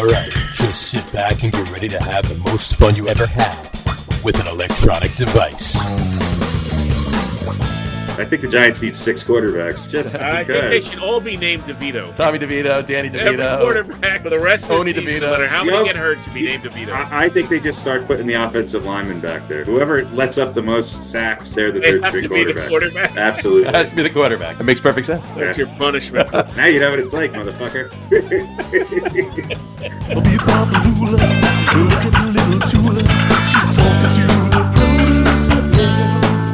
Alright, just sit back and get ready to have the most fun you ever had with an electronic device. I think the Giants need 6 quarterbacks. I think they should all be named DeVito. Tommy DeVito, Danny DeVito. Every quarterback for the rest of the Tony season, DeVito. no matter how many get hurt, should be named DeVito. I think they just start putting the offensive linemen back there. Whoever lets up the most sacks, they're the third string quarterback. Be the quarterback. Absolutely. It has to be the quarterback. That makes perfect sense. That's your punishment. Now you know what it's like, motherfucker. Look at the little Tula. She's talking to the producer.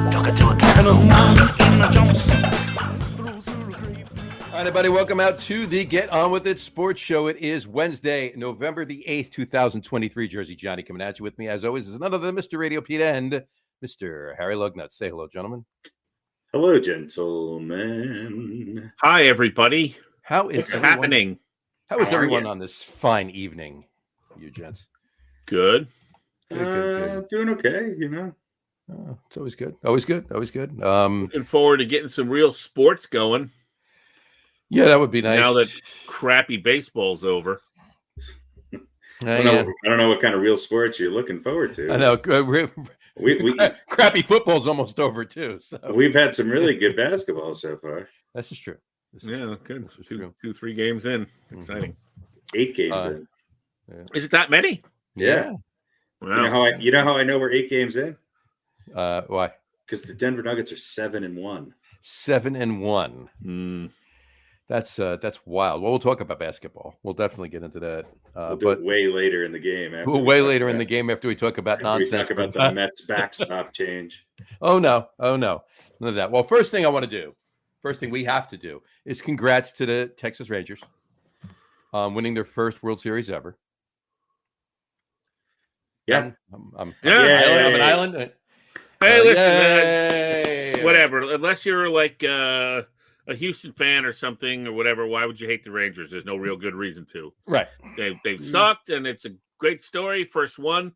Talking to a cat. And a woman in a jumpsuit throws her a grapefruit. All right, everybody, welcome out to the Get On With It Sports Show. It is Wednesday, November the 8th, 2023. Jersey Johnny coming at you with me, as always, is none other than Mr. RadioPete and Mr. Harry Lug Nutz. Say hello, gentlemen. Hello, gentlemen. Hi, everybody. What's happening? How is everyone on this fine evening, you gents? Good. Good. Doing okay, you know. It's always good. Always good. Looking forward to getting some real sports going. Yeah, that would be nice. Now that crappy baseball's over. I don't know what kind of real sports you're looking forward to. I know. We crappy football's almost over too. So we've had some really good basketball so far. This is true. Good. 2-3 gagames in. Exciting. 8 games in. Yeah. Is it that many? Yeah. Wow. You know how I know we're 8 games in? Why? Because the Denver Nuggets are 7-1. 7-1. That's wild. Well, we'll talk about basketball. We'll definitely get into that. We'll do it way later in the game. Way later in the game after we talk about nonsense. We talk about the Mets backstop change. Oh no. None of that. Well, first thing we have to do is congrats to the Texas Rangers winning their first World Series ever. Yeah. I'm Hey, an island. listen, man. Whatever. Unless you're like a Houston fan or something or whatever, why would you hate the Rangers? There's no real good reason to. Right. They've sucked, and it's a great story. First one.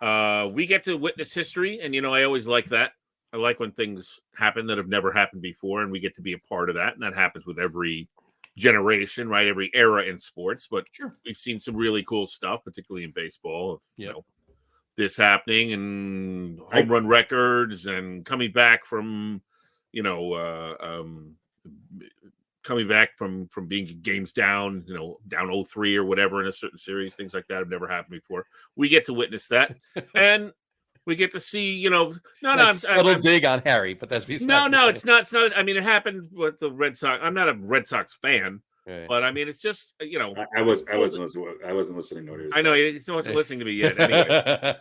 We get to witness history, and I always like that. I like when things happen that have never happened before, and we get to be a part of that. And that happens with every generation, right? Every era in sports. But we've seen some really cool stuff, particularly in baseball. Of, this happening and home run records and coming back from, coming back from being games down, down 0-3 or whatever in a certain series, things like that have never happened before. We get to witness that, and we get to see, subtle dig on Harry, but that's it's not. I mean, it happened with the Red Sox. I'm not a Red Sox fan. Right. But I mean, it's just I wasn't listening to what he was. I know he wasn't listening to me yet. Anyway,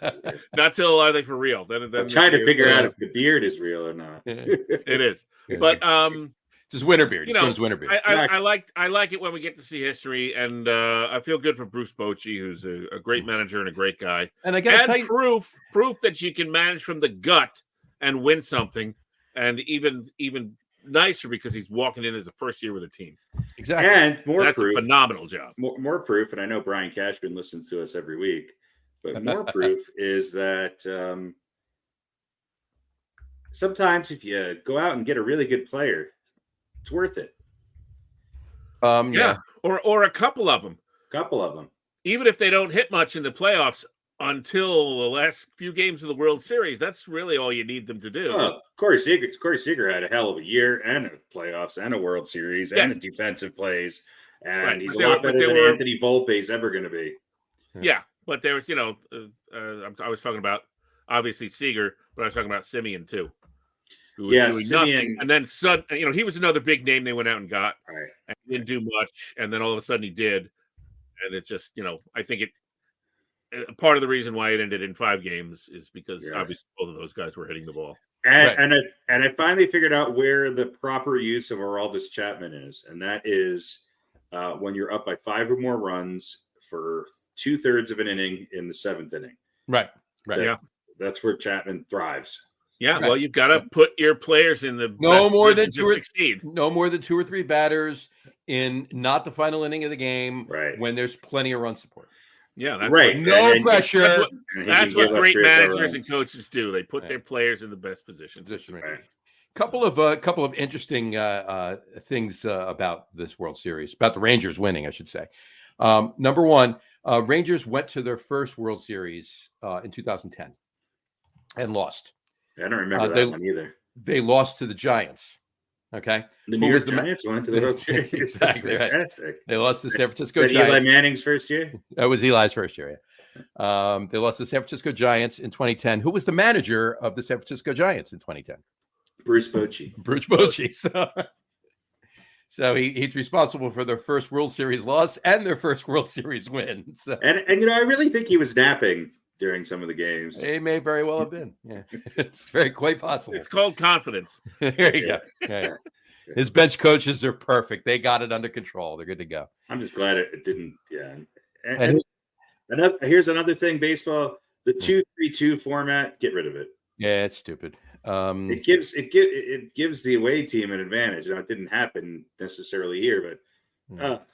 not till Are They For Real? Then I'm trying to figure out if the beard is real or not. It is, but it's his winter beard. His winter beard. I like it when we get to see history, and I feel good for Bruce Bochy, who's a great manager and a great guy. And I got proof that you can manage from the gut and win something, and even nicer because he's walking in as the first year with a team. Exactly. And that's a phenomenal job. More proof, and I know Brian Cashman listens to us every week, but more proof is that sometimes if you go out and get a really good player, it's worth it. Yeah. Or a couple of them. Even if they don't hit much in the playoffs until the last few games of the World Series, that's really all you need them to do. Corey Seager had a hell of a year and a playoffs and a World Series and his defensive plays, and he's a lot better than Anthony Volpe is ever going to be. Yeah, but there was, I was talking about obviously Seager, but I was talking about Simeon too, who was doing nothing, and then he was another big name they went out and got, right, and he didn't do much, and then all of a sudden he did, and it just, I think part of the reason why it ended in 5 games is because obviously both of those guys were hitting the ball. And I finally figured out where the proper use of Aroldis Chapman is, and that is when you're up by 5 or more runs for 2/3 of an inning in the 7th inning. Right. That's where Chapman thrives. Yeah, right. Well, you've got to put your players in the no more than 2 or 3 batters in not the final inning of the game, right, when there's plenty of run support. Yeah, that's right. No pressure. That's what great managers and coaches do. They put their players in the best position. Right. Couple of interesting things about this World Series, about the Rangers winning, I should say. Number one, Rangers went to their first World Series in 2010 and lost. I don't remember that one either. They lost to the Giants. Okay. The New York Giants went to the World Series. Exactly. That's fantastic. Right. They lost to San Francisco Is that Giants. Eli Manning's first year? That was Eli's first year. Yeah. They lost to San Francisco Giants in 2010. Who was the manager of the San Francisco Giants in 2010? Bruce Bochy. Bruce Bochy. So he's responsible for their first World Series loss and their first World Series win. So. And I really think he was napping during some of the games. He may very well have been. Yeah, it's quite possible. It's called confidence. There you go. Yeah. His bench coaches are perfect. They got it under control. They're good to go. I'm just glad it didn't. Yeah. And here's another thing: baseball, the 2-3-2 format. Get rid of it. Yeah, it's stupid. It gives the away team an advantage. It didn't happen necessarily here, but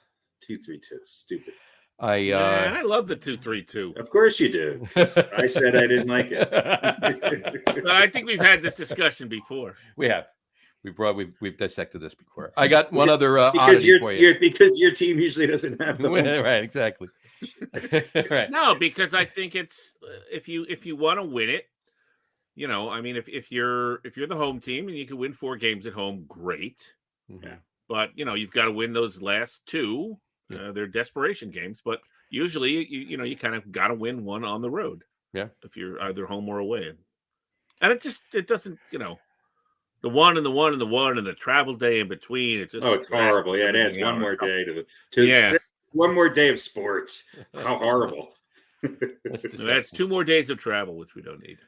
2-3-2, stupid. I love the 2-3-2. Of course you do. I said I didn't like it. I think we've had this discussion before. We have. We've dissected this before. I got one other oddity for you. Because your team usually doesn't have them. Right, exactly. Right. No, because I think it's if you want to win it, I mean, if you're the home team and you can win 4 games at home, great. Yeah. But you've got to win those last 2. They're desperation games, but usually you kind of got to win one on the road. Yeah. If you're either home or away, and it doesn't the one and the one and the one and the travel day in between. It's horrible. Yeah, it adds one more day to one more day of sports. How horrible. That's 2 more days of travel, which we don't need.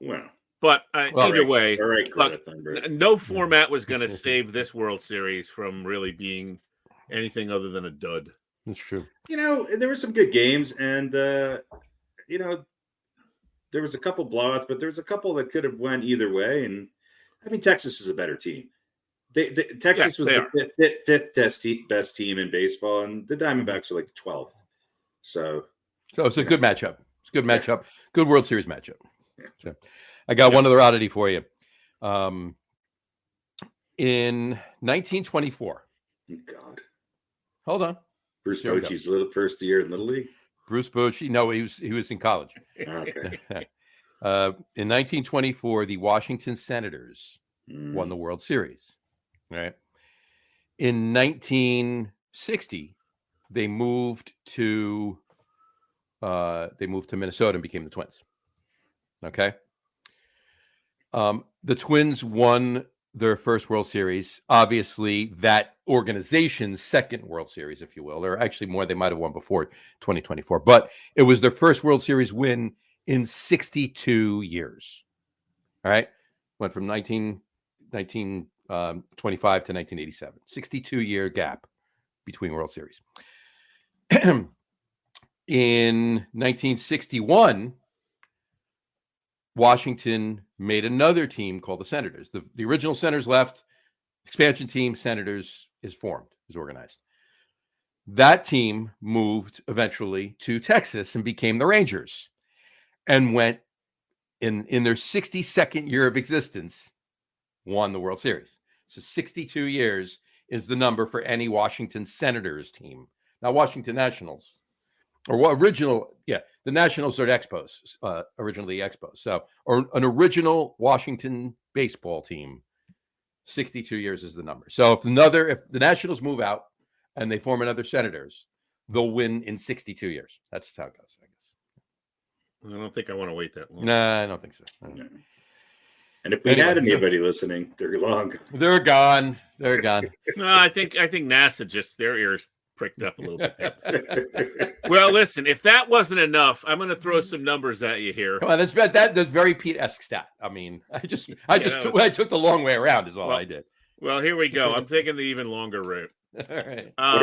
Well, but either way, all right, no format was going to save this World Series from really being anything other than a dud. That's true. There were some good games, and there was a couple blowouts, but there was a couple that could have went either way. And I mean, Texas is a better team. Texas was the fifth best team in baseball, and the Diamondbacks were like 12th. So it's a good matchup. It's a good matchup. Good World Series matchup. Yeah. So I got one other oddity for you. In 1924. God. Hold on. Bruce Bochy's first year in Little League. Bruce Bochy. No, he was in college. Okay. In 1924, the Washington Senators won the World Series. Right. In 1960, they moved to Minnesota and became the Twins. Okay. The Twins won their first World Series. Obviously, that organization's second World Series, if you will, or actually more, they might have won before 2024, but it was their first World Series win in 62 years. All right. Went from 1925 to 1987, 62-year gap between World Series. In 1961, Washington made another team called the Senators. The original Senators left. Expansion team, Senators, is organized. That team moved eventually to Texas and became the Rangers, and went in their 62nd year of existence, won the World Series. So 62 years is the number for any Washington Senators team. Now, Washington Nationals, the Nationals are Expos, originally Expos. So, or an original Washington baseball team, 62 years is the number. So if the Nationals move out and they form another Senators, they'll win in 62 years. That's how it goes, I guess. I don't think I want to wait that long. No, I don't think so. No. And if we had anybody listening, they're long. They're gone. They're gone. No, I think NASA just their ears pricked up a little bit there. Well, listen, if that wasn't enough, I'm going to throw some numbers at you here. Come on, that's very Pete-esque stat. I mean, I took the long way around is all I did. Well, here we go. I'm taking the even longer route. All right. What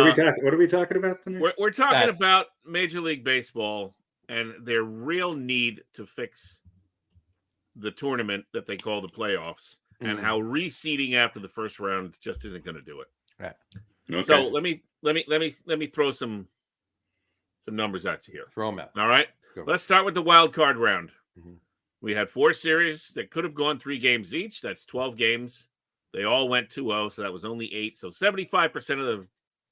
are we talking about tonight? We're talking about Major League Baseball and their real need to fix the tournament that they call the playoffs, and how reseeding after the first round just isn't going to do it. Right. Okay. So let me throw some numbers at you here. Throw them out. All right. Go. Let's start with the wild card round. Mm-hmm. We had 4 series that could have gone 3 games each. That's 12 games. They all went 2-0, so that was only 8. So 75% of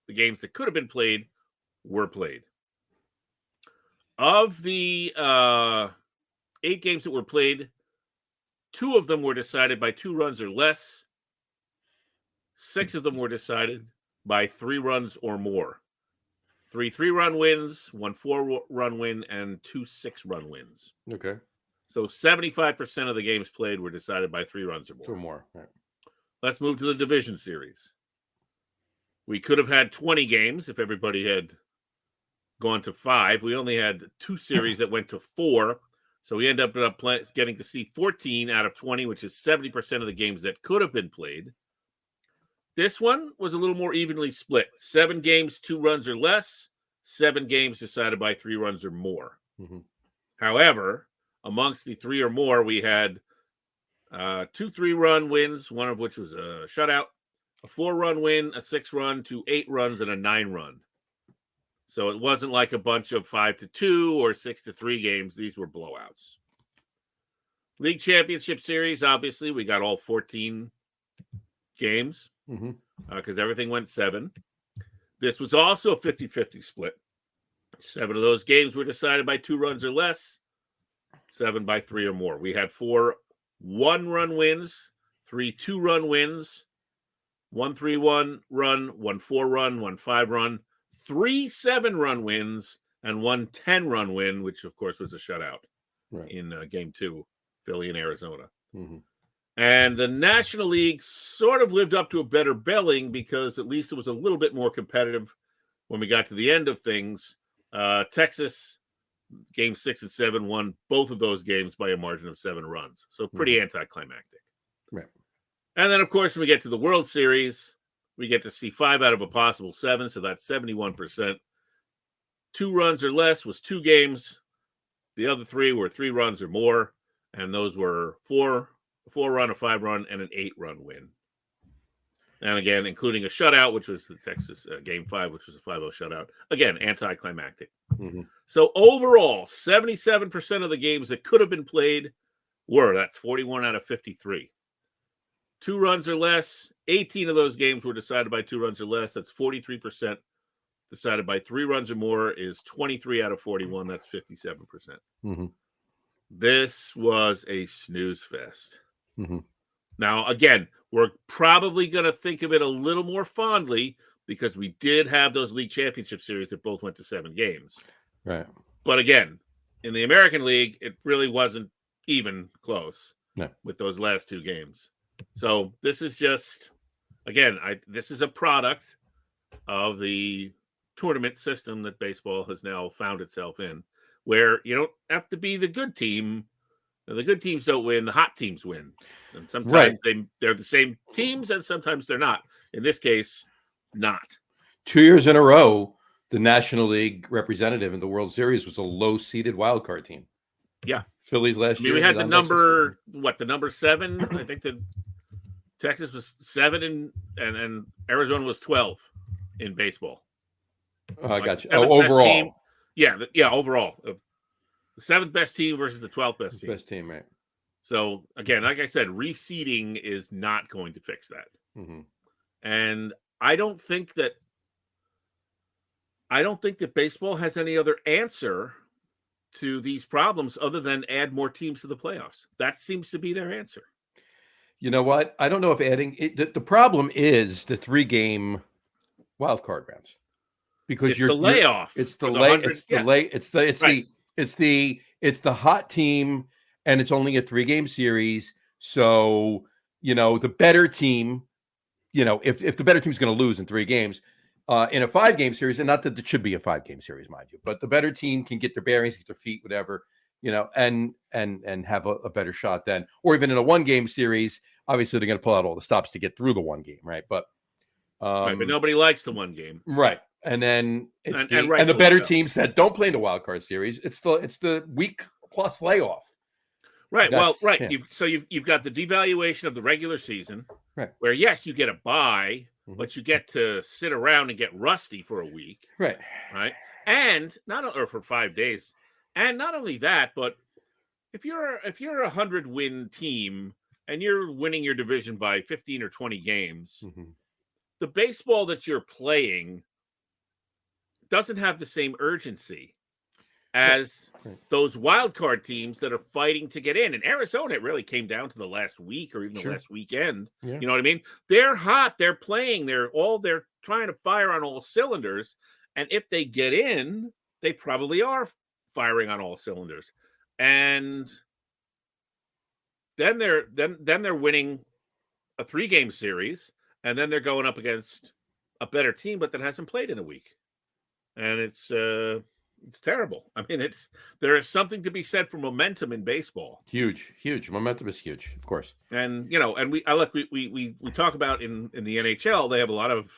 the games that could have been played were played. Of the 8 games that were played, 2 of them were decided by 2 runs or less. 6 of them were decided by 3 runs or more. 3 3-run wins, 1 4-run win, and 2 6-run wins. Okay. So 75% of the games played were decided by 3 runs or more. 2 more. Right. Let's move to the division series. We could have had 20 games if everybody had gone to 5. We only had 2 series that went to 4. So we ended up getting to see 14 out of 20, which is 70% of the games that could have been played. This one was a little more evenly split. 7 games, 2 runs or less. 7 games decided by 3 runs or more. Mm-hmm. However, amongst the 3 or more, we had 2 3-run wins, one of which was a shutout, a 4-run win, a 6-run, 2 8 runs, and a 9-run. So it wasn't like a bunch of 5-2 or 6-3 games. These were blowouts. League Championship Series, obviously, we got all 14 games because everything went 7. This was also a 50-50 split. 7 of those games were decided by 2 runs or less, 7 by 3 or more. We had 4 1-run wins, 3 2-run wins, 1 3-1 run, 1 4-run, 1 5-run, 3 7-run wins, and 1 10-run win, which of course was a shutout in Game 2, Philly and Arizona. And the National League sort of lived up to a better billing because at least it was a little bit more competitive when we got to the end of things. Texas, Game 6 and 7, won both of those games by a margin of 7 runs. So pretty anticlimactic. Right. And then, of course, when we get to the World Series, we get to see 5 out of a possible 7, so that's 71%. 2 runs or less was 2 games. The other 3 were 3 runs or more, and those were 4-run, a 5-run, and an 8-run win. And again, including a shutout, which was the Texas Game 5, which was a 5-0 shutout. Again, anticlimactic. So overall, 77% of the games that could have been played that's 41 out of 53. 2 runs or less, 18 of those games were decided by 2 runs or less. That's 43%. Decided by 3 runs or more is 23 out of 41. That's 57%. This was a snooze fest. Now, again, we're probably going to think of it a little more fondly because we did have those league championship series that both went to 7 games. Right. But again, in the American League, it really wasn't even close with those last 2 games. So this is just, again, this is a product of the tournament system that baseball has now found itself in, where you don't have to be the good team. The good teams don't win, the hot teams win. And sometimes they're the same teams and sometimes they're not. In this case, not. 2 years in a row, the National League representative in the World Series was a low-seeded wild card team. Yeah. Phillies last year. We had the number 7? I think that Texas was 7 and Arizona was 12 in baseball. I got you. Overall. Team. Yeah, overall. The 7th best team versus the 12th best team. Best team, right. So, again, like I said, reseeding is not going to fix that. And I don't think that baseball has any other answer to these problems other than add more teams to the playoffs. That seems to be their answer. You know what? I don't know if adding it, the problem is the 3-game wild card rounds because it's the layoff. It's the hot team, and it's only a 3-game series. So the better team, if the better team is going to lose in 3 games in a 5-game series, and not that it should be a 5-game series, mind you, but the better team can get their bearings, get their feet, whatever. And have a better shot then, or even in a 1-game series, obviously they're going to pull out all the stops to get through the 1 game, right? But but nobody likes the 1 game, right? And then the better teams that don't play in the wild card series, it's the week plus layoff, right? Yeah. You've got the devaluation of the regular season, right? Where yes, you get a bye, but you get to sit around and get rusty for a week, right? And for 5 days. And not only that, but if you're a 100-win team and you're winning your division by 15 or 20 games, the baseball that you're playing doesn't have the same urgency. as Right. those wild card teams that are fighting to get in. And Arizona, it really came down to the last week or even Sure. the last weekend. Yeah. You know what I mean? They're hot. They're playing. They're trying to fire on all cylinders. And if they get in, they probably are firing on all cylinders. And then they're winning a 3-game series, and then they're going up against a better team, but that hasn't played in a week. And it's terrible. I mean, there is something to be said for momentum in baseball. Huge. Momentum is huge, of course. And and we talk about in the NHL, they have a lot of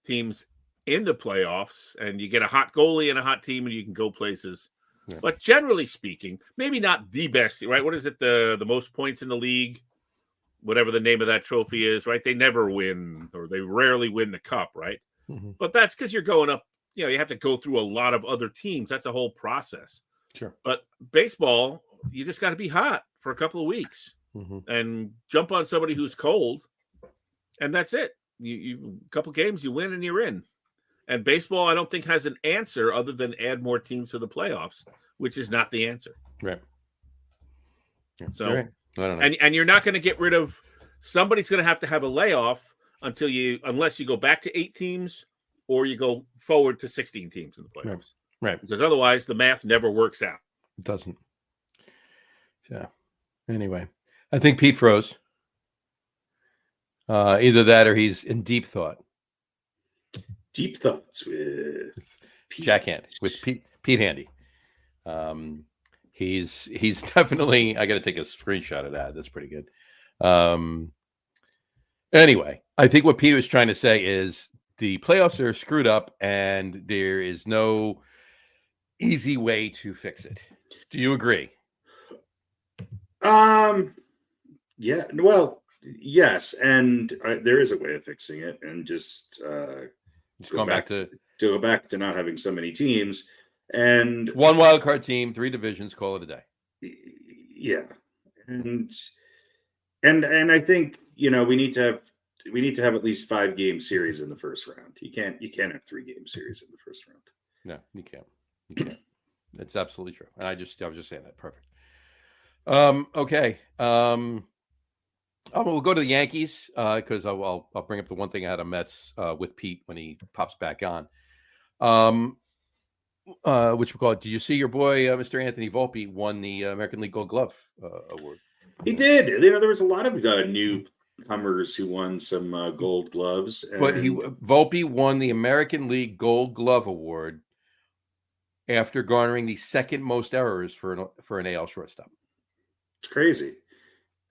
teams in the playoffs, and you get a hot goalie and a hot team, and you can go places. Yeah. But generally speaking, maybe not the best, right? What is it? The most points in the league, whatever the name of that trophy is, right? They never win, or they rarely win the cup, right? Mm-hmm. But that's because you're going up. You have to go through a lot of other teams. That's a whole process. Sure. But baseball, you just got to be hot for a couple of weeks and jump on somebody who's cold, and that's it. You a couple games, you win, and you're in. And baseball, I don't think, has an answer other than add more teams to the playoffs, which is not the answer. Right. Yeah. So, right. I don't know. and you're not going to get rid of somebody's going to have a layoff unless you go back to 8 teams or you go forward to 16 teams in the playoffs. Right. Because otherwise the math never works out. It doesn't. Yeah. Anyway, I think Pete froze. Either that or he's in deep thought. Deep thoughts with Pete. Jack Handy, with Pete Handy. He's definitely. I got to take a screenshot of that. That's pretty good. Anyway, I think what Pete was trying to say is the playoffs are screwed up, and there is no easy way to fix it. Do you agree? Yeah. Well, yes, and there is a way of fixing it, and just Go back to not having so many teams, and one wild card team, 3 divisions, call it a day. Yeah, and I think we need to have at least 5-game series in the first round. You can't have 3-game series in the first round. No, you can't. That's absolutely true. And I was just saying that. Perfect. Okay. We'll go to the Yankees because I'll bring up the one thing out of Mets with Pete when he pops back on. Which we call it. Did you see your boy Mr. Anthony Volpe won the American League Gold Glove award? He did. There was a lot of newcomers who won some Gold Gloves. But Volpe won the American League Gold Glove award after garnering the second most errors for an AL shortstop. It's crazy.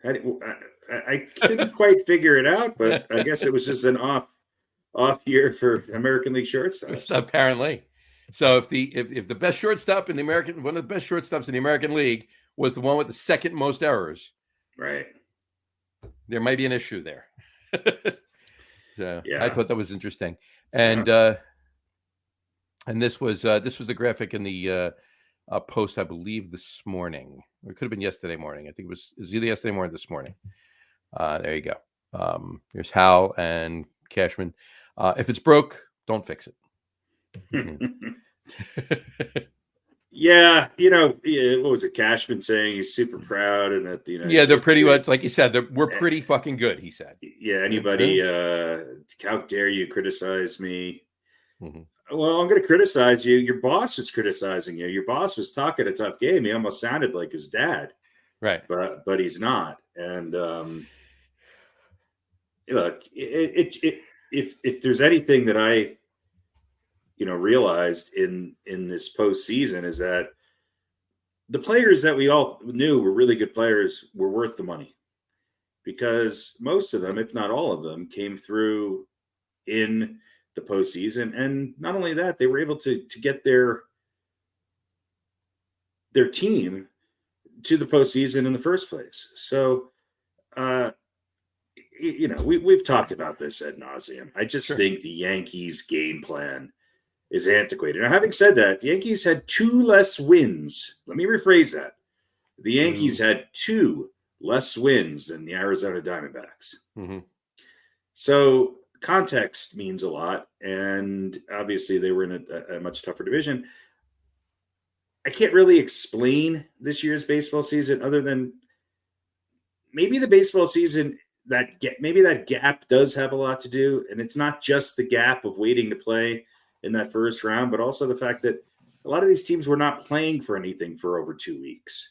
I couldn't quite figure it out, but I guess it was just an off year for American League shortstops. Apparently. So if the best shortstop in one of the best shortstops in the American League was the one with the second most errors, right, there might be an issue there. So yeah. I thought that was interesting, and this was a graphic in the post, I believe, this morning. Or it could have been yesterday morning. I think it was either yesterday morning or this morning. There you go. Here's Hal and Cashman. If it's broke, don't fix it. Yeah, what was it? Cashman saying he's super proud and that they're pretty much like you said. We're pretty fucking good. He said. Yeah. Anybody? How dare you criticize me? Mm-hmm. Well, I'm going to criticize you. Your boss was criticizing you. Your boss was talking a tough game. He almost sounded like his dad, right? But he's not. And look, if there's anything that I realized in this postseason is that the players that we all knew were really good players were worth the money, because most of them, if not all of them, came through in the postseason. And not only that, they were able to get their team to the postseason in the first place. So, we've talked about this ad nauseum. I just think the Yankees game plan is antiquated. Now, having said that, the Yankees had 2 less wins. Let me rephrase that. The Yankees had 2 less wins than the Arizona Diamondbacks. Mm-hmm. So context means a lot. And obviously they were in a much tougher division. I can't really explain this year's baseball season other than maybe the baseball season maybe that gap does have a lot to do. And it's not just the gap of waiting to play in that first round, but also the fact that a lot of these teams were not playing for anything for over 2 weeks.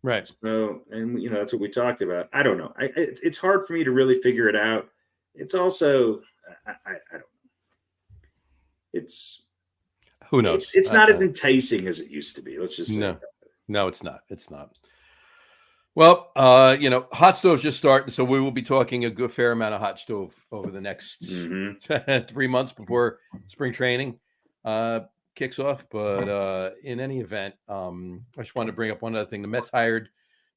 Right. So, and that's what we talked about. I don't know. It's hard for me to really figure it out. It's also, I don't know. It's, Who knows? It's not as enticing as it used to be. Let's just say that. No, it's not. It's not. Well, hot stoves just starting, so we will be talking a good fair amount of hot stove over the next 3 months before spring training kicks off. But in any event, I just wanted to bring up one other thing. The Mets hired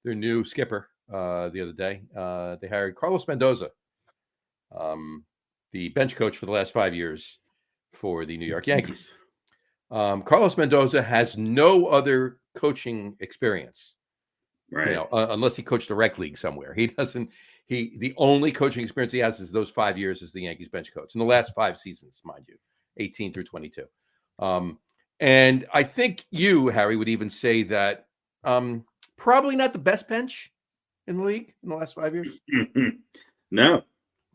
their new skipper the other day. They hired Carlos Mendoza, the bench coach for the last 5 years for the New York Yankees. Carlos Mendoza has no other coaching experience. Right. Unless he coached the rec league somewhere. He doesn't. The only coaching experience he has is those 5 years as the Yankees bench coach in the last 5 seasons, mind you, 18 through 22. And I think you, Harry, would even say that probably not the best bench in the league in the last 5 years. No,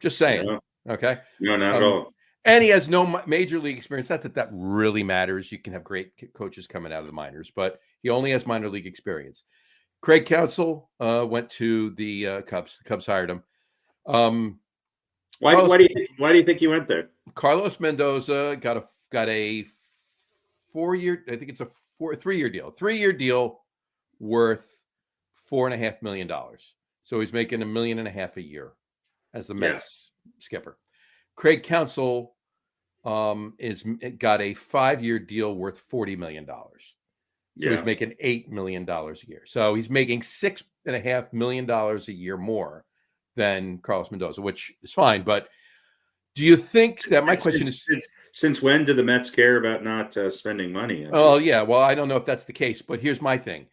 just saying. No. Okay. No, not at all. And he has no major league experience. Not that really matters. You can have great coaches coming out of the minors, but he only has minor league experience. Craig Counsell went to the Cubs. The Cubs hired him. Why do you think he went there? Carlos Mendoza got a 4-year. I think it's a 3-year deal. 3-year deal worth $4.5 million. So he's making $1.5 million a year as the Mets skipper. Craig Counsell got a 5-year deal worth $40 million. So he's making $8 million a year. So he's making $6.5 million a year more than Carlos Mendoza, which is fine. But do you think that my question is since when do the Mets care about not spending money? Oh, yeah. Well, I don't know if that's the case, but here's my thing.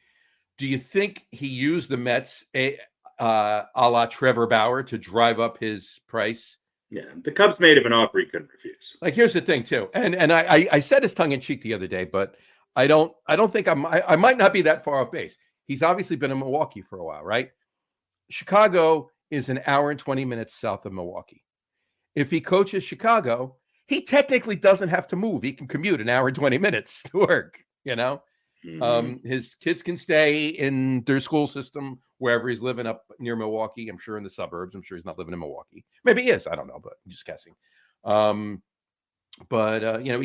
Do you think he used the Mets a la Trevor Bauer to drive up his price? Yeah, the Cubs made him an offer he couldn't refuse. Like, here's the thing, too. And I said his tongue in cheek the other day, but I don't think I might not be that far off base. He's obviously been in Milwaukee for a while, right? Chicago is an hour and 20 minutes south of Milwaukee. If he coaches Chicago, he technically doesn't have to move. He can commute an hour and 20 minutes to work, His kids can stay in their school system wherever he's living up near Milwaukee. I'm sure in the suburbs. I'm sure he's not living in Milwaukee. Maybe he is. I don't know, but I'm just guessing. He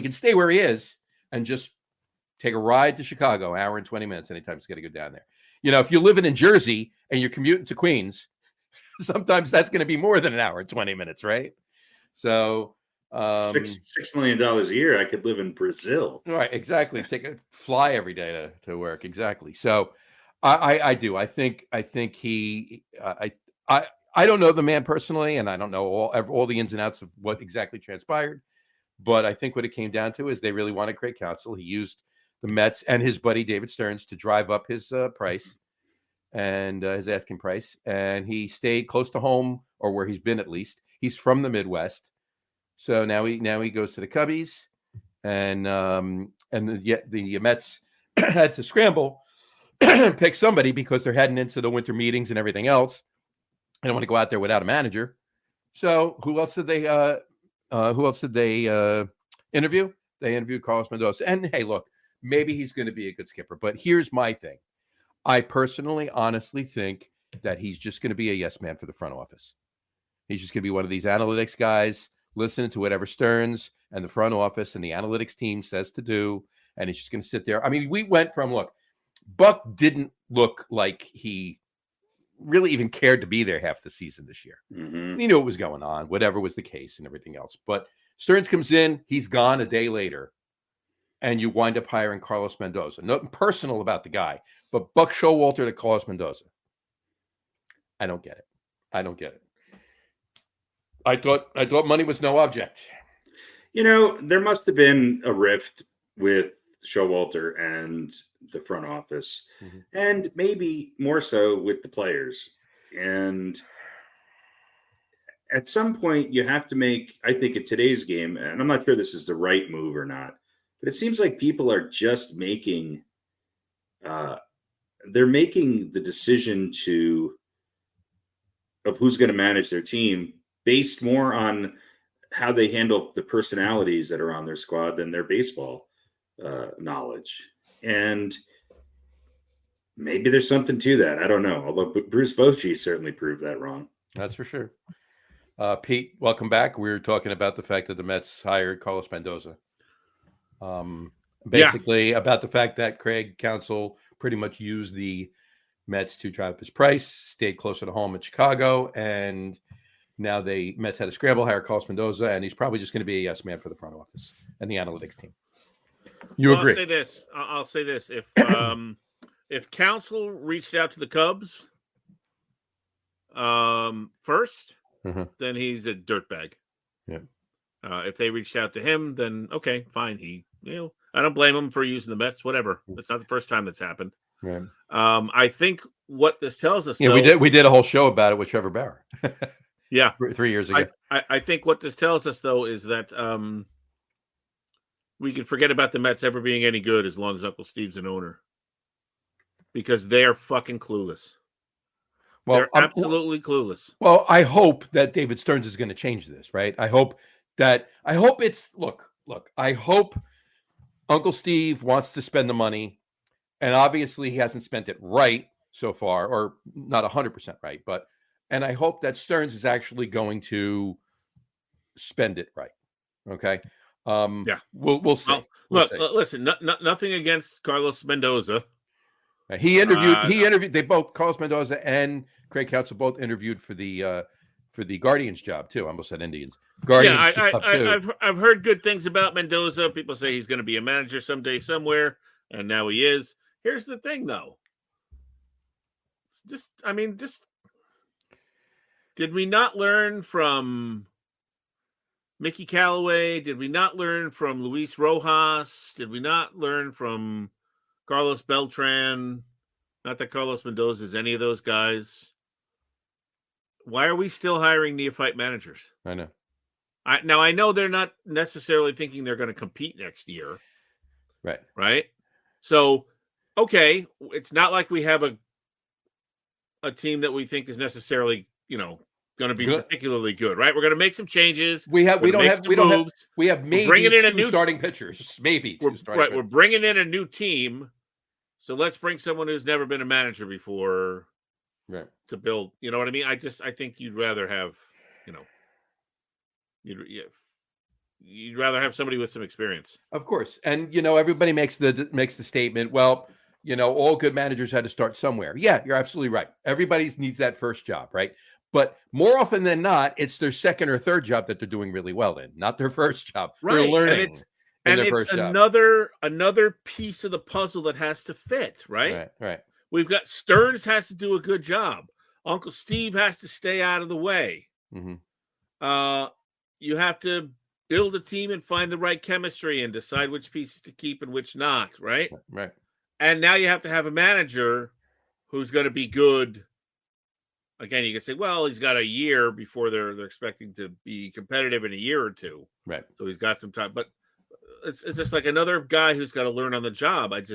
can stay where he is and just take a ride to Chicago, hour and 20 minutes anytime he's going to go down there. If you're living in Jersey and you're commuting to Queens, sometimes that's going to be more than an hour and 20 minutes, right? So $6 million a year, I could live in Brazil. Right, exactly. Take a fly every day to work. Exactly. So I do. I think he I don't know the man personally, and I don't know all the ins and outs of what exactly transpired. But I think what it came down to is they really wanted Craig Counsell. He used the Mets and his buddy David Stearns to drive up his price and his asking price. And he stayed close to home, or where he's been at least. He's from the Midwest. So now he goes to the Cubbies, and the Mets had to scramble, pick somebody because they're heading into the winter meetings and everything else. They don't want to go out there without a manager. So who else did they interview? They interviewed Carlos Mendoza. And hey, look, maybe he's going to be a good skipper. But here's my thing. I personally, honestly think that he's just going to be a yes man for the front office. He's just going to be one of these analytics guys, listening to whatever Stearns and the front office and the analytics team says to do. And he's just going to sit there. I mean, we went from, look, Buck didn't look like he really even cared to be there half the season this year. Mm-hmm. He knew what was going on, whatever was the case and everything else. But Stearns comes in, he's gone a day later, and you wind up hiring Carlos Mendoza. Nothing personal about the guy, but Buck Showalter to Carlos Mendoza. I don't get it. I thought money was no object. There must have been a rift with Showalter and the front office, and maybe more so with the players. And at some point, you have to make, I think, in today's game, and I'm not sure this is the right move or not, but it seems like people are just making they're making the decision of who's going to manage their team based more on how they handle the personalities that are on their squad than their baseball knowledge. And maybe there's something to that. I don't know. Although Bruce Bochy certainly proved that wrong. That's for sure. Pete, welcome back. We were talking about the fact that the Mets hired Carlos Mendoza. Basically about the fact that Craig Counsell pretty much used the Mets to drive up his price, stayed closer to home in Chicago, and now Mets had a scramble, hire Carlos Mendoza, and he's probably just going to be a yes man for the front office and the analytics team. You agree? I'll say this. If Counsell reached out to the Cubs first, then he's a dirtbag. Yeah. If they reached out to him, then okay, fine. I don't blame him for using the Mets. Whatever. It's not the first time that's happened. Right. I think what this tells us. Yeah, we did a whole show about it with Trevor Bauer. Yeah, 3 years ago. I think what this tells us though is that we can forget about the Mets ever being any good as long as Uncle Steve's an owner, because they are fucking clueless. Well, they're absolutely clueless. Well, I hope that David Stearns is going to change this, right? I hope it's look. I hope Uncle Steve wants to spend the money, and obviously he hasn't spent it right so far, or not 100% right. And I hope that Stearns is actually going to spend it right. Okay. Yeah, we'll see. Listen, nothing against Carlos Mendoza. He interviewed. They both, Carlos Mendoza and Craig Counsell, both interviewed for the Guardians job too. I almost said Indians. Guardians job too. I've heard good things about Mendoza. People say he's going to be a manager someday somewhere, and now he is. Here's the thing, though. Just did we not learn from Mickey Callaway? Did we not learn from Luis Rojas? Did we not learn from Carlos Beltran? Not that Carlos Mendoza is any of those guys. Why are we still hiring neophyte managers? I know. I know they're not necessarily thinking they're going to compete next year. Right. Right. So, okay, it's not like we have a team that we think is necessarily, going to be particularly good, right? We're going to make some changes. We have maybe bringing in a new starting pitchers. Maybe we're bringing in a new team. So let's bring someone who's never been a manager before, right? To build, you know what I mean? I think you'd rather have, you'd rather have somebody with some experience. Of course. And, everybody makes the statement, well, all good managers had to start somewhere. Yeah, you're absolutely right. Everybody needs that first job, right? But more often than not, it's their second or third job that they're doing really well in, not their first job. Right. They're learning. And it's another piece of the puzzle that has to fit, right? Right. We've got Stearns has to do a good job. Uncle Steve has to stay out of the way. Mm-hmm. You have to build a team and find the right chemistry and decide which pieces to keep and which not, right? Right. And now you have to have a manager who's going to be good. Again, you can say, well, he's got a year before they're expecting to be competitive in a year or two. Right. So he's got some time. But it's just like another guy who's got to learn on the job. Is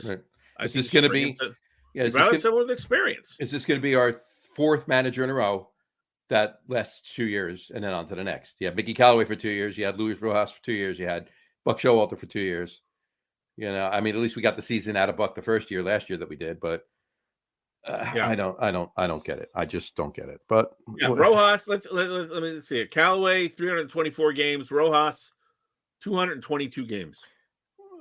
this going to be someone with experience? Is this going to be our fourth manager in a row that lasts 2 years and then on to the next? You had Mickey Callaway for 2 years. You had Luis Rojas for 2 years. You had Buck Showalter for 2 years. At least we got the season out of Buck the first year last year that we did, but I don't get it. I just don't get it. But Rojas, let me see it. Callaway 324 games. Rojas 222 games.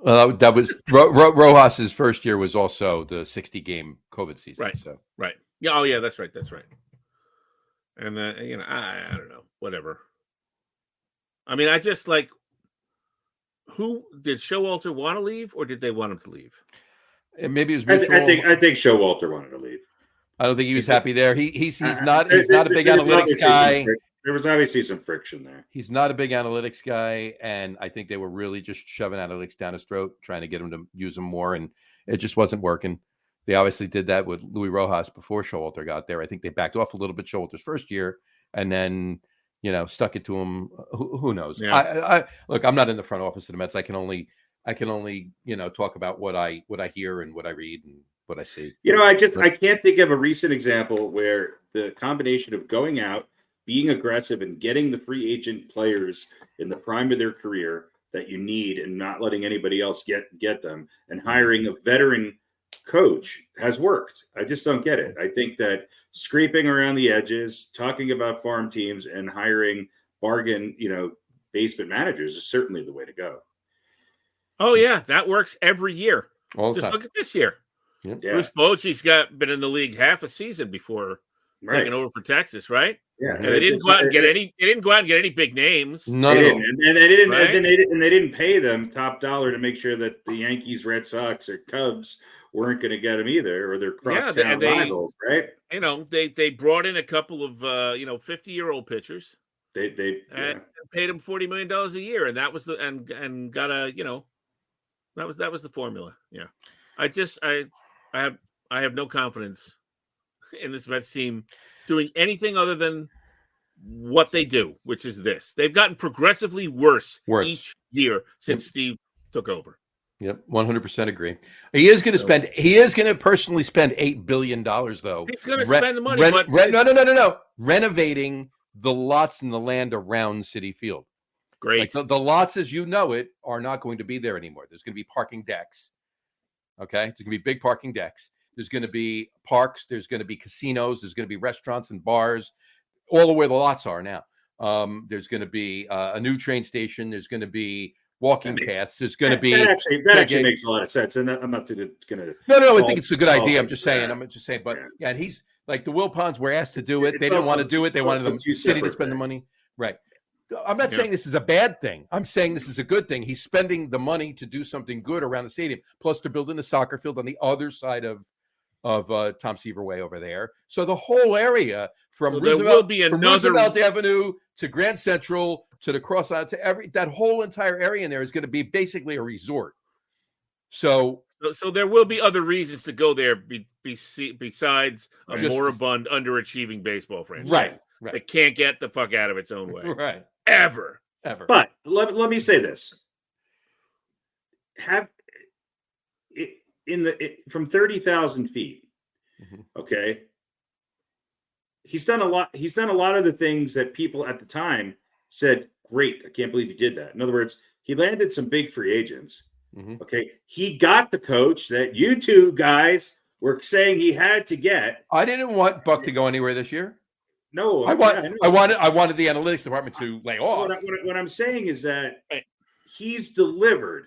That was Rojas's first year was also the 60-game COVID season. Right. So right. Yeah. Oh yeah. That's right. And then I don't know. Whatever. I mean, I just like. Who did Showalter want to leave, or did they want him to leave? And maybe it was mutual. I think Showalter wanted to leave. I don't think he was happy there. He's not a big analytics guy. There was obviously some friction there. He's not a big analytics guy, and I think they were really just shoving analytics down his throat, trying to get him to use them more, and it just wasn't working. They obviously did that with Luis Rojas before Showalter got there. I think they backed off a little bit Showalter's first year, and then stuck it to him. Who knows? Yeah. I look. I'm not in the front office of the Mets. I can only talk about what I hear and what I read and what I see. I can't think of a recent example where the combination of going out, being aggressive, and getting the free agent players in the prime of their career that you need, and not letting anybody else get them, and hiring a veteran coach has worked. I just don't get it. I think that scraping around the edges, talking about farm teams, and hiring bargain, basement managers is certainly the way to go. Oh yeah, that works every year. All the Just time. look at this year. Yeah. Bruce Bochy's been in the league half a season before taking over for Texas, right? Yeah, And they didn't go out and get any. They didn't go out and get any big names. None They of didn't, them. and they didn't, Right? and they didn't pay them top dollar to make sure that the Yankees, Red Sox, or Cubs weren't going to get them either, or their crosstown rivals, right? They brought in a couple of 50-year-old pitchers. They And paid him $40 million a year, and that was the and got a that was the formula. Yeah, I have no confidence in this Mets team doing anything other than what they do, which is this. They've gotten progressively worse each year since Steve took over. Yep, 100% agree. He is going to spend. He is going to personally spend $8 billion, though. He's going to spend the money, but no, renovating the lots and the land around Citi Field. Great. Like the lots, as you know it, are not going to be there anymore. There's going to be parking decks. Okay, it's going to be big parking decks. There's going to be parks. There's going to be casinos. There's going to be restaurants and bars, all the way the lots are now. There's going to be a new train station. There's going to be walking paths. There's going to be that actually makes a lot of sense. And I'm not going to. No. I think it's a good idea. I'm just saying. But yeah, and he's like the Wilpons were asked to do it. They didn't want to do it. They wanted the city to spend the money. Right. I'm not saying this is a bad thing. I'm saying this is a good thing. He's spending the money to do something good around the stadium. Plus, they're building the soccer field on the other side of Tom Seaver Way over there. So the whole area from Roosevelt Avenue to Grand Central to the cross out to that whole entire area in there is going to be basically a resort. So there will be other reasons to go there besides a moribund, underachieving baseball franchise. Right. It can't get the fuck out of its own way. Right. Ever. But let me say this: have it from 30,000 feet. Okay. He's done a lot. He's done a lot of the things that people at the time said, "Great, I can't believe he did that." In other words, he landed some big free agents. Okay, he got the coach that you two guys were saying he had to get. I didn't want Buck to go anywhere this year. No, I wanted the analytics department to lay off. What I'm saying is that he's delivered,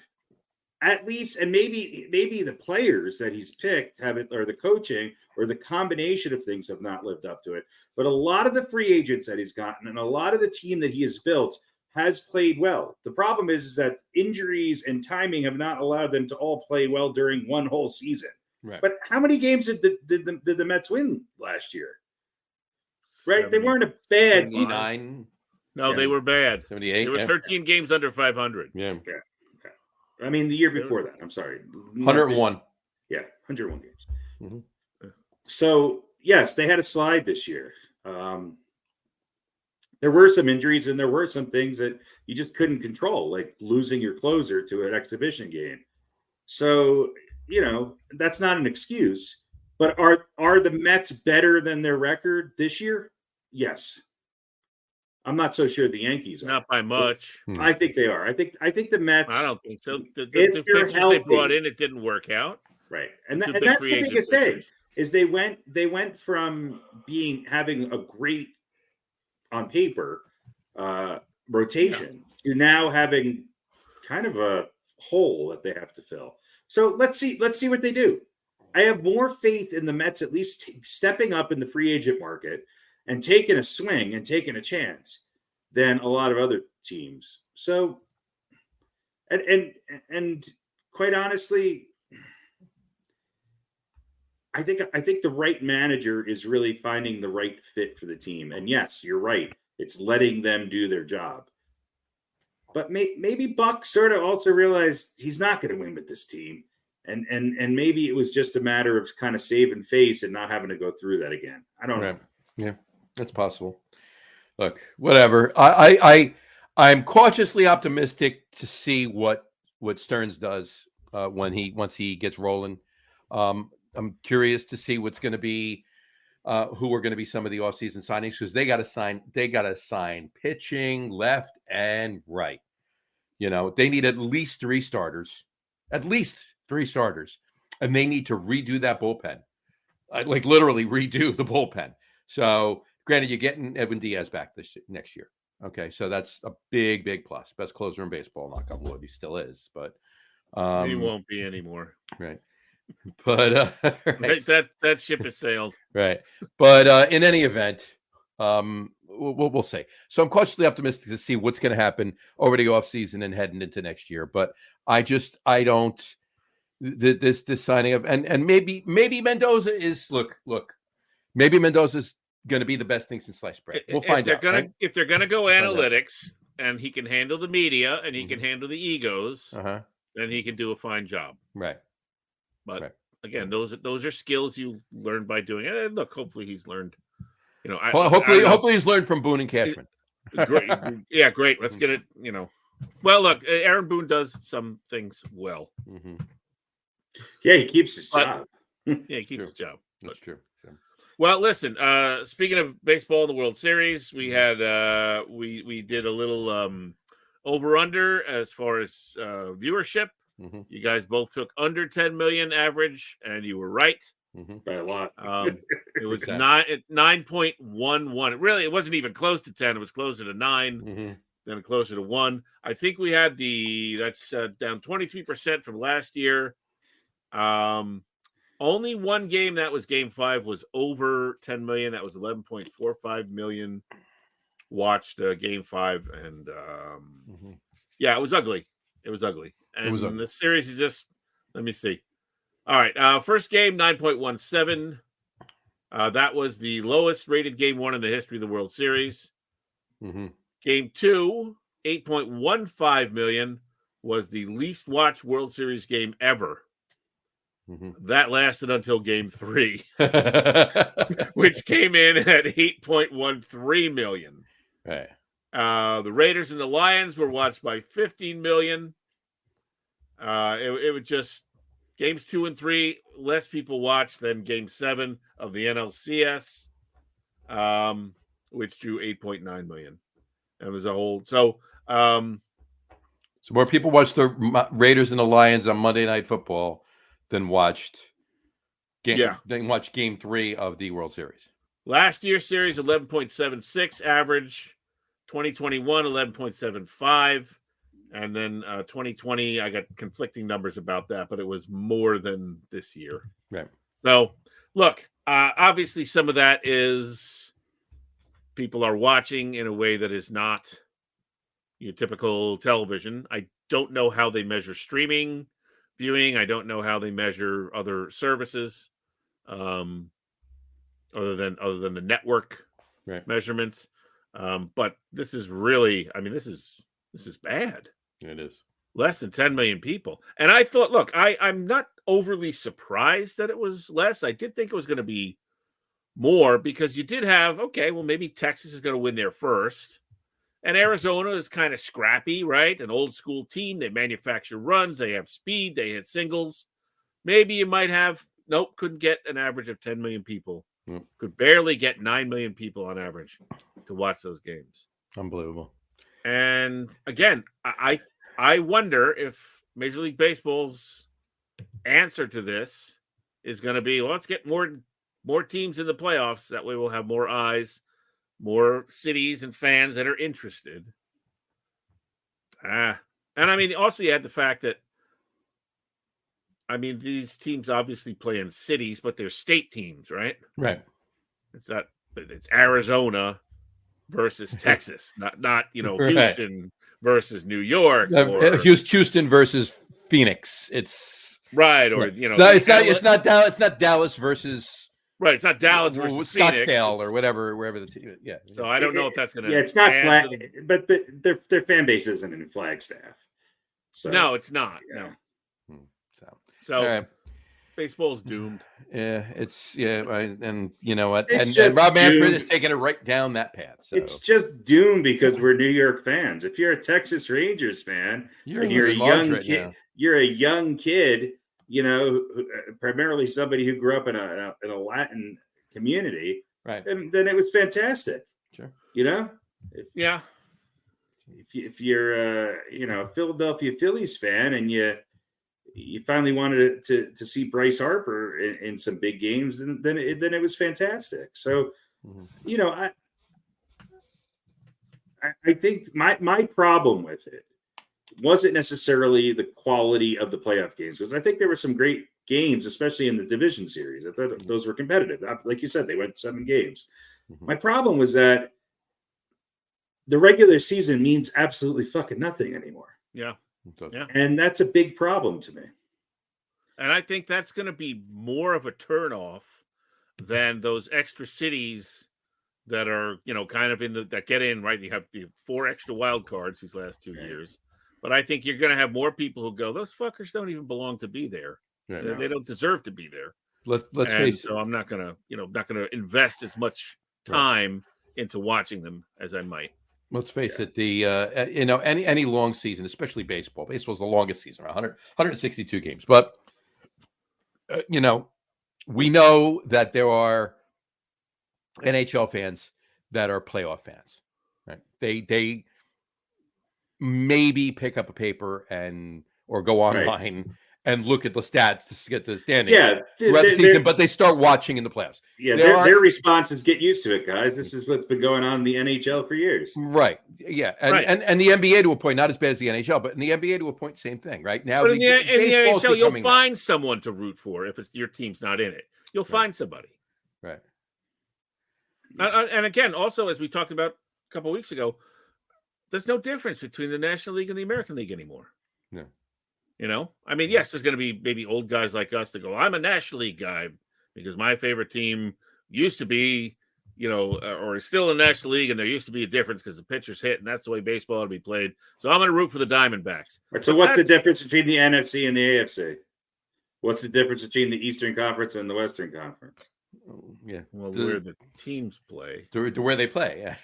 at least, and maybe the players that he's picked haven't, or the coaching, or the combination of things have not lived up to it. But a lot of the free agents that he's gotten, and a lot of the team that he has built, has played well. The problem is that injuries and timing have not allowed them to all play well during one whole season. Right. But how many games did the Mets win last year? Right, they weren't a bad 79. No, they were bad. 78. They were 13 games under 500. Yeah. Okay. I mean, the year before that. I'm sorry. 101. Yeah, 101 games. Mm-hmm. So yes, they had a slide this year. There were some injuries, and there were some things that you just couldn't control, like losing your closer to an exhibition game. So that's not an excuse. But are the Mets better than their record this year? Yes. I'm not so sure the Yankees are. Not by much. I think they are. I think the Mets. I don't think so. The if they're pitchers healthy, they brought in, it didn't work out. Right, and that's the biggest thing is they went from having a great on paper rotation to now having kind of a hole that they have to fill. So let's see what they do. I have more faith in the Mets at least stepping up in the free agent market and taking a swing and taking a chance than a lot of other teams. So, and quite honestly, I think the right manager is really finding the right fit for the team. And yes, you're right. It's letting them do their job. But maybe Buck sort of also realized he's not going to win with this team. And maybe it was just a matter of kind of saving face and not having to go through that again. I don't know. Yeah, that's possible. Look, whatever. I'm cautiously optimistic to see what Stearns does once he gets rolling. I'm curious to see what's going to be, who are going to be some of the offseason signings, because they got to sign pitching left and right. They need at least three starters, and they need to redo that bullpen, like literally redo the bullpen. So, granted, you're getting Edwin Diaz back next year. Okay, so that's a big, big plus. Best closer in baseball. Knock on wood, he still is, but he won't be anymore. Right. But right, that ship has sailed. Right. But in any event, we'll see. So I'm cautiously optimistic to see what's going to happen over the offseason and heading into next year. But I don't this signing of and maybe Mendoza is look. Maybe Mendoza's going to be the best thing since sliced bread. We'll find out. If they're going to go analytics and he can handle the media and he can handle the egos, then he can do a fine job. Right. But again, those are skills you learn by doing it. And look, hopefully he's learned. Hopefully he's learned from Boone and Cashman. Great. Yeah, great. Let's get it. Well, look, Aaron Boone does some things well. Mm-hmm. Yeah, he keeps his job. Yeah, he keeps his job. That's true. Well, listen. Speaking of baseball in the World Series, we had we did a little over under as far as viewership. Mm-hmm. You guys both took under 10 million average, and you were right by a lot. It was 9.11. Really, it wasn't even close to 10. It was closer to 9, then closer to 1. I think we had that's down 23% from last year. Only one game, that was Game 5, was over 10 million. That was 11.45 million watched Game 5, and yeah, it was ugly. And the series is just, let me see. All right. First game, 9.17. That was the lowest rated Game 1 in the history of the World Series. Game 2, 8.15 million, was the least watched World Series game ever. That lasted until Game 3, which came in at 8.13 million. Right. The Raiders and the Lions were watched by 15 million. It was just games 2 and 3, less people watched than Game 7 of the NLCS, which drew 8.9 million. And there's a whole so more people watched the Raiders and the Lions on Monday Night Football than watched Game 3 of the World Series. Last year's series 11.76 average, 2021 11.75. And then 2020, I got conflicting numbers about that, but it was more than this year. Right. So, look, obviously some of that is people are watching in a way that is not your typical television. I don't know how they measure streaming viewing. I don't know how they measure other services, other than the network measurements. But this is really, this is bad. It is. Less than 10 million people. And I thought, look, I'm not overly surprised that it was less. I did think it was going to be more because you did have, maybe Texas is going to win there first. And Arizona is kind of scrappy, right? An old school team. They manufacture runs. They have speed. They hit singles. Maybe you might have, couldn't get an average of 10 million people. Could barely get 9 million people on average to watch those games. Unbelievable. And again, I wonder if Major League Baseball's answer to this is going to be, let's get more teams in the playoffs. That way we'll have more eyes, more cities and fans that are interested. And also you had the fact that, these teams obviously play in cities, but they're state teams, right? Right. It's Arizona versus Texas, not Houston versus New York, or Houston versus Phoenix. It's right, or it's not Dallas versus right. It's not Dallas versus Scottsdale Phoenix. Or wherever the team. Yeah. So I don't know if that's going to. Yeah, it's not but their fan base isn't in Flagstaff. So no, it's not. Yeah. No. So baseball's doomed. Yeah, and you know what? It's And Rob Manfred doomed. is taking it right down that path. So It's just doomed because we're New York fans. If you're a Texas Rangers fan, you're and you're a living large young right kid, now. you're a young kid primarily somebody who grew up in a Latin community, Right. then it was fantastic. Sure. Yeah. If you're a Philadelphia Phillies fan and you finally wanted to see Bryce Harper in some big games, then it was fantastic. So, I think my problem with it wasn't necessarily the quality of the playoff games, because I think there were some great games, especially in the division series. I thought those were competitive. Like you said, they went 7 games. My problem was that the regular season means absolutely fucking nothing anymore. Yeah. Yeah. And that's a big problem to me. And I think that's going to be more of a turnoff than those extra cities that are, kind of that get in, right? You have the 4 extra wild cards these last 2 years. But I think you're going to have more people who go, those fuckers don't even belong to be there. Right. They don't deserve to be there. Let's face it. So I'm not going to invest as much time into watching them as I might. Let's face it. The any long season, especially baseball. Baseball's the longest season, 162 games. But we know that there are NHL fans that are playoff fans, right? They maybe pick up a paper or go online and look at the stats to get the standings throughout the season, but they start watching in the playoffs. Yeah, their response is get used to it, guys. This is what's been going on in the NHL for years. Right. Yeah. And the NBA to a point, not as bad as the NHL, but in the NBA to a point, same thing, right? Now, but in the NHL, you'll find that. someone to root for if your team's not in it. You'll find somebody. Right. And again, also, as we talked about a couple of weeks ago, there's no difference between the National League and the American League anymore. No. I mean, yes, there's going to be maybe old guys like us that go, I'm a National League guy because my favorite team used to be, or is still in the National League, and there used to be a difference because the pitchers hit, and that's the way baseball ought to be played. So I'm going to root for the Diamondbacks. Right, so what's the difference between the NFC and the AFC? What's the difference between the Eastern Conference and the Western Conference? Yeah. Well, where the teams play. To where they play,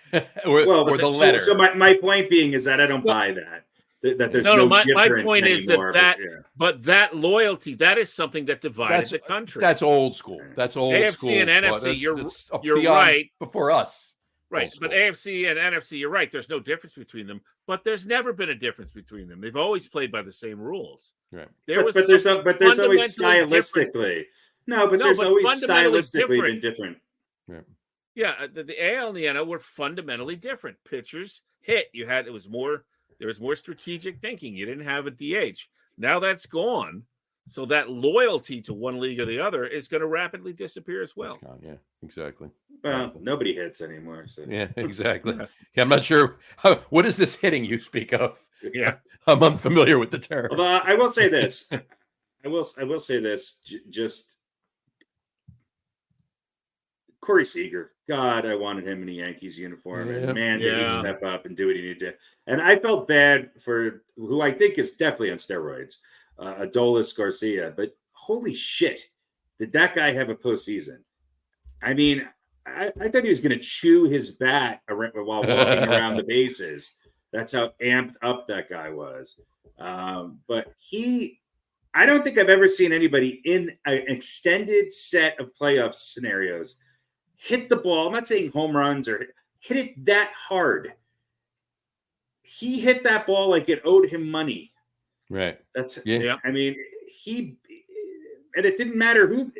or the letter. So my point being is that I don't buy that. That there's my point is but that loyalty, that is something that divided the country. That's old school. That's old AFC school. And NFC, you're right. Before us. Right. But AFC and NFC, you're right. There's no difference between them. But there's never been a difference between them. They've always played by the same rules. Right. But there's always stylistically. No, but there's always stylistically been different. Yeah. Yeah. The AL and the NL were fundamentally different. Pitchers hit. There was more strategic thinking. You didn't have a DH. Now that's gone. So that loyalty to one league or the other is going to rapidly disappear as well. Gone, yeah, exactly. Well, nobody hits anymore. So. Yeah, exactly. Yeah, I'm not sure. What is this hitting you speak of? Yeah. I'm unfamiliar with the term. Although I will say this. I will say this. Just Corey Seager. God, I wanted him in a Yankees uniform. Yeah. And man, did he step up and do what he needed to. And I felt bad for who I think is definitely on steroids, Adolis Garcia. But holy shit, did that guy have a postseason? I mean, I thought he was going to chew his bat while walking around the bases. That's how amped up that guy was. But I don't think I've ever seen anybody in an extended set of playoff scenarios hit the ball. I'm not saying home runs or hit it that hard. He hit that ball like it owed him money. Right. I mean, and it didn't matter who.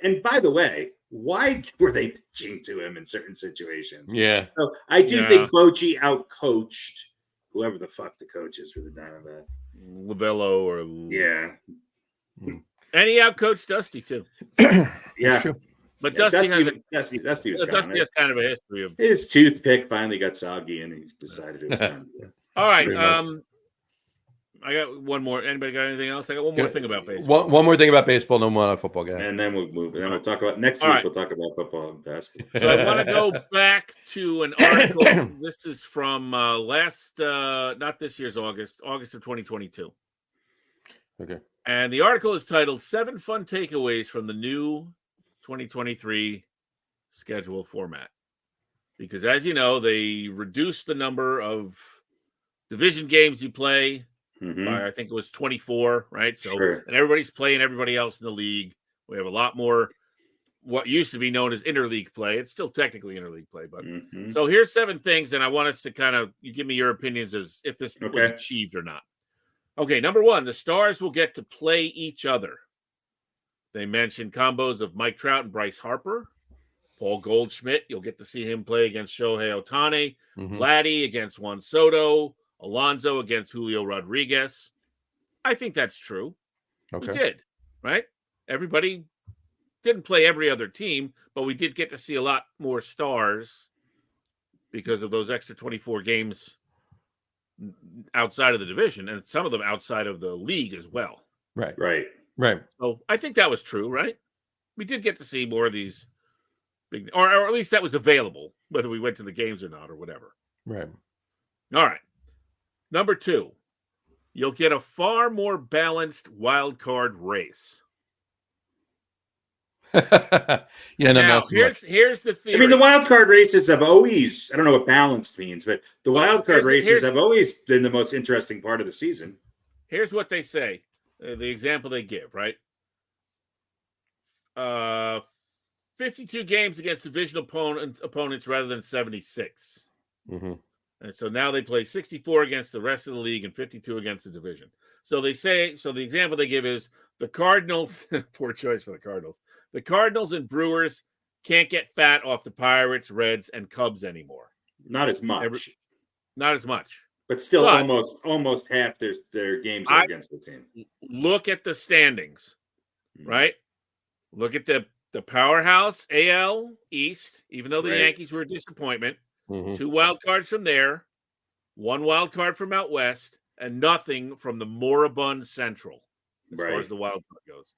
And by the way, why were they pitching to him in certain situations? Yeah. So I do think Bochy outcoached whoever the fuck the coach is for the Diamondbacks. Lavello or and he outcoached Dusty too. Yeah. But Dusty has kind of a history of his toothpick finally got soggy and he decided it was time. All right. I got one more. Anybody got anything else? I got one more thing about baseball. One more thing about baseball, no more on football, guy. And then we'll move. And then we'll talk about next week. We'll talk about football and basketball. So I want to go back to an article. This is from not this year's August of 2022. Okay. And the article is titled 7 Fun Takeaways from the New 2023 Schedule Format. Because as you know, they reduced the number of division games you play Mhm. by, I think it was 24, right? So, Sure. and everybody's playing everybody else in the league. We have a lot more what used to be known as interleague play. It's still technically interleague play, but Mhm. so here's 7 things, and I want us to kind of you give me your opinions as if this was Okay. achieved or not. Okay, number 1, the Stars will get to play each other. They mentioned combos of Mike Trout and Bryce Harper. Paul Goldschmidt, you'll get to see him play against Shohei Ohtani. Mhm. Vladdy against Juan Soto. Alonso against Julio Rodriguez. I think that's true. Okay. We did, right? Everybody didn't play every other team, but we did get to see a lot more stars because of those extra 24 games outside of the division, and some of them outside of the league as well. Right. Right. Right. So I think that was true, right? We did get to see more of these big, or at least that was available, whether we went to the games or not, or whatever. Right. All right. Number 2, you'll get a far more balanced wild card race. Yeah, no, Now, not so much. here's the theory. I mean, the wild card races have always, I don't know what balanced means, but the Well, wild card here's- races have always been the most interesting part of the season. Here's what they say. The example they give, right? 52 games against division opponents rather than 76. Mhm. And so now they play 64 against the rest of the league and 52 against the division. So they say, so the example they give is the Cardinals, poor choice for the Cardinals. The Cardinals and Brewers can't get fat off the Pirates, Reds, and Cubs anymore. Not as much, Not as much. but still But- almost half their games are against the team. Look at the standings, Mhm. right? Look at the powerhouse AL East, even though the Right. Yankees were a disappointment. Mhm. 2 wild cards from there, 1 wild card from out west, and nothing from the moribund Central as far Right. as the wild card goes.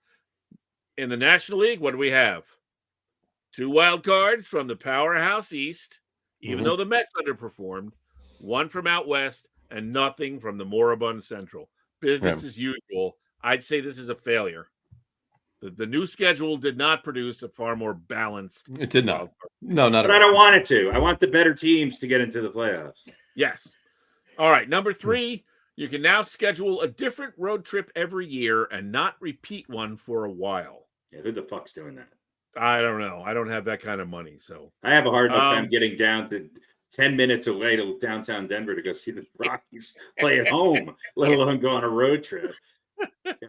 In the National League, what do we have? 2 wild cards from the powerhouse East, even Mhm. though the Mets underperformed, 1 from out west, and nothing from the moribund Central. Business as usual. I'd say this is a failure. The new schedule did not produce a far more balanced It did not. wild card. No, not But at I all. don't want it to. I want the better teams to get into the playoffs. Yes. All right. Number 3, you can now schedule a different road trip every year and not repeat one for a while. Yeah, who the fuck's doing that? I don't know. I don't have that kind of money. So I have a hard enough time getting down to 10 minutes away to downtown Denver to go see the Rockies play at home, let alone go on a road trip.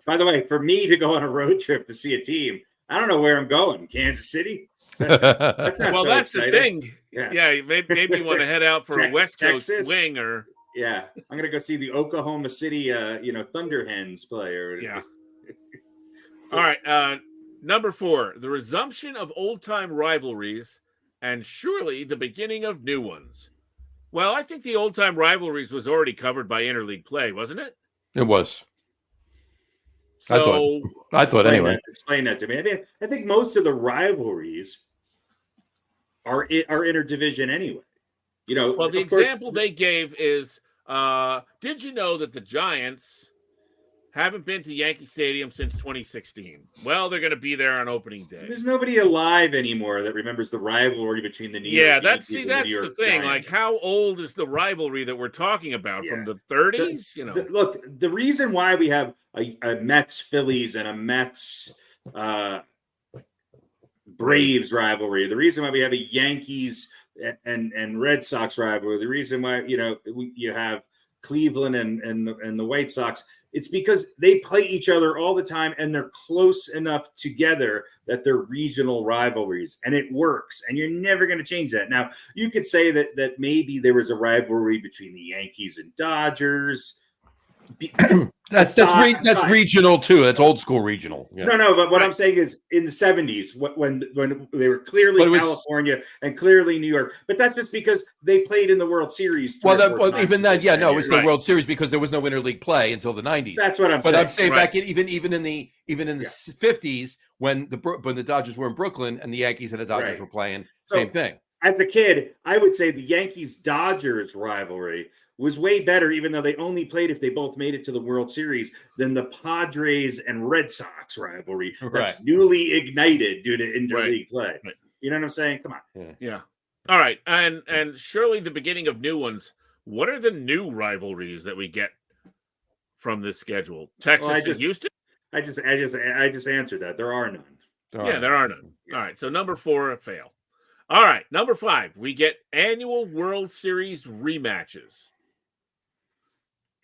By the way, for me to go on a road trip to see a team, I don't know where I'm going. Kansas City? That's not well, so that's exciting. the thing. Yeah. Yeah, maybe you want to head out for a West Coast Texas? swing or Yeah, I'm gonna go see the Oklahoma City, Thunder Hens play. yeah. All right. Number 4, the resumption of old-time rivalries and surely the beginning of new ones. Well, I think the old-time rivalries was already covered by interleague play, wasn't it? It was. I So thought anyway. Explain that to me. I mean, I think most of the rivalries are interdivision anyway. well, the of course- example they gave is, did you know that the Giants haven't been to Yankee Stadium since 2016? Well, they're going to be there on opening day. There's nobody alive anymore that remembers the rivalry between the New Yeah, York that's Yankees and the New York thing. Giants. Like, how old is the rivalry that we're talking about? Yeah. From the 30s? Look, the reason why we have a Mets Phillies and a Mets Braves rivalry, the reason why we have a Yankees and Red Sox rivalry, the reason why you have Cleveland and the White Sox, it's because they play each other all the time and they're close enough together that they're regional rivalries, and it works, and you're never going to change that. Now, you could say that maybe there was a rivalry between the Yankees and Dodgers. That's regional too. That's old school regional. Yeah. No, but what I'm saying is in the 70s, when they were clearly California and clearly New York, but that's just because they played in the World Series. Even that, yeah, no, it was the Right. World Series because there was no interleague play until the 90s. That's what I'm But saying. I'm saying Right. back in even in the 50s when the Dodgers were in Brooklyn and the Yankees and the Dodgers Right. were playing, So- same thing. As a kid, I would say the Yankees-Dodgers rivalry was way better, even though they only played if they both made it to the World Series, than the Padres and Red Sox rivalry that's Right. newly ignited due to interleague play. Right. You know what I'm saying? Come on. Yeah. All right. And surely the beginning of new ones. What are the new rivalries that we get from this schedule? Texas and Houston? I just answered that. There are none. There are none. All right. So number 4, a fail. All right. Number 5, we get annual World Series rematches.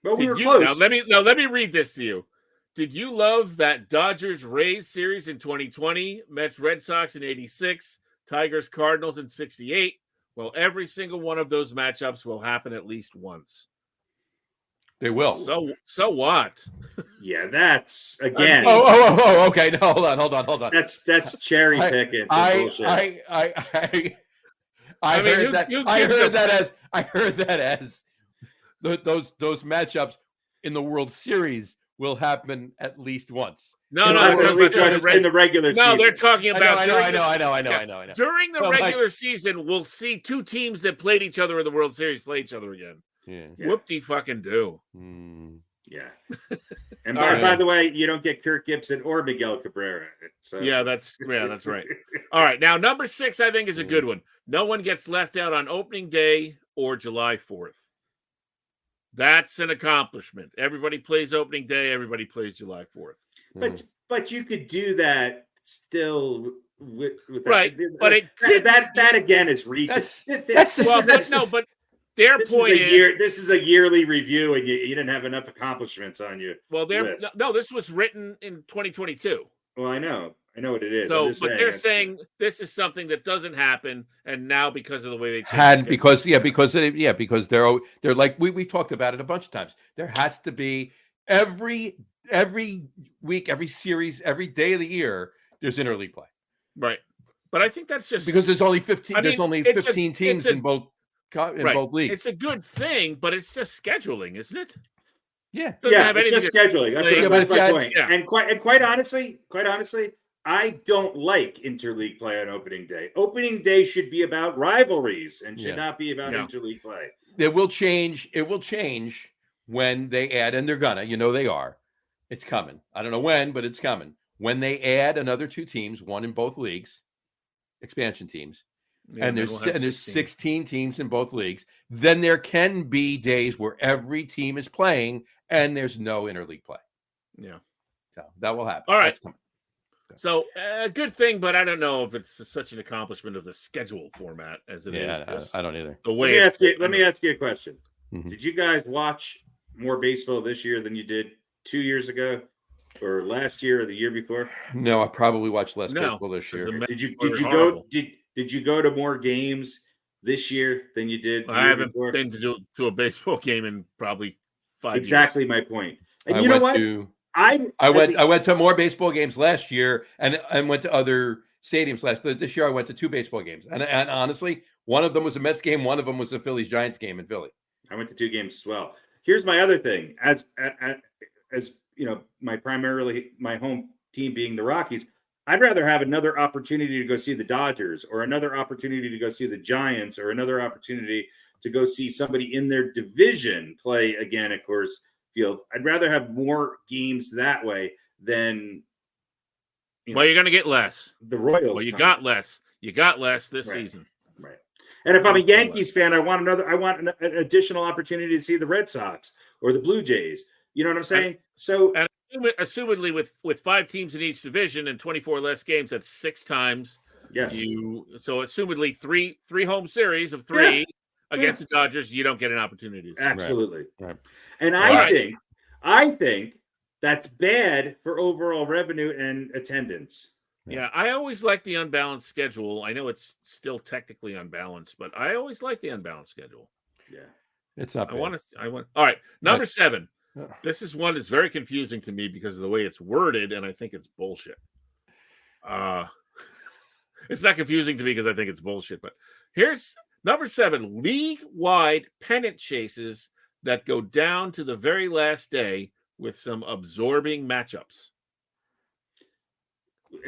But we were close. Now let me read this to you. Did you love that Dodgers Rays series in 2020, Mets Red Sox in 86, Tigers Cardinals in 68? Well, every single one of those matchups will happen at least once. They will. So what? Yeah, that's again. Okay. No, hold on. That's cherry picking. I heard that as those matchups in the World Series will happen at least once. No, in the regular season. No, they're talking about. I know. During the regular season, we'll see 2 teams that played each other in the World Series play each other again. Yeah. Whoop-de-fucking-do. Yeah. And by the way, you don't get Kirk Gibson or Miguel Cabrera. So. Yeah, that's right. All right, now number 6, I think, is a good one. No one gets left out on opening day or July 4th. That's an accomplishment. Everybody plays opening day. Everybody plays July 4th. But you could do that still with right. That, but that again is reaching. But their point is this is a yearly review, and you didn't have enough accomplishments on you. Well, this was written in 2022. Well, I know what it is. So, but they're saying this is something that doesn't happen, and now because of the way they because they're like we talked about it a bunch of times. There has to be every week, every series, every day of the year. There's interleague play, right? But I think that's just because there's only 15. There's only 15 teams in both leagues. It's a good thing, but it's just scheduling, isn't it? Yeah, it's just scheduling. That's my point. Yeah. And quite honestly, I don't like interleague play on opening day. Opening day should be about rivalries and should not be about interleague play. It will change. It will change when they add, and they're gonna. They are. It's coming. I don't know when, but it's coming. When they add another 2 teams, one in both leagues, expansion teams, and there's 16 teams in both leagues, then there can be days where every team is playing and there's no interleague play. Yeah. So that will happen. All right. So a good thing, but I don't know if it's such an accomplishment of the schedule format as it is. I don't either. The way let me ask you a question. Mm-hmm. Did you guys watch more baseball this year than you did 2 years ago, or last year, or the year before? No, I probably watched less baseball this year. Did you go to more games this year than you did? I haven't been to a baseball game in probably 5 years. Exactly my point. And you know what? I went to more baseball games last year and went to other stadiums this year. I went to 2 baseball games, and honestly, one of them was a Mets game, one of them was a Phillies Giants game in Philly. I went to 2 games as well. Here's my other thing: as my home team being the Rockies, I'd rather have another opportunity to go see the Dodgers, or another opportunity to go see the Giants, or another opportunity to go see somebody in their division play again at Coors Field. I'd rather have more games that way than. Well, you're going to get less. The Royals. Well, you got less. You got less this season. Right. And if I'm a Yankees fan, I want an additional opportunity to see the Red Sox or the Blue Jays. You know what I'm saying? And assumedly with 5 teams in each division and 24 less games, that's 6 times. Yes. So assumedly three home series of 3 against the Dodgers, you don't get an opportunity. Absolutely. Right. And I think that's bad for overall revenue and attendance. Yeah, I always like the unbalanced schedule. I know it's still technically unbalanced, but I always like the unbalanced schedule. Yeah. It's not bad. All right, number 7. This is one that's very confusing to me because of the way it's worded, and I think it's bullshit. It's not confusing to me because I think it's bullshit, but here's number 7: league-wide pennant chases that go down to the very last day with some absorbing matchups.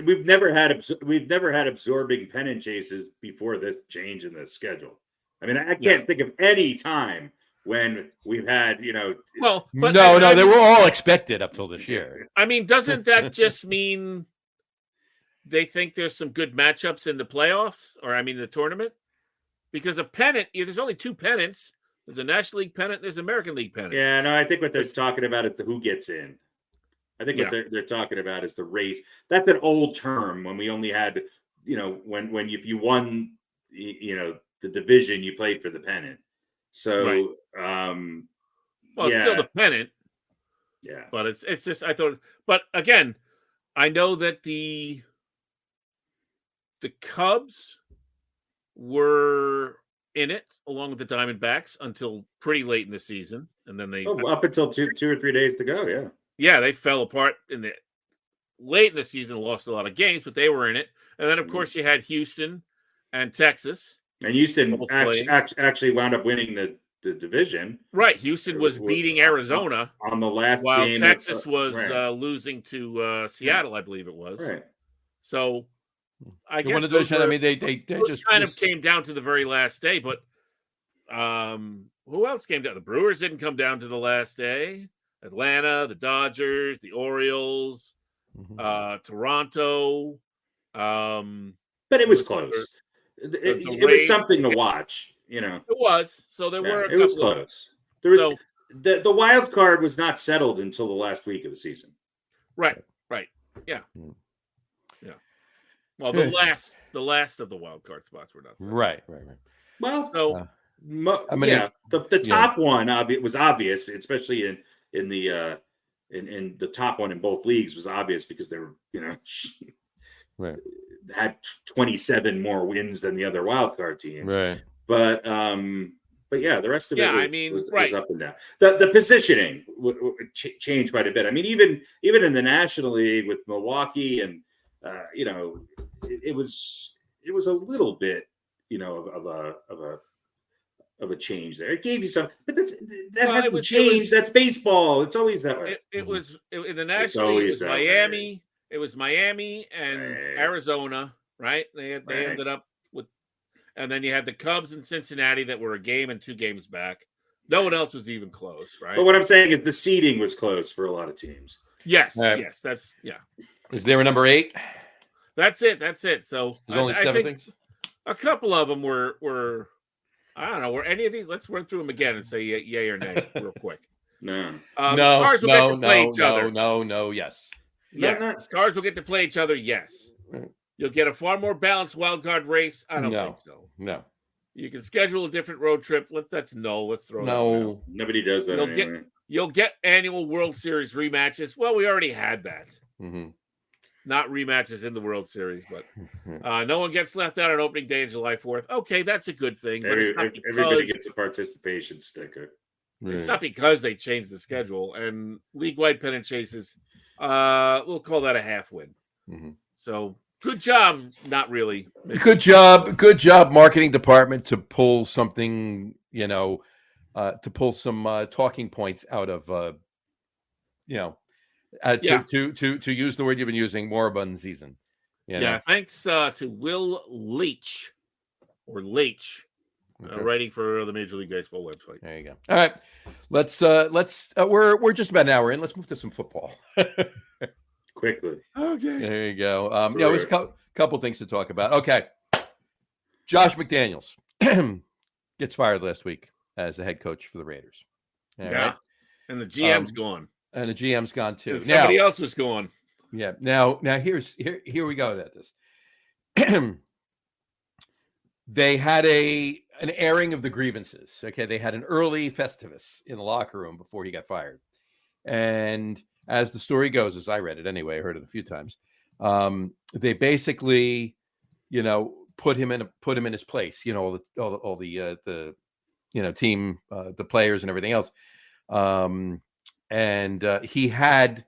We've never had absorbing pennant chases before this change in the schedule. I mean, I can't think of any time when we've had, Well, but no, they were all expected up till this year. I mean, doesn't that just mean they think there's some good matchups in the playoffs, or the tournament? Because a pennant, there's only 2 pennants. There's a National League pennant. There's American League pennant. Yeah, no, I think what they're talking about is the who gets in. I think Yeah. what they're talking about is the race. That's an old term when we only had, when if you won, the division, you played for the pennant. So, Well, it's still the pennant. Yeah. But it's just, I thought, but again, I know that the Cubs were in it along with the Diamondbacks until pretty late in the season. And then they, up until two or 3 days to go. Yeah. Yeah, they fell apart late in the season, lost a lot of games, but they were in it. And then, of course, you had Houston and Texas. And Houston actually wound up winning the division. Right. Houston was beating Arizona on the last while game. Texas was losing to Seattle, I believe it was. Right. So I guess they just kind of came down to the very last day. But who else came down? The Brewers didn't come down to the last day. Atlanta, the Dodgers, the Orioles, Toronto. But it was close. It was something to watch, It was. So there were. It was close. There was the wild card was not settled until the last week of the season. Right. Yeah. Yeah. Well, the last of the wild card spots were not settled. Right. Well, so the top one was obvious, especially in the top one in both leagues was obvious because they were, had 27 more wins than the other wild card teams. Right. But yeah, the rest of it was up and down. The positioning changed quite a bit. I mean, even in the National League with Milwaukee and it was a little bit, of a change there. It gave you some, but that hasn't changed. That's baseball. It's always that way. It was in the National League. It was Miami. Way. It was Miami and Arizona, right? They ended up with, and then you had the Cubs and Cincinnati that were a game and 2 games back. No one else was even close, right? But what I'm saying is the seeding was close for a lot of teams. Yes, right. Yes, that's Is there a number 8? That's it. So there's only 7 things. A couple of them were. I don't know. Were any of these? Let's run through them again and say yay or nay real quick. No. Stars will get to play each other. No. Yes. Yes. Stars will get to play each other. Yes. You'll get a far more balanced wild card race. I don't think so. No. You can schedule a different road trip. Let's throw that out. Nobody does that anyway. You'll get annual World Series rematches. Well, we already had that. Mm-hmm. Not rematches in the World Series, but no one gets left out on opening day of July 4th. Okay, that's a good thing. But everybody gets a participation sticker. It's not because they changed the schedule and league-wide pennant chases. We'll call that a half win. Mm-hmm. So good job. Not really. Good job, marketing department to pull something. To pull some talking points out of. To use the word you've been using, moribund season. Yeah, thanks to Will Leach writing for the Major League Baseball website. There you go. All right, let's we're just about an hour in. Let's move to some football quickly. Okay, there you go. There's a couple things to talk about. Okay, Josh McDaniels gets fired last week as the head coach for the Raiders. All right? And the GM's gone. And the GM's gone too. Somebody else was gone. Yeah. Now here we go at this. They had an airing of the grievances. Okay. They had an early Festivus in the locker room before he got fired. And as the story goes, as I read it anyway, I heard it a few times. They basically, put him in his place, all the team, the players and everything else. And he had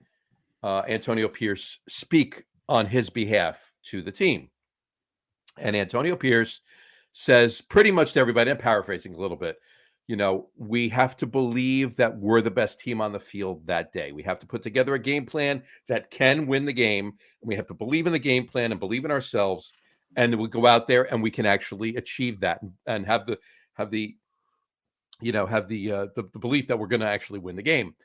Antonio Pierce speak on his behalf to the team. And Antonio Pierce says pretty much to everybody, I'm paraphrasing a little bit, we have to believe that we're the best team on the field that day. We have to put together a game plan that can win the game. And we have to believe in the game plan and believe in ourselves. And we'll go out there and we can actually achieve that and have the belief that we're going to actually win the game.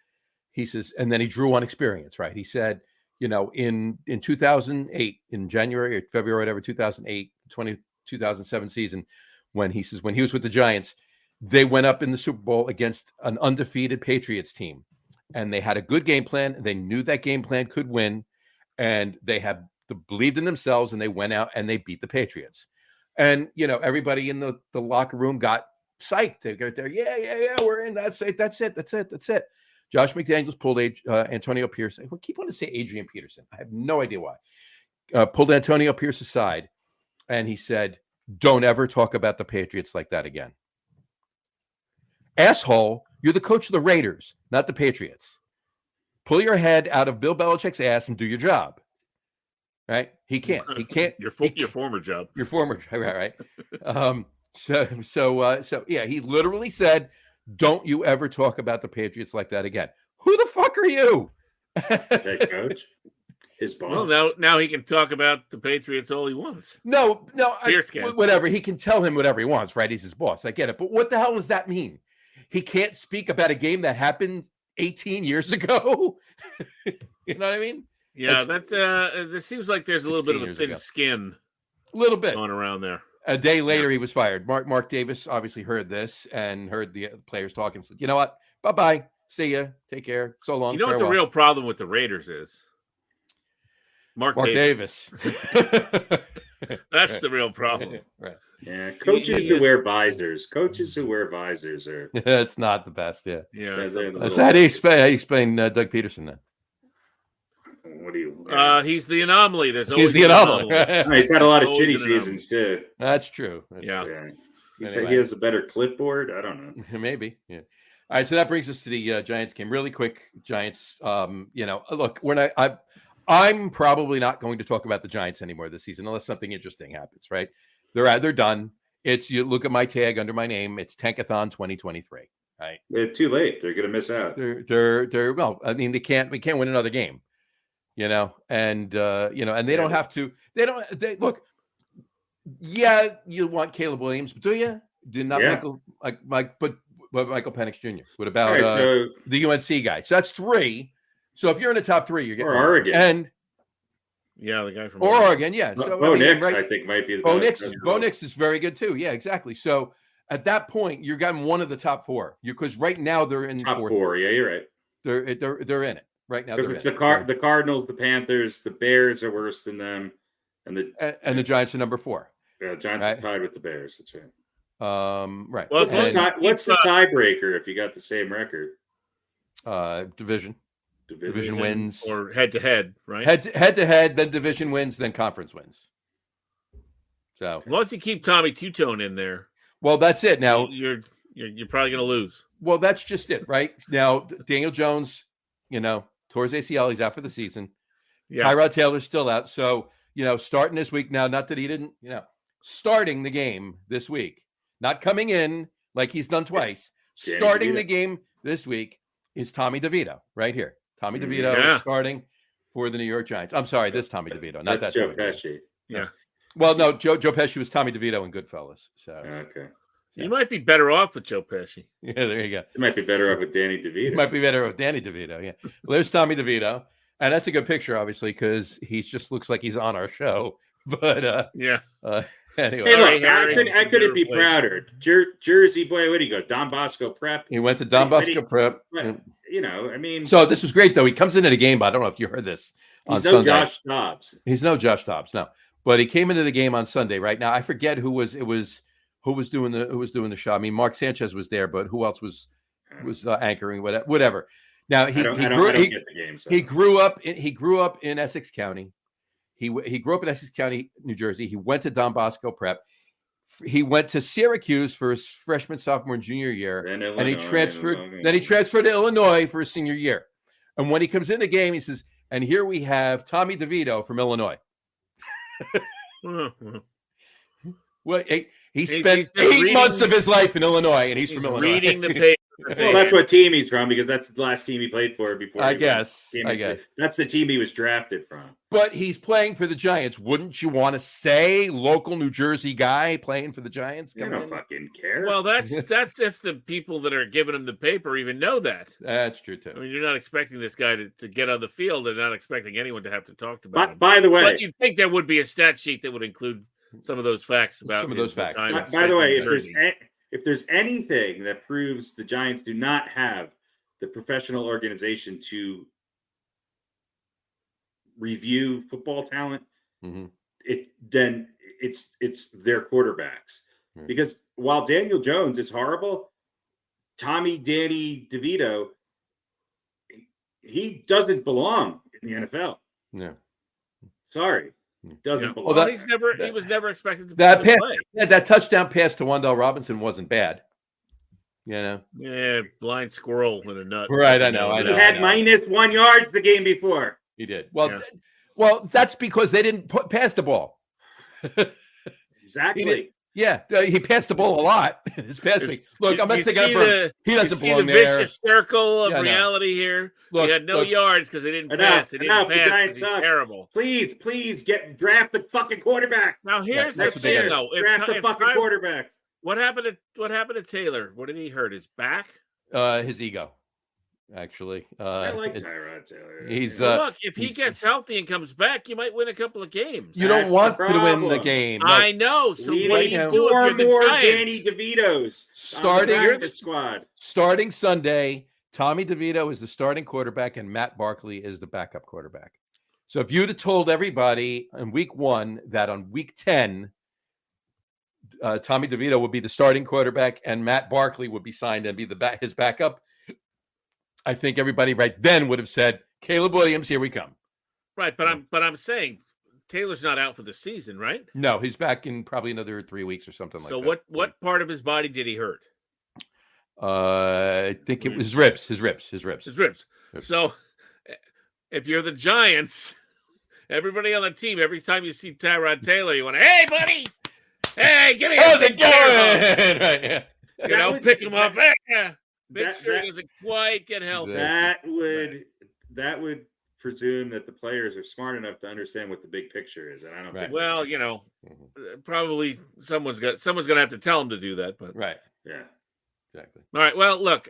He says, and then he drew on experience, right? He said, in 2008, in January or February, whatever, 2008, 2007 season, when he was with the Giants, They went up in the Super Bowl against an undefeated Patriots team, and they had a good game plan. They knew that game plan could win, and they had believed in themselves, and they went out and they beat the Patriots. And, you know, everybody in the locker room got psyched. They got there, yeah, we're in. That's it. Josh McDaniels pulled Antonio Pierce. I keep wanting to say Adrian Peterson. I have no idea why. Pulled Antonio Pierce aside, and he said, "Don't ever talk about the Patriots like that again. Asshole, you're the coach of the Raiders, not the Patriots. Pull your head out of Bill Belichick's ass and do your job." Right? He can't. Your former job. Your former job, right? So yeah, he literally said, "Don't you ever talk about the Patriots like that again." Who the fuck are you? That coach, his boss. Well, now he can talk about the Patriots all he wants. No, whatever. He can tell him whatever he wants, right? He's his boss. I get it. But what the hell does that mean? He can't speak about a game that happened 18 years ago. You know what I mean? Yeah, this seems like there's a little bit of a thin skin. A little bit going around there. A day later, he was fired. Mark Davis obviously heard this and heard the players talking. Said, "You know what? Bye-bye. See ya. Take care. So long." You know what the real problem with the Raiders is? Mark Davis. That's the real problem. Right. Yeah, coaches who wear visors. Coaches who wear visors are. It's not the best. Yeah. Yeah. So how do you explain Doug Peterson then? What do you? He's the anomaly. There's always he's the anomaly. No, he's had a lot of shitty seasons too. That's true. Yeah. You say he has a better clipboard? I don't know. Maybe. Yeah. All right. So that brings us to the Giants game. Really quick, Giants. Look, I'm probably not going to talk about the Giants anymore this season unless something interesting happens. Right? They're done. You look at my tag under my name. It's Tankathon 2023. Right? They're too late. They're going to miss out. They're well. I mean, we can't win another game. You know, and they don't have to. They look. Yeah, you want Caleb Williams, but do you? Do not Michael Penix Jr. What about the UNC guy? So that's 3. So if you're in the top 3, you're getting Oregon and the guy from Oregon. Yeah, so Bo Nix, I think might be the Bo Nix is very good too. Yeah, exactly. So at that point, you're getting one of the top 4. Because right now they're in top 4. Yeah, you're right. They're in it. Right now, because it's the Cardinals, the Panthers, the Bears are worse than them, and the Giants are number 4. Yeah, Giants are tied with the Bears. That's right. Right. Well, what's the tiebreaker if you got the same record? Division wins or head to head, right? Head to head, then division wins, then conference wins. So once you keep Tommy Two-Tone in there, well, that's it. Now you're probably going to lose. Well, that's just it, right? Now Daniel Jones, tore his ACL. He's out for the season. Yeah. Tyrod Taylor's still out. So, starting this week now, not that he didn't, starting the game this week, not coming in like he's done twice. Starting the game this week is Tommy DeVito right here. Tommy DeVito is starting for the New York Giants. I'm sorry, this Tommy DeVito, not that Joe Pesci. Yeah. Well, no, Joe Pesci was Tommy DeVito in Goodfellas. So okay. You might be better off with Joe Pesci. Yeah, there you go. You might be better off with Danny DeVito. You might be better with Danny DeVito. Yeah. Well, there's Tommy DeVito. And that's a good picture, obviously, because he just looks like he's on our show. But anyway. Hey, look, I couldn't be prouder. Jersey boy, where do you go? Don Bosco Prep. He went to Don Bosco Prep. I mean. So this was great, though. He comes into the game, but I don't know if you heard this on Sunday. Sunday. Josh Dobbs. He's no Josh Dobbs, no. But he came into the game on Sunday, right? Now, I forget who was doing the show. I mean, Mark Sanchez was there, but who else was anchoring? Whatever. Now he grew up in Essex County. He grew up in Essex County, New Jersey. He went to Don Bosco Prep. He went to Syracuse for his freshman, sophomore, and junior year, and he transferred. Then he transferred to Illinois for his senior year. And when he comes in the game, he says, "And here we have Tommy DeVito from Illinois." Well, he spent 8 months of his life in Illinois, and he's from Illinois. Reading the paper. Well, that's what team he's from, because that's the last team he played for before. I guess. That's the team he was drafted from. But he's playing for the Giants. Wouldn't you want to say local New Jersey guy playing for the Giants? I don't fucking care. Well, that's if the people that are giving him the paper even know that. That's true too. I mean, you're not expecting this guy to get on the field. They're not expecting anyone to have to talk about him. By the way, but you'd think there would be a stat sheet that would include some of those facts about some of those facts. By the way, if there's anything that proves the Giants do not have the professional organization to review football talent, then it's their quarterbacks. Because while Daniel Jones is horrible, Danny DeVito, he doesn't belong in the NFL. Yeah. Sorry. Doesn't belong. Well, he was never expected to play. That touchdown pass to Wan'Dale Robinson wasn't bad. You know? Yeah, blind squirrel in a nut. Right, I know. He had -1 yards the game before. He did. Well, that's because they didn't pass the ball. Exactly. He passed the ball a lot this past week. Look, I'm not saying he doesn't belong the there. Vicious circle of reality here. Look, he had no yards because they didn't pass. They didn't pass. He's terrible. Please, draft the fucking quarterback. Now here's the thing, though. Draft the fucking quarterback. What happened to Taylor? What did he hurt? His back? His ego. Actually, I like Tyrod Taylor. He's look. If he gets healthy and comes back, you might win a couple of games. You don't want to win the game. No. I know. So we what do you do if you're the Danny DeVitos starting the squad? Starting Sunday, Tommy DeVito is the starting quarterback, and Matt Barkley is the backup quarterback. So if you'd have told everybody in week 1 that on week 10, Tommy DeVito would be the starting quarterback and Matt Barkley would be signed and be his backup, I think everybody right then would have said, Caleb Williams, here we come. Right, but I'm saying Taylor's not out for the season, right? No, he's back in probably another 3 weeks or something like that. So what part of his body did he hurt? I think it was his ribs. So if you're the Giants, everybody on the team, every time you see Tyrod Taylor, you want to, hey, buddy, hey, give me a big going? Right, yeah. Pick him up. Make sure he doesn't quite get healthy. That would presume that the players are smart enough to understand what the big picture is, and I don't think. Well, probably someone's going to have to tell them to do that, but right, yeah, exactly. All right. Well, look,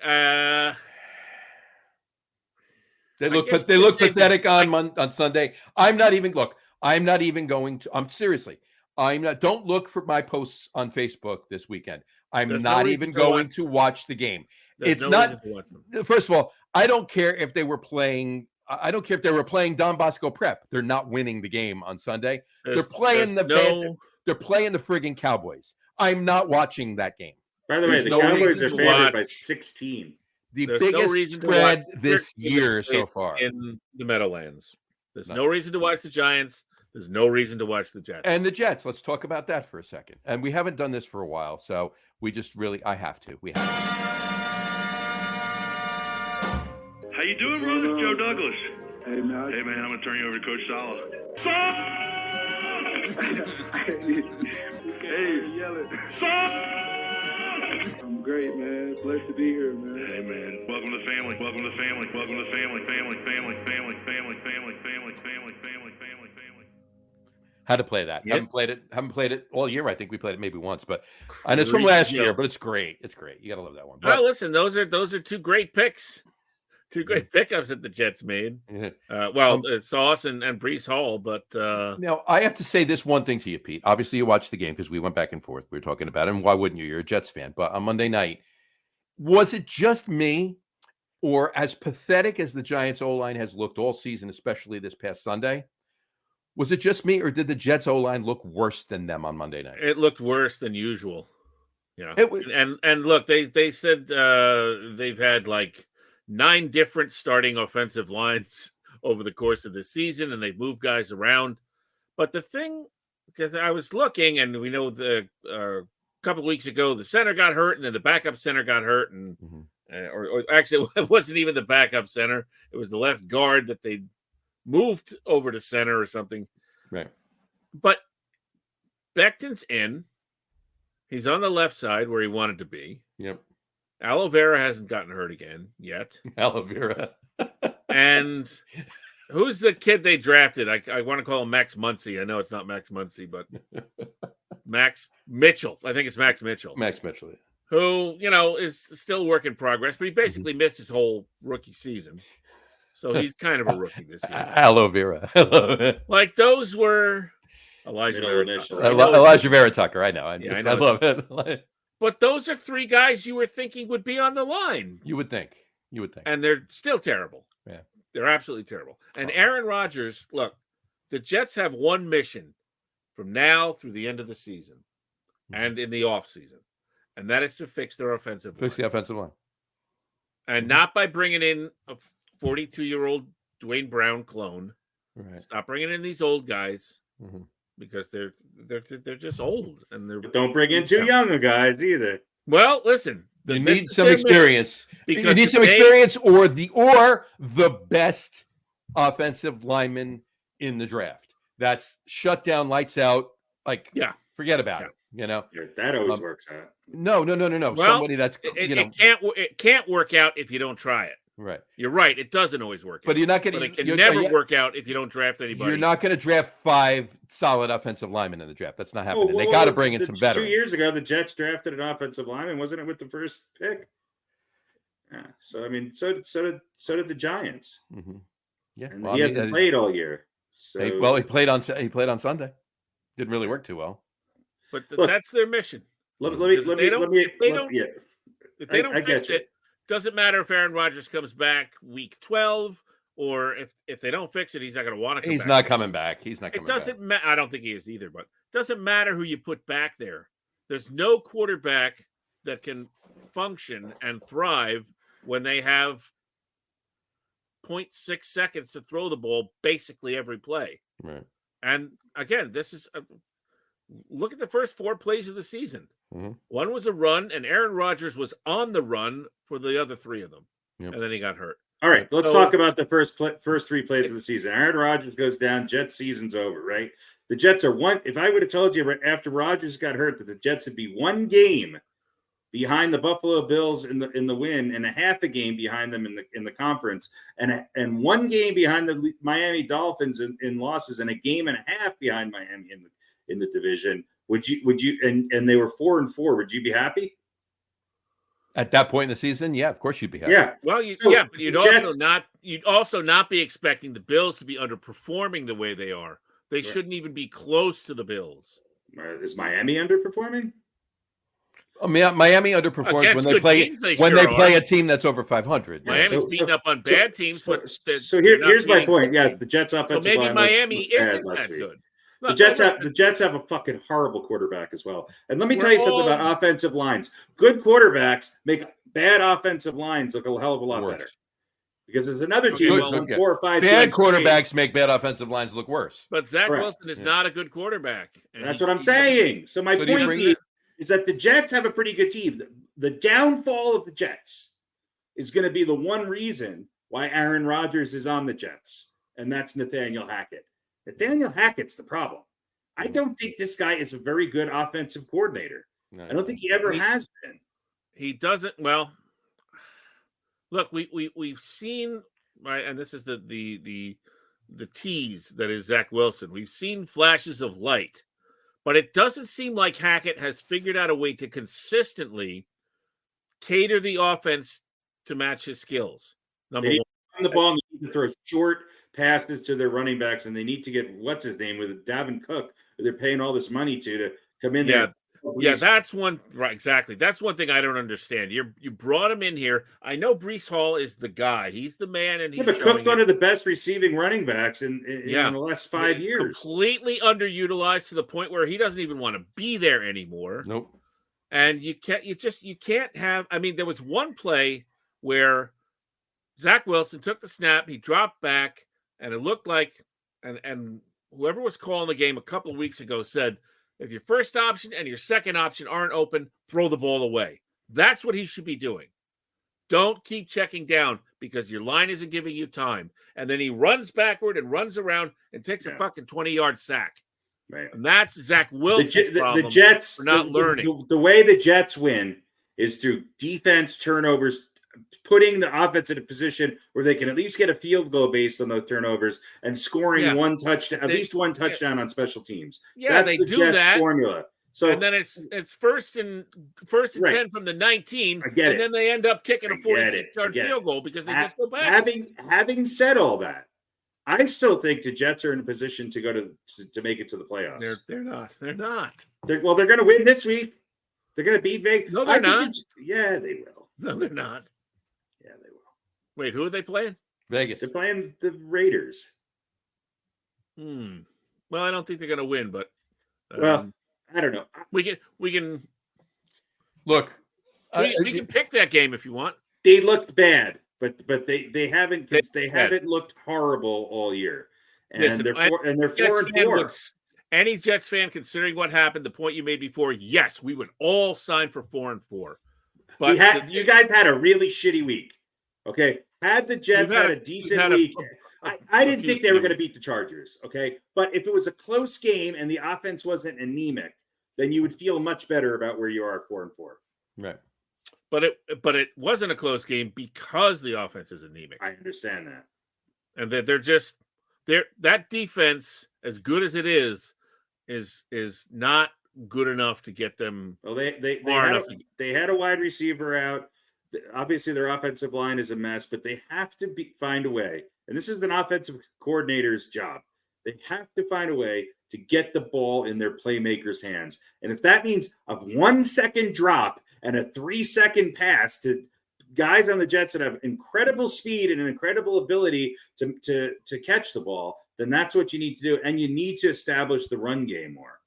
they look pathetic on Sunday. I'm not even going to. Seriously. Don't look for my posts on Facebook this weekend. I'm not even going to watch the game. It's not. First of all, I don't care if they were playing. I don't care if they were playing Don Bosco Prep. They're not winning the game on Sunday. They're playing the friggin' Cowboys. I'm not watching that game. By the way, the Cowboys are favored by 16. The biggest spread this year so far in the Meadowlands. There's no reason to watch the Giants. There's no reason to watch the Jets. And the Jets. Let's talk about that for a second. And we haven't done this for a while, so we just I have to. We have to. How you doing, brother? Joe Douglas. Hey, man. Hey, man, I'm going to turn you over to Coach Sala. Hey, yelling. I'm great, man. Blessed to be here, man. Hey, man. Welcome to the family. Welcome to the family. Welcome to the family. Family. How to play that? Yep. Haven't played it all year. I think we played it maybe once, and it's from last year. But it's great. It's great. You gotta love that one. But, listen, those are two great picks, two great pickups that the Jets made. It's Sauce and Breece Hall. But now I have to say this one thing to you, Pete. Obviously, you watched the game because we went back and forth. We were talking about it, and why wouldn't you? You're a Jets fan. But on Monday night, was it just me, or as pathetic as the Giants O-line has looked all season, especially this past Sunday? Was it just me, or did the Jets O-line look worse than them on Monday night? It looked worse than usual. And look, they said they've had like 9 different starting offensive lines over the course of the season, and they've moved guys around. But the thing, because I was looking, and we know the couple of weeks ago the center got hurt, and then the backup center got hurt, and or actually it wasn't even the backup center; it was the left guard that they moved over to center or something. Right. But Becton's in. He's on the left side where he wanted to be. Yep. Aloe Vera hasn't gotten hurt again yet. Aloe Vera. And who's the kid they drafted? I want to call him Max Muncy. I know it's not Max Muncy, but Max Mitchell. I think it's Max Mitchell. Max Mitchell. Yeah. Who, is still work in progress, but he basically missed his whole rookie season. So he's kind of a rookie this year. Aloe Vera. Like those were Elijah Vera Vera Tucker. I know. I love it. But those are three guys you were thinking would be on the line. You would think. And they're still terrible. Yeah. They're absolutely terrible. And Aaron Rodgers, look, the Jets have one mission from now through the end of the season and in the offseason, and that is to fix their offensive line. Fix the offensive line. And not by bringing in a 42-year-old Dwayne Brown clone. Right. Stop bringing in these old guys because they're just old. And they're But don't bring in too young guys either. Well, listen. You need some experience. You need some experience or the best offensive lineman in the draft. That's shut down, lights out. Like, forget about it. You know, that always works out. No. Well, somebody that's it can't work out if you don't try it. Right. You're right. It doesn't always work. But you're not going to. It can never work out if you don't draft anybody. You're not going to draft 5 solid offensive linemen in the draft. That's not happening. They got to bring in some veterans. 2 years ago, the Jets drafted an offensive lineman, wasn't it, with the first pick? Yeah. So I mean, so did the Giants. Mm-hmm. Yeah. And he hasn't played all year. So he played on Sunday. Didn't really work too well. But that's their mission. If they don't fix it, doesn't matter if Aaron Rodgers comes back week 12 or if they don't fix it, he's not going to want to come back. He's not coming back. It doesn't matter. I don't think he is either, but it doesn't matter who you put back there. There's no quarterback that can function and thrive when they have 0.6 seconds to throw the ball basically every play. Right. And again, look at the first 4 plays of the season. One was a run, and Aaron Rodgers was on the run for the other 3 of them, and then he got hurt. All right, let's talk about the first 3 plays of the season. Aaron Rodgers goes down, Jets season's over, right? The Jets are one. If I would have told you after Rodgers got hurt that the Jets would be 1 game behind the Buffalo Bills in the win, and a half a game behind them in the conference, and 1 game behind the Miami Dolphins in losses, and a game and a half behind Miami in the division. Would you and they were 4-4, would you be happy? At that point in the season, yeah, of course you'd be happy. Yeah. Well, but you'd also not be expecting the Bills to be underperforming the way they are. They shouldn't even be close to the Bills. Is Miami underperforming? Miami underperforms when they play a team that's over 500. Miami's beating up on bad teams, but here's my point. Yes, the Jets offensive line. So maybe Miami isn't that good. The Jets have a fucking horrible quarterback as well. And let me tell you something about offensive lines. Good quarterbacks make bad offensive lines look a hell of a lot better. Because there's another team that's won 4 or 5 bad quarterbacks make bad offensive lines look worse. But Zach Wilson is not a good quarterback. That's what I'm saying. So my point is that the Jets have a pretty good team. The downfall of the Jets is going to be the one reason why Aaron Rodgers is on the Jets, and that's Nathaniel Hackett. Nathaniel Hackett's the problem. I don't think this guy is a very good offensive coordinator. No, I don't think he ever has been. He doesn't. Well, look, we've seen, right, and this is the tease that is Zach Wilson. We've seen flashes of light, but it doesn't seem like Hackett has figured out a way to consistently cater the offense to match his skills. Number one, on the ball, they need to throw short passes to their running backs, and they need to get what's his name with Davin Cook, who they're paying all this money to come in there. Yeah, that's one right. Exactly. That's one thing I don't understand. You brought him in here. I know Breece Hall is the guy. He's the man, and he's Cook's one of the best receiving running backs in the last 5 years. Completely underutilized to the point where he doesn't even want to be there anymore. Nope. And you can't have. I mean, there was one play where Zach Wilson took the snap, he dropped back, and it looked like, and whoever was calling the game a couple of weeks ago said, if your first option and your second option aren't open, throw the ball away. That's what he should be doing. Don't keep checking down because your line isn't giving you time. And then he runs backward and runs around and takes a fucking 20-yard sack. Right. And that's Zach Wilson's problem. The Jets for not learning. The way the Jets win is through defense turnovers, putting the offense in a position where they can at least get a field goal based on those turnovers and scoring one touchdown, at least one touchdown on special teams. Yeah, that's they the do Jets that formula. So and then it's first and 10 from the 19, and then they end up kicking a 46-yard field goal because they just go back. Having said all that, I still think the Jets are in a position to go to make it to the playoffs. They're not. They're going to win this week. They're going to beat Vegas. No, they're not. Yeah, they will. No, they're not. Yeah, they will. Wait, who are they playing? Vegas. They're playing the Raiders. Well, I don't think they're going to win, but Well, I don't know. we can Look, we can pick that game if you want. They looked bad, but they haven't They haven't looked horrible all year, and Listen, they're 4-4. Any Jets fan, considering what happened, the point you made before, yes, we would all sign for 4-4. But You guys had a really shitty week. Okay, had the Jets had a decent week. I didn't think they were going to beat the Chargers. Okay, but if it was a close game and the offense wasn't anemic, then you would feel much better about where you are at 4-4. right. But it wasn't a close game because the offense is anemic. I understand that, And that that defense, as good as it is not good enough to get them. Well, they had a wide receiver out. Obviously, their offensive line is a mess, but they have to find a way. And this is an offensive coordinator's job. They have to find a way to get the ball in their playmakers' hands. And if that means a 1 second drop and a 3 second pass to guys on the Jets that have incredible speed and an incredible ability to catch the ball, then that's what you need to do. And you need to establish the run game more.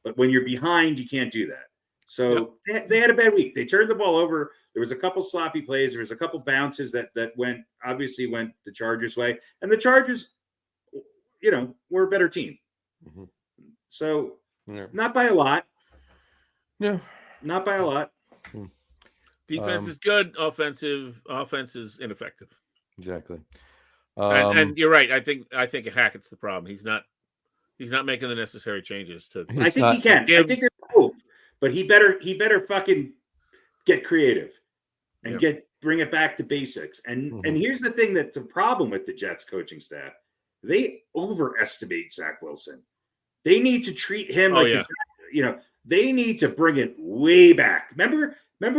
But when you're behind, you can't do that. So they had a bad week. They turned the ball over. There was a couple sloppy plays. There was a couple bounces that went the Chargers' way. And the Chargers, were a better team. Mm-hmm. So not by a lot. No. Not by a lot. Defense is good. Offense is ineffective. Exactly. And you're right. I think Hackett's the problem. He's not making the necessary changes to. I think he can. I think they're cool, but he better fucking get creative and bring it back to basics. And here's the thing that's a problem with the Jets coaching staff: they overestimate Zach Wilson. They need to treat him they need to bring it way back. Remember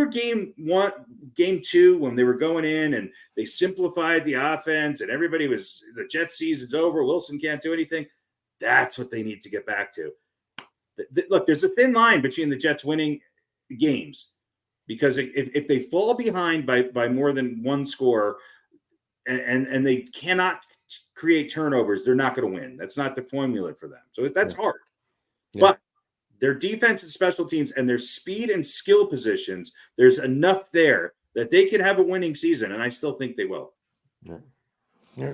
game 2 when they were going in and they simplified the offense and everybody was the Jets season's over. Wilson can't do anything. That's what they need to get back to. Look, there's a thin line between the Jets winning games because if they fall behind by more than one score and they cannot create turnovers, they're not going to win. That's not the formula for them. So that's hard. Yeah. But their defense and special teams and their speed and skill positions, there's enough there that they can have a winning season, and I still think they will. Yeah. All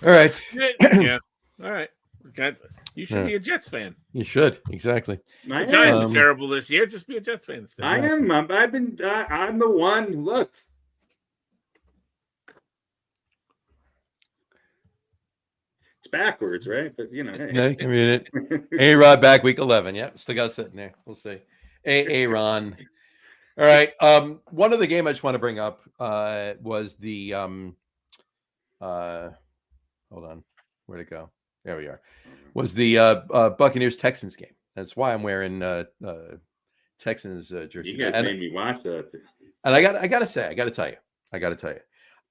right. Yeah. All right. You should be a Jets fan. You should. Exactly. The Giants are terrible this year. Just be a Jets fan instead. I am. I'm the one. Look. It's backwards, right? But hey. I mean A-Rod back week 11. Yeah, still got sitting there. We'll see. Aaron. All right. One other game I just want to bring up was the hold on. Where'd it go? There we are. Was the Buccaneers Texans game. That's why I'm wearing Texans jersey. You guys made me watch that. And I got to tell you.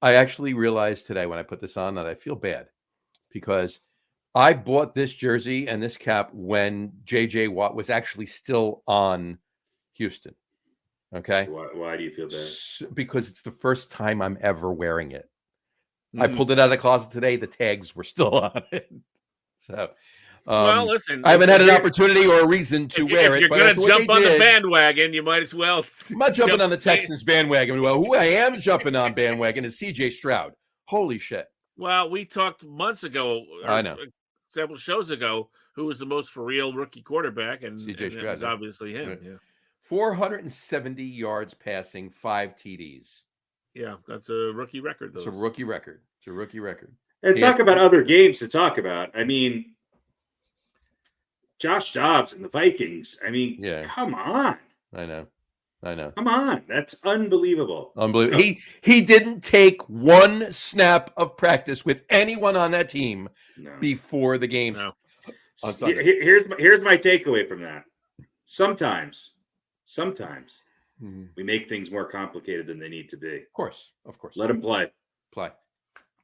I actually realized today when I put this on that I feel bad because I bought this jersey and this cap when JJ Watt was actually still on Houston. Okay. So why do you feel bad? Because it's the first time I'm ever wearing it. I pulled it out of the closet today. The tags were still on it. So, well, listen, I haven't had an opportunity or a reason to wear it. If you're going to jump on the bandwagon, you might as well. I'm not jumping on the Texans bandwagon. Well, who I am jumping on bandwagon is CJ Stroud. Holy shit. Well, we talked months ago. I know. Several shows ago, who was the most for real rookie quarterback, and CJ Stroud. It was obviously him. Right. Yeah. 470 yards passing, 5 TDs. Yeah, that's a rookie record. It's a rookie record. And talk about other games to talk about. I mean, Josh Dobbs and the Vikings. I mean, come on. I know. Come on. That's unbelievable. Unbelievable. He didn't take one snap of practice with anyone on that team before the game. No. Here's my takeaway from that. Sometimes we make things more complicated than they need to be. Of course. Let him play.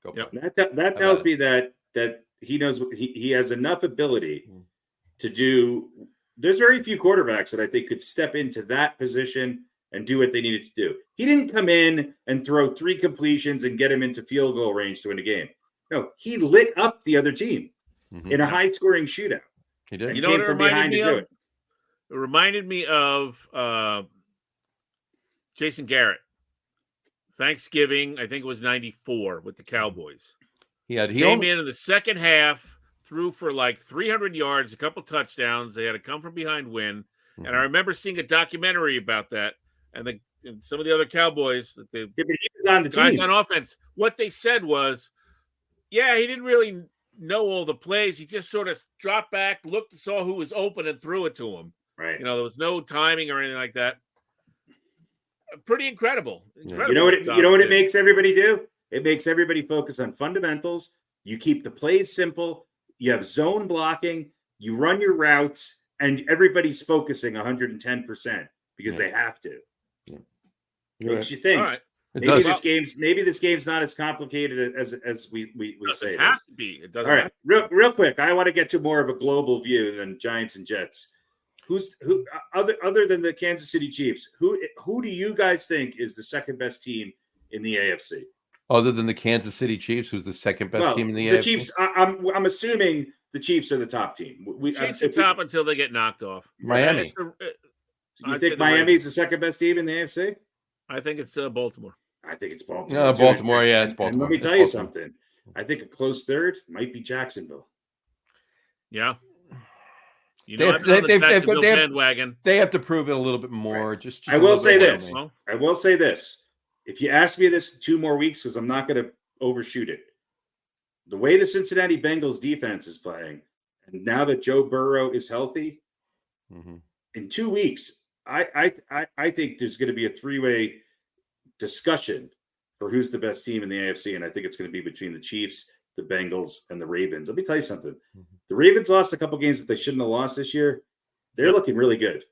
Go play. That tells me that he knows he has enough ability to do there's very few quarterbacks that I think could step into that position and do what they needed to do. He didn't come in and throw 3 completions and get him into field goal range to win a game. No, he lit up the other team in a high-scoring shootout. He did. You know what it reminded me of? It reminded me of Jason Garrett. Thanksgiving, I think it was 94 with the Cowboys. He came in the second half, threw for like 300 yards, a couple touchdowns. They had a come from behind win. And I remember seeing a documentary about that. And some of the other Cowboys, he was on the guys team on offense, what they said was, yeah, he didn't really know all the plays. He just sort of dropped back, looked, saw who was open, and threw it to him. Right. There was no timing or anything like that. Pretty incredible. You know what it makes everybody do? It makes everybody focus on fundamentals. You keep the plays simple. You have zone blocking. You run your routes, and everybody's focusing 110% because they have to. Yeah. Makes you think. All right. Maybe this game's not as complicated as we say. It has to be. It doesn't. All right, real quick. I want to get to more of a global view than Giants and Jets. Who other than the Kansas City Chiefs? Who do you guys think is the second best team in the AFC? Other than the Kansas City Chiefs, who's the second best team in the AFC? The Chiefs. I'm assuming the Chiefs are the top team. Chiefs are top until they get knocked off. Miami. You think Miami is the second best team in the AFC? I think it's Baltimore. I think it's Baltimore. No, Baltimore. Yeah, it's Baltimore. And let me tell you something. I think a close third might be Jacksonville. Yeah. They have to prove it a little bit more. Right. I will say this. If you ask me this 2 more weeks, because I'm not going to overshoot it, the way the Cincinnati Bengals defense is playing, and now that Joe Burrow is healthy, in 2 weeks, I think there's going to be a 3-way discussion for who's the best team in the AFC, and I think it's going to be between the Chiefs, the Bengals, and the Ravens. Let me tell you something. The Ravens lost a couple games that they shouldn't have lost this year. They're looking really good.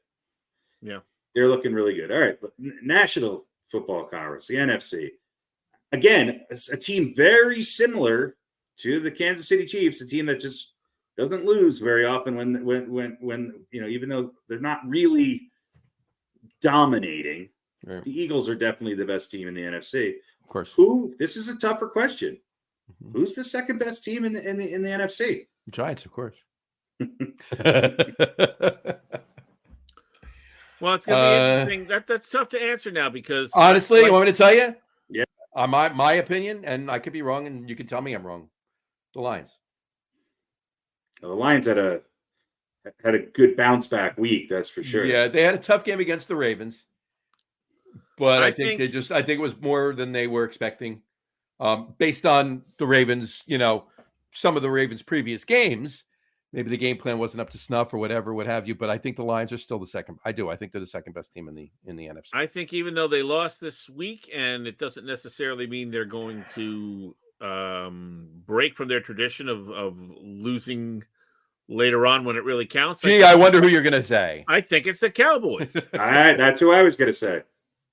Yeah. They're looking really good. All right. National Football Conference, the NFC. Again, a team very similar to the Kansas City Chiefs, a team that just doesn't lose very often when even though they're not really dominating. Right. The Eagles are definitely the best team in the NFC. Of course. This is a tougher question. Who's the second best team in the NFC? Giants, of course. Well, it's going to be interesting. That's tough to answer now because honestly, you want me to tell you? Yeah. My opinion, and I could be wrong, and you can tell me I'm wrong. The Lions. Well, the Lions had a good bounce back week, that's for sure. Yeah, they had a tough game against the Ravens, but I think it was more than they were expecting, based on the Ravens. Some of the Ravens' previous games. Maybe the game plan wasn't up to snuff or whatever, what have you. But I think the Lions are still the second. I think they're the second best team in the NFC. I think even though they lost this week, and it doesn't necessarily mean they're going to break from their tradition of losing later on when it really counts. I wonder who you're going to say. I think it's the Cowboys. That's who I was going to say.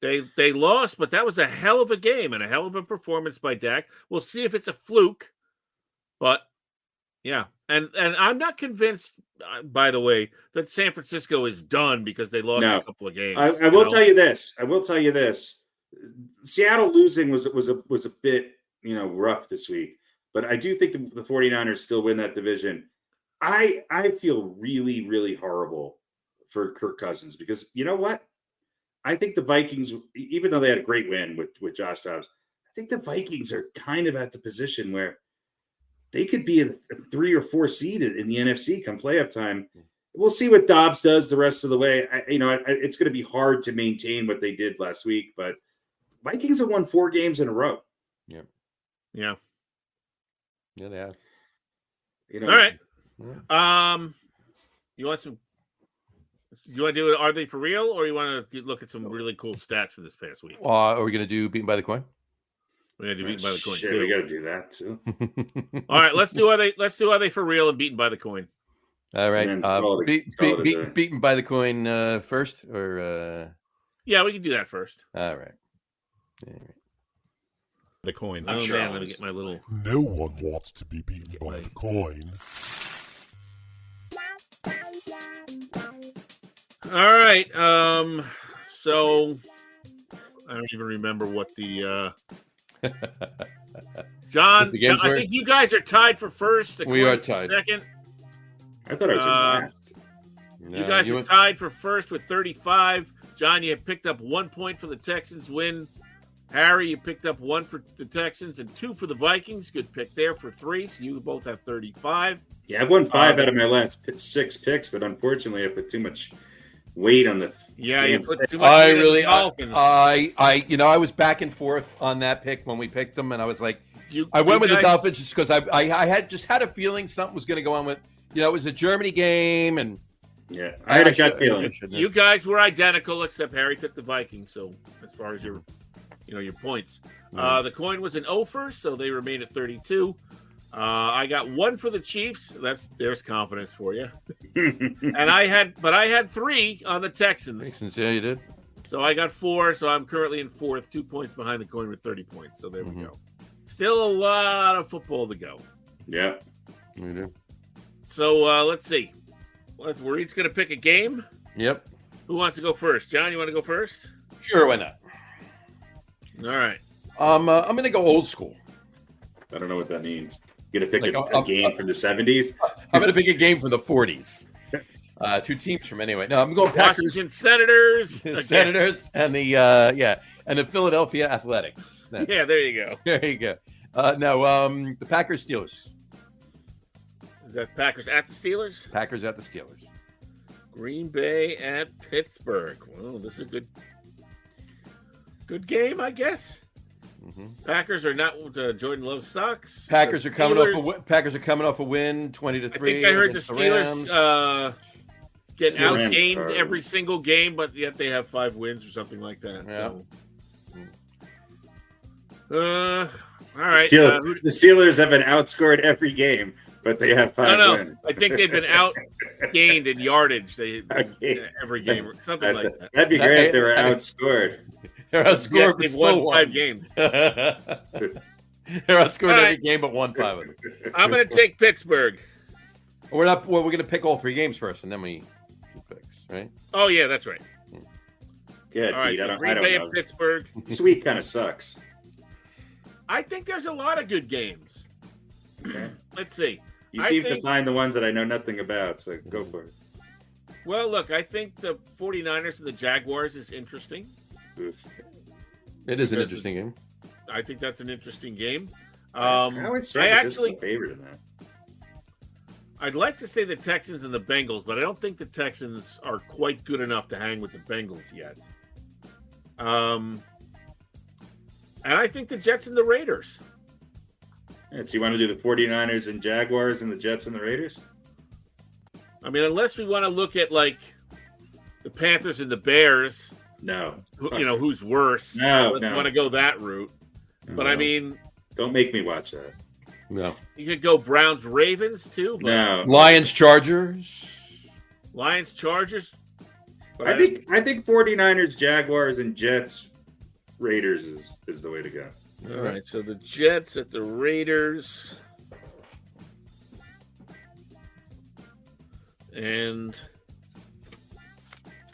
They lost, but that was a hell of a game and a hell of a performance by Dak. We'll see if it's a fluke, but yeah. And I'm not convinced, by the way, that San Francisco is done because they lost a couple of games. I will tell you this. Seattle losing was a bit rough this week, but I do think the 49ers still win that division. I feel really, really horrible for Kirk Cousins because you know what? I think the Vikings, even though they had a great win with Josh Dobbs, I think the Vikings are kind of at the position where they could be a 3 or 4 seed in the NFC come playoff time. We'll see what Dobbs does the rest of the way. It's going to be hard to maintain what they did last week, but Vikings have won 4 games in a row. Yeah. Yeah. Yeah, they have. All right. You want to do it? Are they for real, or you want to look at some really cool stats for this past week? Are we going to do beaten by the coin? We got to be beaten by the coin. We got to do that too. All right, let's do are they for real and beaten by the coin. All right, beaten by the coin first, or yeah, we can do that first. All right. The coin. I'm sure. Man, let me get my little. No one wants to be beaten by the coin. All right. So I don't even remember what the John. The games I were? think you guys are tied for first. We are Coin's for tied. second. I thought I was in last. You guys are tied for first with 35. John, you picked up 1 point for the Texans win. Harry, you picked up 1 for the Texans and 2 for the Vikings. Good pick there for 3. So you both have 35. Yeah, I've won 5 out of my last 6 picks, but unfortunately, I put too much weight on the. Yeah, you put too much. I weight on really, the Dolphins. I was back and forth on that pick when we picked them, and I was like, I went with the Dolphins just because I had a feeling something was going to go on with, it was a Germany game, and yeah, I had a gut feeling. You guys were identical, except Harry took the Vikings. So as far as your points, the coin was an offer, so they remain at 32. I got 1 for the Chiefs. There's confidence for you. And I had 3 on the Texans. Yeah, you did. So I got 4. So I'm currently in 4th, 2 points behind the coin with 30 points. So there we go. Still a lot of football to go. Yeah, You do. So let's see. We're each going to pick a game. Yep. Who wants to go first? John, you want to go first? Sure, why not? All right. I'm going to go old school. I don't know what that means. You gonna pick Like, a game from the 70s? I'm going to pick a game from the 40s. 2 teams from anyway. No, I'm going Packers, Washington Senators. Senators, and the and the Philadelphia Athletics. No. Yeah, there you go. There you go. The Packers Steelers. Is that Packers at the Steelers? Packers at the Steelers. Green Bay at Pittsburgh. Well, this is a good game, I guess. Packers are not Jordan Love sucks. Packers The are coming Steelers- Packers are coming off a win, 20-3. I think I heard the against Steelers get Still Rams outgamed are- every single game, but yet they have 5 wins or something like that. Yeah. So, all right. The Steelers have been outscored every game, but they have 5 No. wins. I think they've been outgained in yardage. Okay. Every game, or something like that. That'd be great if they were outscored. They're outscored, Yes, but they've still won 5 games. They're outscored All every right. game but won 5 of them. I'm going to take Pittsburgh. We're going to pick all 3 games first, and then we do picks, right? Oh yeah, that's right. Good, All right, Pete. so I don't Green Bay know. at Pittsburgh. Sweet kind of sucks. I think there's a lot of good games. Let's see. You I seem to think- find the ones that I know nothing about, so go for it. Well, look, I think the 49ers and the Jaguars is interesting. Oof. It is an Because interesting game. I think that's an interesting game. How is San I Francisco actually, favored in that? I'd like to say the Texans and the Bengals, but I don't think the Texans are quite good enough to hang with the Bengals yet. And I think the Jets and the Raiders. Yeah, so you want to do the 49ers and Jaguars and the Jets and the Raiders? I mean, unless we want to look at like the Panthers and the Bears, No. who's worse? No, Unless no. we want to go that route. But No. I mean, Don't make me watch that. No. you could go Browns Ravens too. But No. Lions Chargers. Lions Chargers. But I think 49ers, Jaguars, and Jets, Raiders is the way to go. All right, so the Jets at the Raiders. And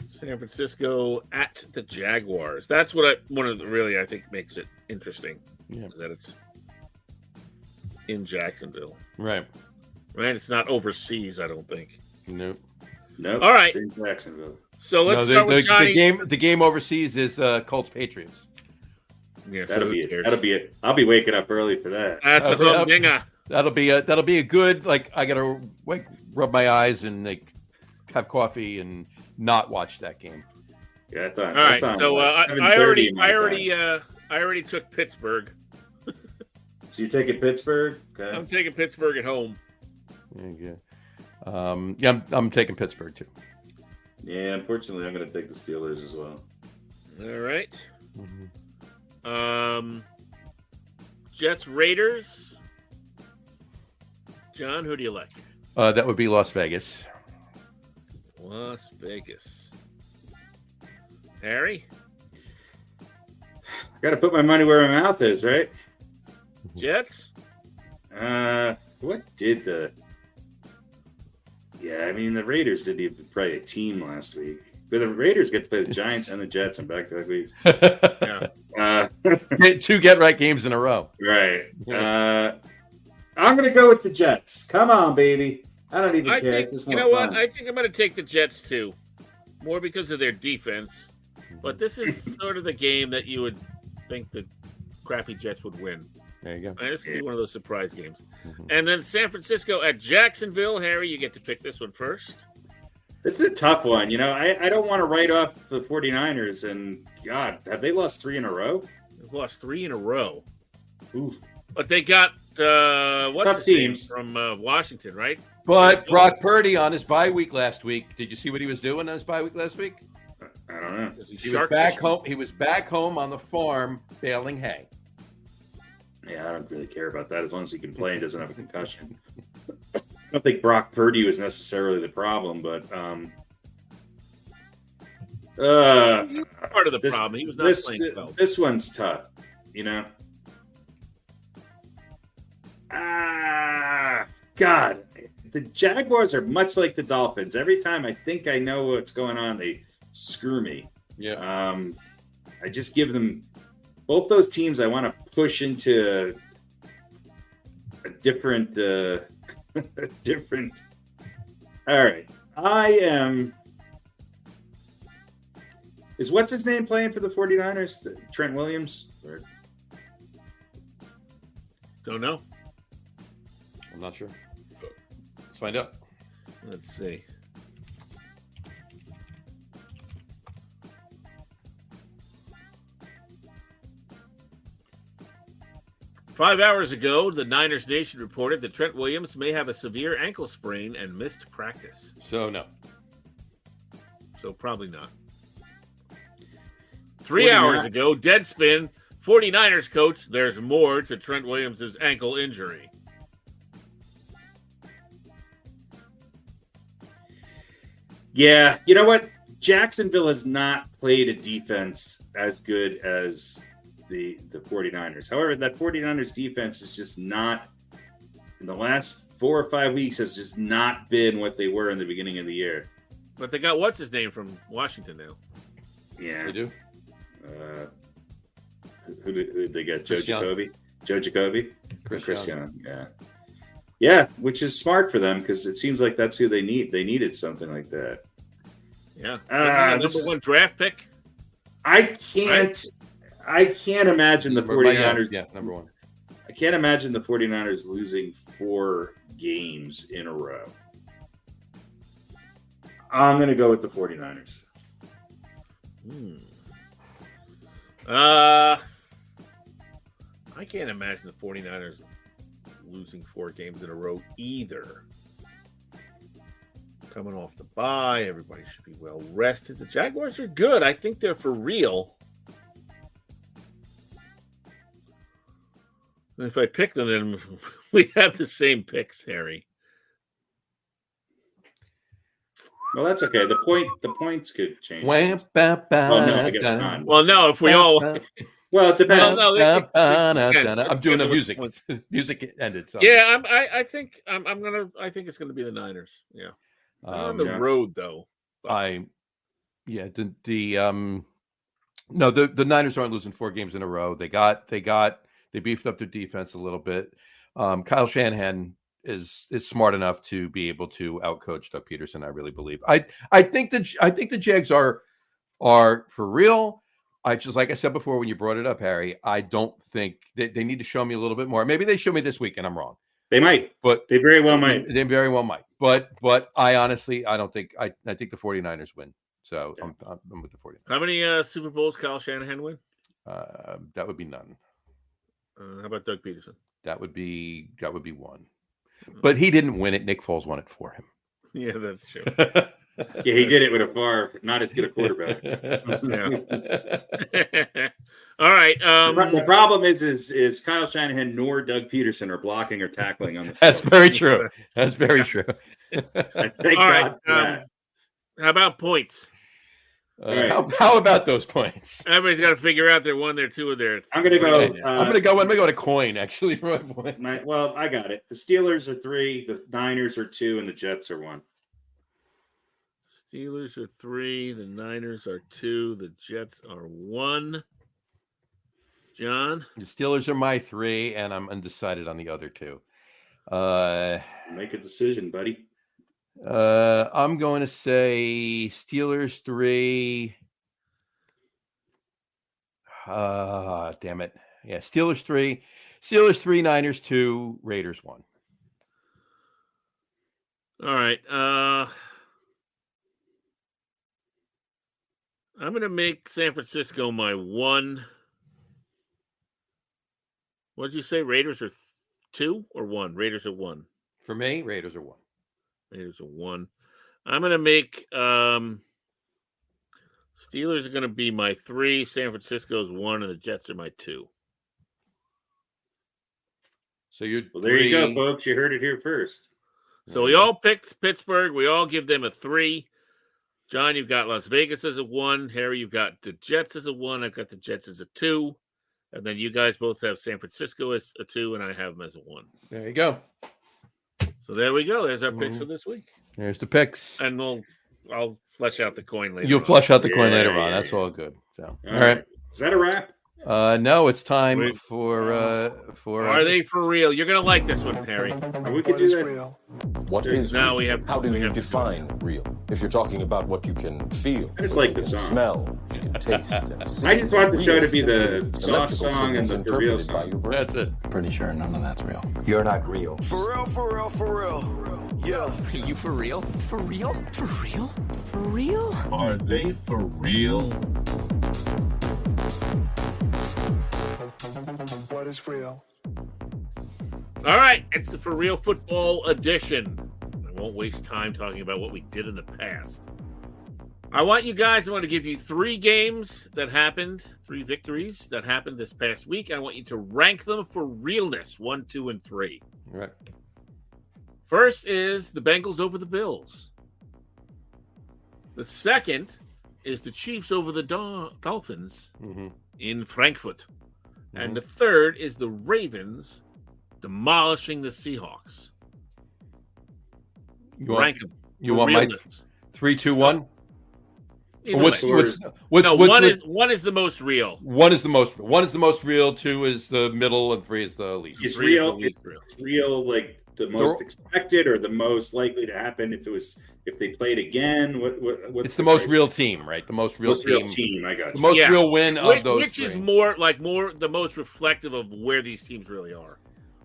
San Francisco at the Jaguars. That's what I think makes it interesting. Yeah. Is that it's in Jacksonville. Right. Right? It's not overseas, I don't think. Nope. Nope. All right. It's in Jacksonville. So let's No, start with Johnny. the game overseas is Colts Patriots. Yeah, so That'll who be it. cares? That'll be it. I'll be waking up early for that. That's a Yep. humdinger. That'll be a good, like, I gotta like rub my eyes and like have coffee and not watch that game. Yeah, I thought. All right, so I already took Pittsburgh. So you taking Pittsburgh? Okay. I'm taking Pittsburgh at home. Yeah. I'm taking Pittsburgh too. Yeah, unfortunately, I'm going to take the Steelers as well. All right. Mm-hmm. Jets Raiders. John, who do you like? That would be Las Vegas. Las Vegas. Harry? Got to put my money where my mouth is, right? Jets? What did the? Yeah, I mean the Raiders didn't even play a team last week. the Raiders get to play the Giants and the Jets in back-to-back weeks. Yeah. Two get-right games in a row. Right. I'm going to go with the Jets. Come on, baby. I don't even care. Think, It's just you more know fun. what? I think I'm going to take the Jets too, more because of their defense. But this is sort of the game that you would think the crappy Jets would win. There you go. And this could be one of those surprise games. And then San Francisco at Jacksonville. Harry, you get to pick this one first. This is a tough one. You know, I don't want to write off the 49ers. And, God, have they lost 3 in a row? They've lost 3 in a row. Ooh. But they got, what's Tough his name teams. from Washington, right? But Brock Purdy on his bye week last week. Did you see what he was doing on his bye week last week? I don't know. Is he He was shark back fishing? home. He was back home on the farm baling hay. Yeah, I don't really care about that as long as he can play and doesn't have a concussion. I don't think Brock Purdy was necessarily the problem, but Part of the problem. He was not playing well. This one's tough, you know. God, the Jaguars are much like the Dolphins. Every time I think I know what's going on, they screw me. Yeah. I just give them both those teams. I want to push into a different, different. All right, I am. Is what's his name playing for the 49ers? Trent Williams? Or... Don't know. I'm not sure. Let's find out. Let's see. Five hours ago, the Niners Nation reported that Trent Williams may have a severe ankle sprain and missed practice. So, no. So probably not. 3 hours ago, Deadspin, 49ers coach, there's more to Trent Williams' ankle injury. Yeah, you know what? Jacksonville has not played a defense as good as the 49ers. However, that 49ers defense is just not, in the last 4 or 5 weeks, has just not been what they were in the beginning of the year. But they got what's his name from Washington now. Yeah. They do? Who did they get? Joe Chris Young. Jacoby? Joe Jacoby? Chris Young. Young. Yeah. Yeah, which is smart for them because it seems like that's who they need. They needed something like that. Yeah. This Number is- one draft pick. I can't imagine the Number- right now, 49ers. Yeah, number one. I can't imagine the 49ers losing 4 games in a row. I'm going to go with the 49ers. I can't imagine the 49ers losing 4 games in a row either. Coming off the bye, everybody should be well rested. The Jaguars are good. I think they're for real. If I pick them, then we have the same picks, Harry. Well, that's okay. The points could change. Wham, No, I guess not. Well, no, if we all. Well, it depends. No, I'm doing the music. Music ended. So Yeah, I think I think it's gonna be the Niners. Yeah, on the yeah. road though. the Niners aren't losing 4 games in a row. They beefed up their defense a little bit. Kyle Shanahan is smart enough to be able to outcoach Doug Peterson. I really believe. I think the Jags are for real. I just, like I said before when you brought it up, Harry, I don't think they need to show me a little bit more. Maybe they show me this week and I'm wrong. They might, but they very well might. They very well might. But I honestly, I don't think I think the 49ers win. So yeah. I'm with the 49ers. How many Super Bowls Kyle Shanahan win? That would be none. How about Doug Peterson? That would be 1. But he didn't win it. Nick Foles won it for him. Yeah, that's true. Yeah, he did it with a far not as good a quarterback. All right. The problem is Kyle Shanahan nor Doug Peterson are blocking or tackling on the field. That's very true. That's very true. I thank All God right. for that. How about points? Right. How about those points? Everybody's got to figure out their 1, their 2, or their. I'm gonna go. I'm gonna go to coin. Actually, I got it. The Steelers are 3, the Niners are 2, and the Jets are 1. Steelers are 3. The Niners are 2. The Jets are 1. John? The Steelers are my 3, and I'm undecided on the other 2. Make a decision, buddy. I'm going to say Steelers 3. Damn it. Yeah, Steelers 3. Steelers 3, Niners 2, Raiders 1. All right. I'm going to make San Francisco my 1. What did you say? Raiders are 2 or 1? Raiders are 1. For me, Raiders are 1. Raiders are 1. I'm going to make Steelers are going to be my 3. San Francisco's 1, and the Jets are my 2. So you're Well, there you go, folks. You heard it here first. So we all picked Pittsburgh. We all give them a 3. John, you've got Las Vegas as a 1. Harry, you've got the Jets as a 1. I've got the Jets as a 2. And then you guys both have San Francisco as a 2, and I have them as a 1. There you go. So there we go. There's our picks for this week. There's the picks. And I'll flesh out the coin later. You'll on. flush out the coin later on. Yeah. That's all good. So, All right. Is that a wrap? No, it's time Wait. for. Are they for real? You're gonna like this one, Harry. We could do that. What is Now real? we have. How do we you have to define real? If you're talking about what you can feel, I just like what the you can song. smell, you can taste, and see. I just want the show to be Real the simply soft electrical song and signals the real interpreted by song. your brain. That's it. Pretty sure none of that's real. You're not real. For real, for real, for real. Yeah. You for real? For real? For real? For real? Are they for real? What is real? All right, it's the For Real Football edition. I won't waste time talking about what we did in the past. I want to give you 3 games that happened, 3 victories that happened this past week. I want you to rank them for realness, 1, 2, and 3. All right. First is the Bengals over the Bills. The second is the Chiefs over the Dolphins in Frankfurt. And the third is the Ravens demolishing the Seahawks. Rank them. You want my 3, 2, 1? What's way. one is the most real. 1 is the most real. 2 is the middle, and 3 is the least. It's 3 is the real. least real. It's real, like the most expected or the most likely to happen if they played again. What's It's the most real team, right? The most real team. I got The you. most real win of those. Which is three. more the most reflective of where these teams really are.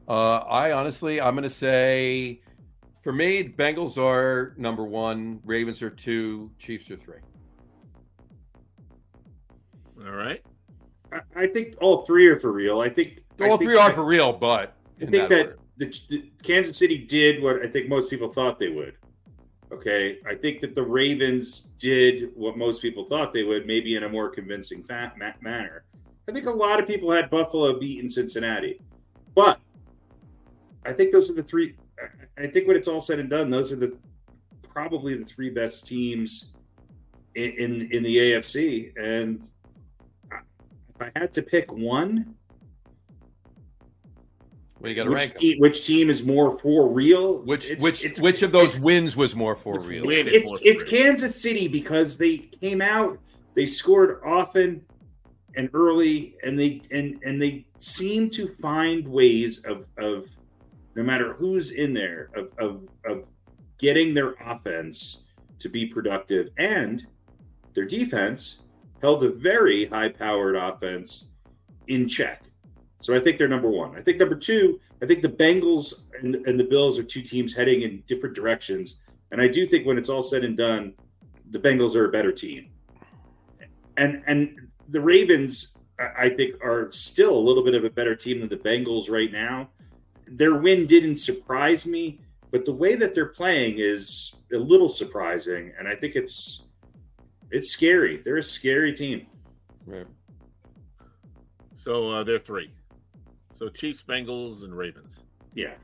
I'm going to say, for me, the Bengals are number 1, Ravens are 2, Chiefs are 3. All right. I think all 3 are for real. I think All 3 are for real, but I think that the Kansas City did what I think most people thought they would. Okay, I think that the Ravens did what most people thought they would, maybe in a more convincing manner. I think a lot of people had Buffalo beating Cincinnati, but I think those are the 3. I think when it's all said and done, those are probably the 3 best teams in the AFC. And if I had to pick one, well, you got to rank them. Which team is more for real? Which of those wins was more for real? It's Kansas City because they came out, they scored often and early, and they seem to find ways of no matter who's in there of getting their offense to be productive, and their defense held a very high-powered offense in check. So I think they're number 1. I think number 2, I think the Bengals and the Bills are 2 teams heading in different directions. And I do think when it's all said and done, the Bengals are a better team. And the Ravens, I think, are still a little bit of a better team than the Bengals right now. Their win didn't surprise me, but the way that they're playing is a little surprising. And I think it's scary. They're a scary team. Right. So they're 3. So Chiefs, Bengals, and Ravens. Yeah.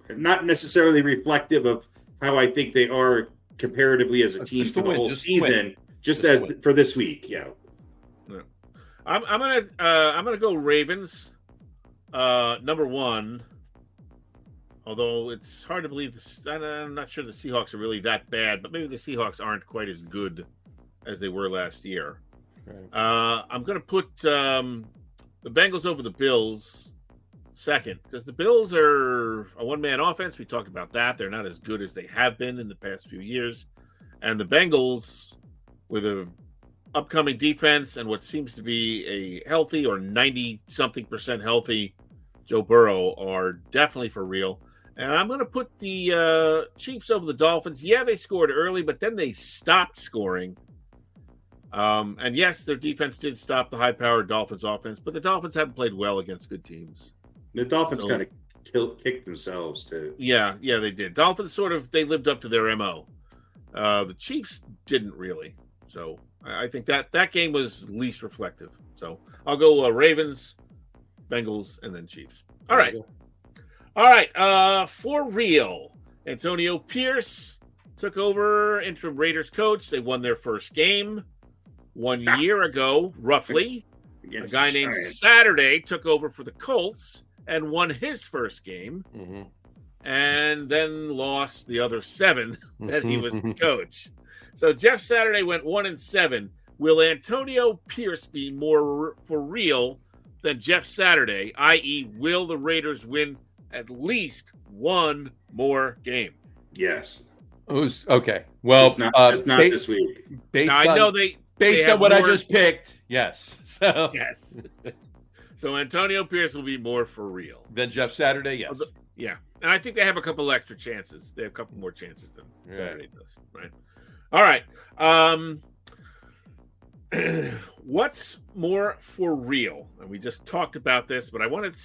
Not necessarily reflective of how I think they are comparatively as a team for the whole season, just as for this week. Yeah. I'm gonna go Ravens. Number 1. Although it's hard to believe, I'm not sure the Seahawks are really that bad, but maybe the Seahawks aren't quite as good as they were last year. Right. I'm going to put the Bengals over the Bills second, because the Bills are a one-man offense. We talked about that. They're not as good as they have been in the past few years. And the Bengals, with a upcoming defense and what seems to be a healthy or 90-something% healthy Joe Burrow, are definitely for real. And I'm going to put the Chiefs over the Dolphins. Yeah, they scored early, but then they stopped scoring. And yes, their defense did stop the high-powered Dolphins offense, but the Dolphins haven't played well against good teams. The Dolphins kind of kicked themselves too. Yeah, they did. Dolphins they lived up to their MO. The Chiefs didn't really. So I think that game was least reflective. So I'll go Ravens, Bengals, and then Chiefs. All right. For real, Antonio Pierce took over interim Raiders coach. They won their first game 1 year ago, roughly. A guy named Saturday took over for the Colts and won his first game, and then lost the other 7 that he was the coach. So Jeff Saturday went 1-7. Will Antonio Pierce be more for real than Jeff Saturday, i.e., will the Raiders win at least one more game? Yes. Okay. Well, it's not this week. Based on what I just picked, yes. So yes. So Antonio Pierce will be more for real than Jeff Saturday. Yes. Yeah, and I think they have a couple extra chances. They have a couple more chances than Saturday does. Right. All right. What's more for real? And we just talked about this, but I want to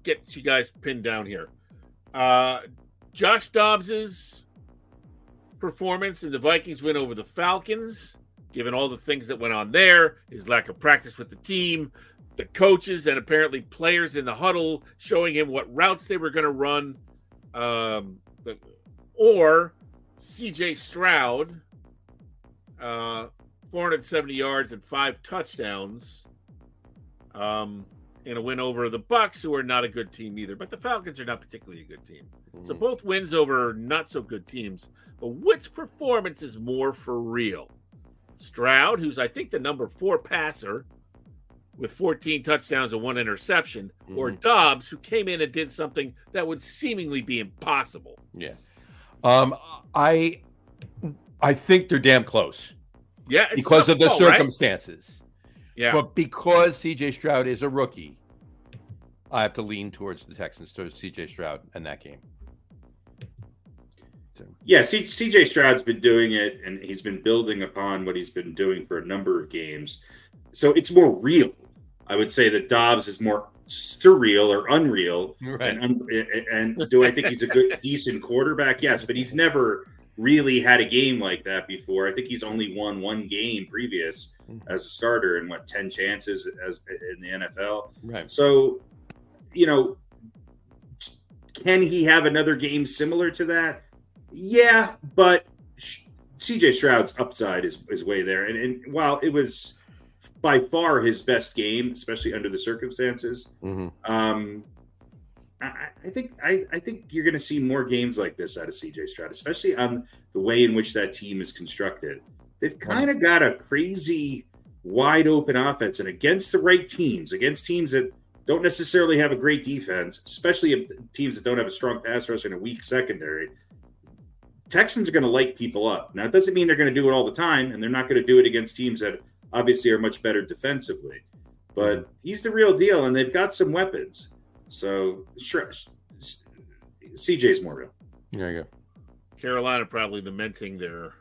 get you guys pinned down here. Josh Dobbs's performance in the Vikings win over the Falcons, given all the things that went on there, his lack of practice with the team, the coaches and apparently players in the huddle showing him what routes they were going to run, or C.J. Stroud, 470 yards and 5 touchdowns in a win over the Bucs, who are not a good team either. But the Falcons are not particularly a good team. So both wins over not so good teams. But which performance is more for real? Stroud, who's I think the number 4 passer with 14 touchdowns and 1 interception, or Dobbs, who came in and did something that would seemingly be impossible? Yeah. I think they're damn close. Yeah, because of the circumstances. Right? Yeah. But because C.J. Stroud is a rookie, I have to lean towards the Texans, towards C.J. Stroud in that game. Yeah, C.J. Stroud's been doing it, and he's been building upon what he's been doing for a number of games. So it's more real. I would say that Dobbs is more surreal or unreal. Right. And do I think he's a good, decent quarterback? Yes, but he's never really had a game like that before. I think he's only won 1 game previous as a starter and 10 chances as in the NFL. Right. So, can he have another game similar to that? Yeah, but C.J. Stroud's upside is way there. And while it was by far his best game, especially under the circumstances, I think you're going to see more games like this out of C.J. Stroud, especially on the way in which that team is constructed. They've kind of got a crazy, wide open offense, and against the right teams, against teams that don't necessarily have a great defense, especially teams that don't have a strong pass rush and a weak secondary, Texans are going to light people up. Now, it doesn't mean they're going to do it all the time, and they're not going to do it against teams that obviously are much better defensively. But he's the real deal, and they've got some weapons. So, sure, CJ's more real. There you go. Carolina probably lamenting their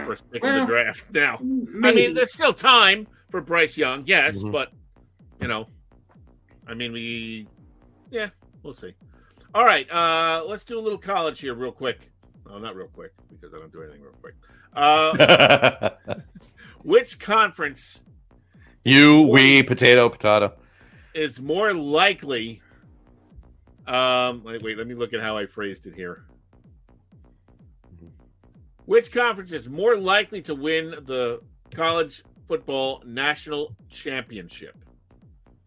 first pick of the draft now. Maybe. I mean, there's still time for Bryce Young, yes, but, we'll see. All right, let's do a little college here real quick. No, not real quick, because I don't do anything real quick. Which conference? Potato. Is more likely. Wait, let me look at how I phrased it here. Which conference is more likely to win the college football national championship?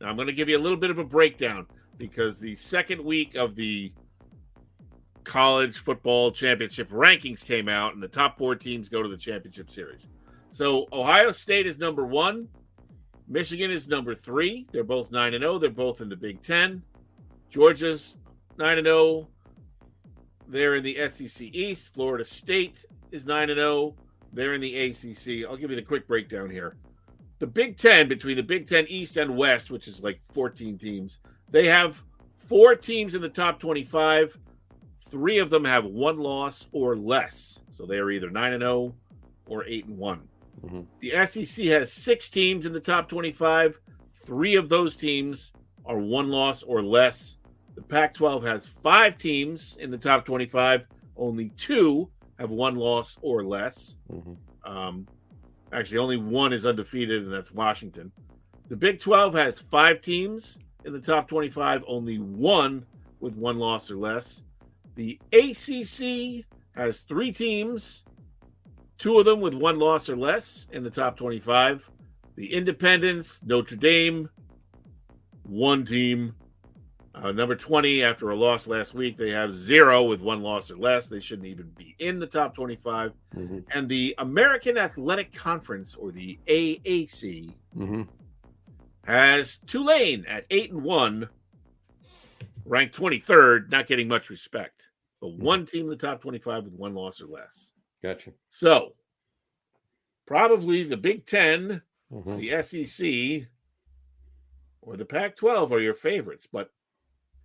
Now, I'm going to give you a little bit of a breakdown because the second week of the college football championship rankings came out, and the top 4 teams go to the championship series. So Ohio State is number 1. Michigan is number 3. They're both 9-0. They're both in the Big Ten. Georgia's 9-0. They're in the SEC East. Florida State is 9-0. They're in the ACC. I'll give you the quick breakdown here. The Big Ten, between the Big Ten East and West, which is like 14 teams, they have 4 teams in the top 25. 3 of them have 1 loss or less. So they are either 9-0 or 8-1. Mm-hmm. The SEC has 6 teams in the top 25. 3 of those teams are 1 loss or less. The Pac-12 has 5 teams in the top 25. Only 2 have 1 loss or less. Mm-hmm. Actually, only 1 is undefeated, and that's Washington. The Big 12 has 5 teams in the top 25. Only 1 with 1 loss or less. The ACC has 3 teams, 2 of them with 1 loss or less in the top 25. The Independents, Notre Dame, 1 team. Number 20, after a loss last week, they have 0 with 1 loss or less. They shouldn't even be in the top 25. Mm-hmm. And the American Athletic Conference, or the AAC, Mm-hmm. has Tulane at 8-1, ranked 23rd, not getting much respect. But 1 team in the top 25 with 1 loss or less. Gotcha. So, probably the Big Ten, Mm-hmm. the SEC, or the Pac-12 are your favorites. But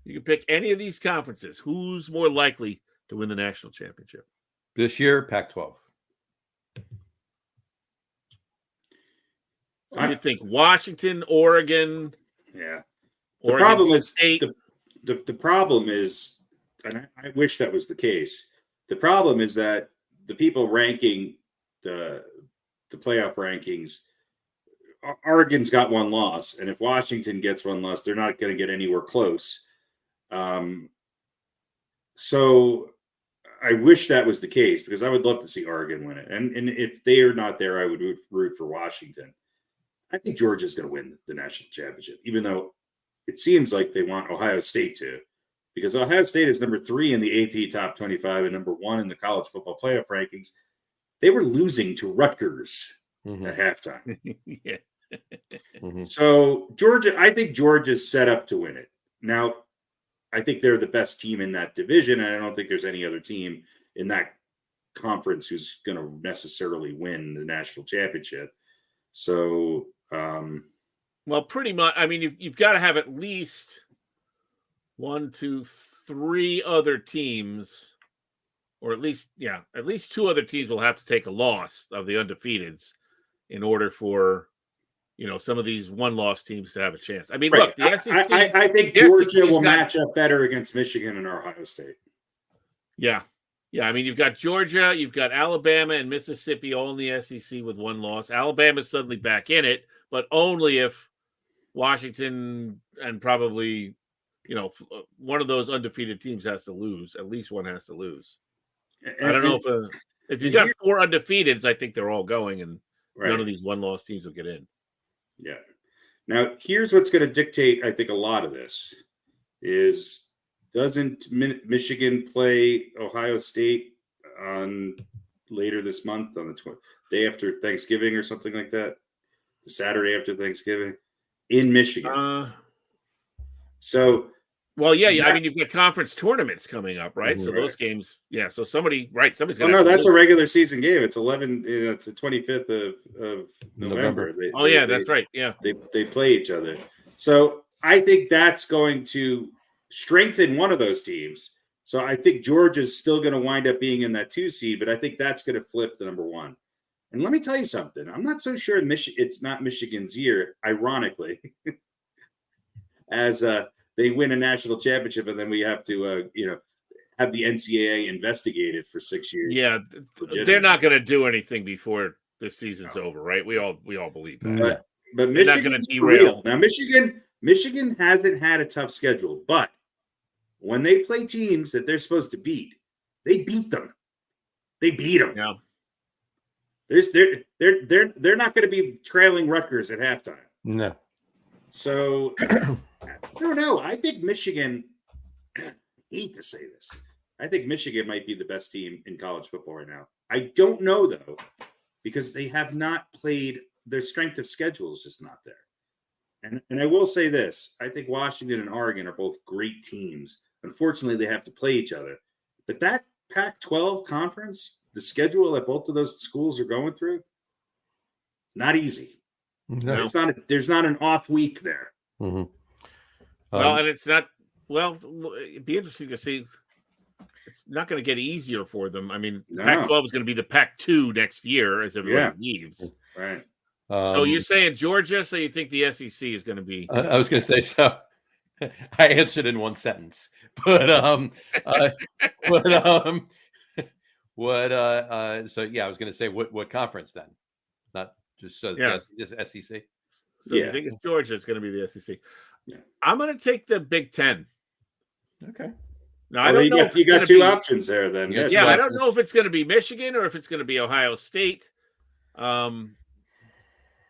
you can pick any of these conferences. Who's more likely to win the national championship? This year, Pac-12. So you think Washington, Oregon? Yeah. The Oregon problem is State. the problem is, and I wish that was the case. The problem is that the people ranking the playoff rankings, Oregon's got 1 loss, and if Washington gets 1 loss, they're not going to get anywhere close. So I wish that was the case, because I would love to see Oregon win it. And if they are not there, I would root for Washington. I think Georgia's going to win the national championship, even though it seems like they want Ohio State to, because Ohio State is number 3 in the AP top 25 and number 1 in the college football playoff rankings. They were losing to Rutgers Mm-hmm. at halftime. Yeah. Mm-hmm. So I think Georgia's set up to win it. Now, I think they're the best team in that division, and I don't think there's any other team in that conference who's going to necessarily win the national championship. So, Well, pretty much. I mean, you've got to have at least 1, 2, 3 other teams, or at least 2 other teams will have to take a loss of the undefeateds in order for, some of these 1-loss teams to have a chance. I mean, right. Look, the SEC. I think Georgia will match up better against Michigan and Ohio State. Yeah. Yeah. I mean, you've got Georgia, you've got Alabama and Mississippi all in the SEC with 1 loss. Alabama's suddenly back in it, but only if Washington and probably, one of those undefeated teams has to lose. At least one has to lose. I don't know if you've got 4 undefeateds, I think they're all going, and none of these 1-loss teams will get in. Yeah. Now, here's what's going to dictate, I think, a lot of this is, doesn't Michigan play Ohio State on later this month on the day after Thanksgiving or something like that? The Saturday after Thanksgiving in Michigan. Well, yeah. I mean, you've got conference tournaments coming up, right? So those games, so somebody's going to. No, that's a regular season game. It's 11. It's the 25th of November. That's right. Yeah, they play each other. So I think that's going to strengthen one of those teams. So I think Georgia's still going to wind up being in that 2 seed, but I think that's going to flip the number 1. And let me tell you something. I'm not so sure it's not Michigan's year, ironically, as they win a national championship, and then we have to, have the NCAA investigate it for 6 years. Yeah, they're not going to do anything before the season's over, right? We all believe that. But Michigan's not going to derail. Now, Michigan hasn't had a tough schedule, but when they play teams that they're supposed to beat, they beat them. They beat them. Yeah. They're not going to be trailing Rutgers at halftime. No. So I don't know. I think Michigan, I hate to say this, I think Michigan might be the best team in college football right now. I don't know, though, because they have not played. Their strength of schedule is just not there. And I will say this. I think Washington and Oregon are both great teams. Unfortunately, they have to play each other. But that Pac-12 conference, the schedule that both of those schools are going through, not easy. No. There's not an off week there. Mm-hmm. Well, and it's not. Well, it'd be interesting to see. It's not going to get easier for them. I mean, No. Pac-12 is going to be the Pac-2 next year as everybody leaves. Right. So you're saying Georgia? So you think the SEC is going to be? I was going to say so. I answered in one sentence, but what? So yeah, I was going to say what conference then? Not just just SEC. So you think it's Georgia? It's going to be the SEC. Yeah. I'm going to take the Big Ten. Okay. Now I don't know. You got two options there. Then Yeah, I don't know if it's going to be Michigan or if it's going to be Ohio State.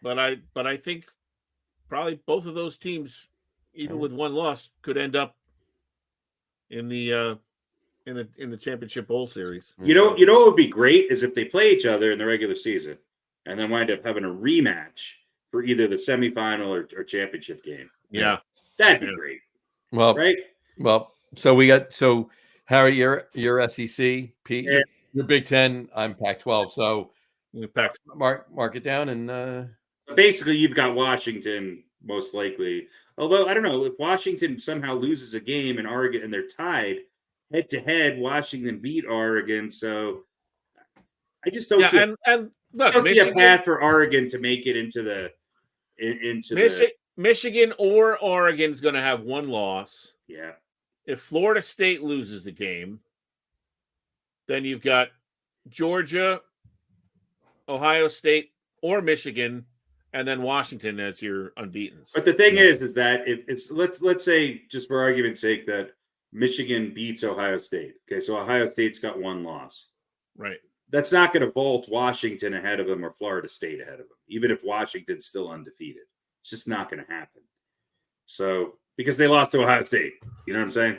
But I think probably both of those teams, even with one loss, could end up in the championship bowl series. You know what would be great is if they play each other in the regular season and then wind up having a rematch for either the semifinal or championship game. Yeah, that'd be great. Well, right. Well, so Harry, you're SEC, Pete, you're Big Ten, I'm Pac-12. So mark it down and. Basically, you've got Washington most likely. Although I don't know if Washington somehow loses a game in Oregon and they're tied head to head, Washington beat Oregon. So I just don't see a path for Oregon to make it into Michigan or Oregon is going to have one loss. Yeah. If Florida State loses the game, then you've got Georgia, Ohio State, or Michigan. And then Washington as your unbeaten. But the thing is that if it's let's say, just for argument's sake, that Michigan beats Ohio State. Okay, so Ohio State's got one loss. Right. That's not going to vault Washington ahead of them or Florida State ahead of them, even if Washington's still undefeated. It's just not going to happen. So because they lost to Ohio State, you know what I'm saying?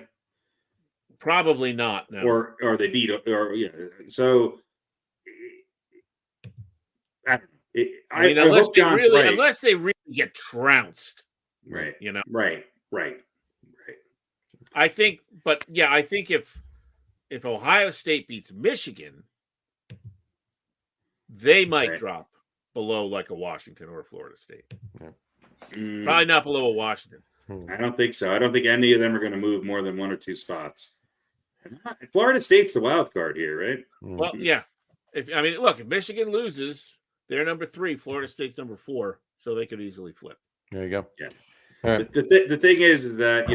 Probably not. No. Or they beat So I mean, unless they really get trounced, right? You know, right. I think if Ohio State beats Michigan, they might drop below like a Washington or a Florida State. Yeah. Probably not below a Washington. I don't think so. I don't think any of them are going to move more than one or two spots. Florida State's the wild card here, right? Well, yeah. If Michigan loses, they're number 3. Florida State's number 4, so they could easily flip. There you go. Yeah. Right. The thing is that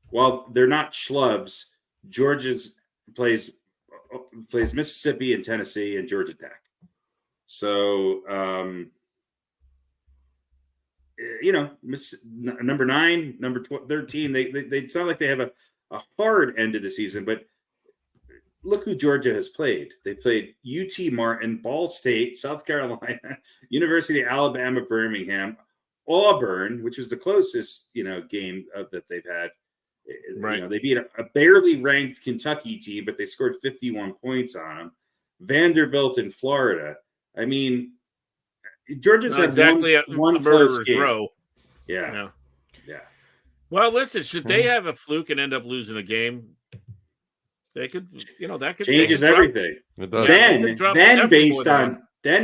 while they're not schlubs, Georgia plays Mississippi and Tennessee and Georgia Tech. So number 9, number 13. They sound like they have a hard end of the season, but. Look who Georgia has played. They played UT Martin, Ball State, South Carolina, University of Alabama, Birmingham, Auburn, which was the closest, game that they've had. Right. They beat a barely ranked Kentucky team, but they scored 51 points on them. Vanderbilt in Florida. I mean, Georgia's had exactly one a close murderer's game. row. Yeah. Well, listen, should they have a fluke and end up losing a game? They could, that could changes everything. Then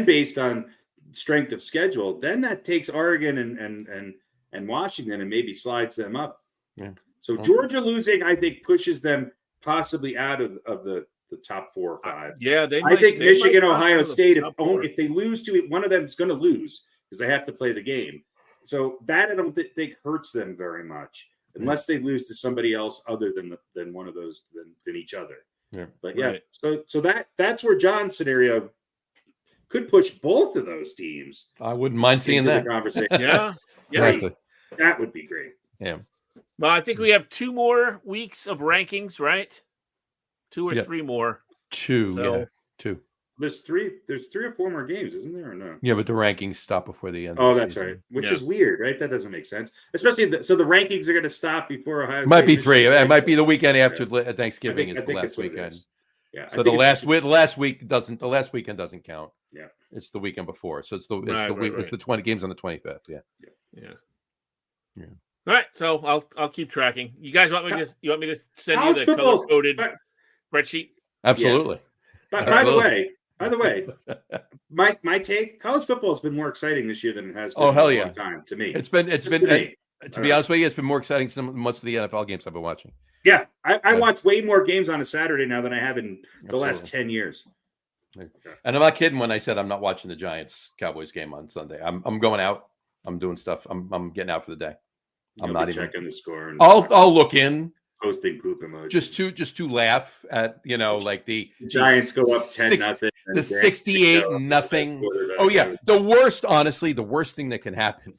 based on strength of schedule, then that takes Oregon and Washington and maybe slides them up. Yeah. So Georgia losing, I think, pushes them possibly out of the top 4 or 5. I think Michigan, Ohio State, if they lose to it, one of them is going to lose because they have to play the game. So that I don't think hurts them very much. Unless they lose to somebody else other than one of those than each other. Yeah. But so that's where John's scenario could push both of those teams. I wouldn't mind seeing that conversation. Yeah. Exactly. That would be great. Yeah. Well, I think we have 2 more weeks of rankings, right? 2 or 3 more. 2. So, yeah. 2. there's three or four more games, isn't there, or no? Yeah, but the rankings stop before the end. Oh, of the that's season. right. Which is weird, right? That doesn't make sense. Especially so the rankings are going to stop before Ohio It might State, be three. Michigan, it might be the weekend after Yeah. Thanksgiving. I Is the think last it's what it weekend. is. Yeah. So the last week doesn't. The last weekend doesn't count. Yeah. It's the weekend before. So it's the Right. It's the 20 games on the 25th. Yeah. All right, so I'll keep tracking. You guys want me to send you College the football- color coded spreadsheet? Absolutely. By the way, my take: college football has been more exciting this year than it has been in a long time to me. It's been to me. To be honest with you, it's been more exciting than most of the NFL games I've been watching. Yeah, I watch way more games on a Saturday now than I have in the last 10 years. And I'm not kidding when I said I'm not watching the Giants Cowboys game on Sunday. I'm going out. I'm doing stuff. I'm getting out for the day. I'm not even checking the score. And I'll look in. Posting poop emoji. Just to laugh at like the Giants go up 10-0. The 68-0. Oh yeah, the worst thing that can happen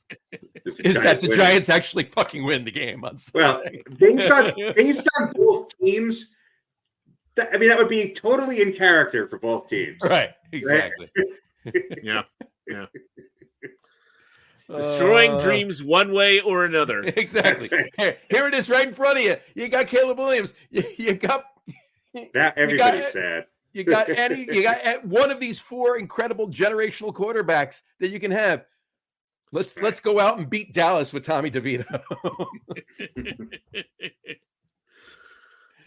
is that the Giants actually fucking win the game on Sunday. Well, based on both teams, that would be totally in character for both teams. Right, exactly. Yeah. Destroying dreams one way or another. Exactly. Right. Here it is right in front of you. You got Caleb Williams. You got now everybody's sad. You got one of these four incredible generational quarterbacks that you can have. Let's go out and beat Dallas with Tommy DeVito.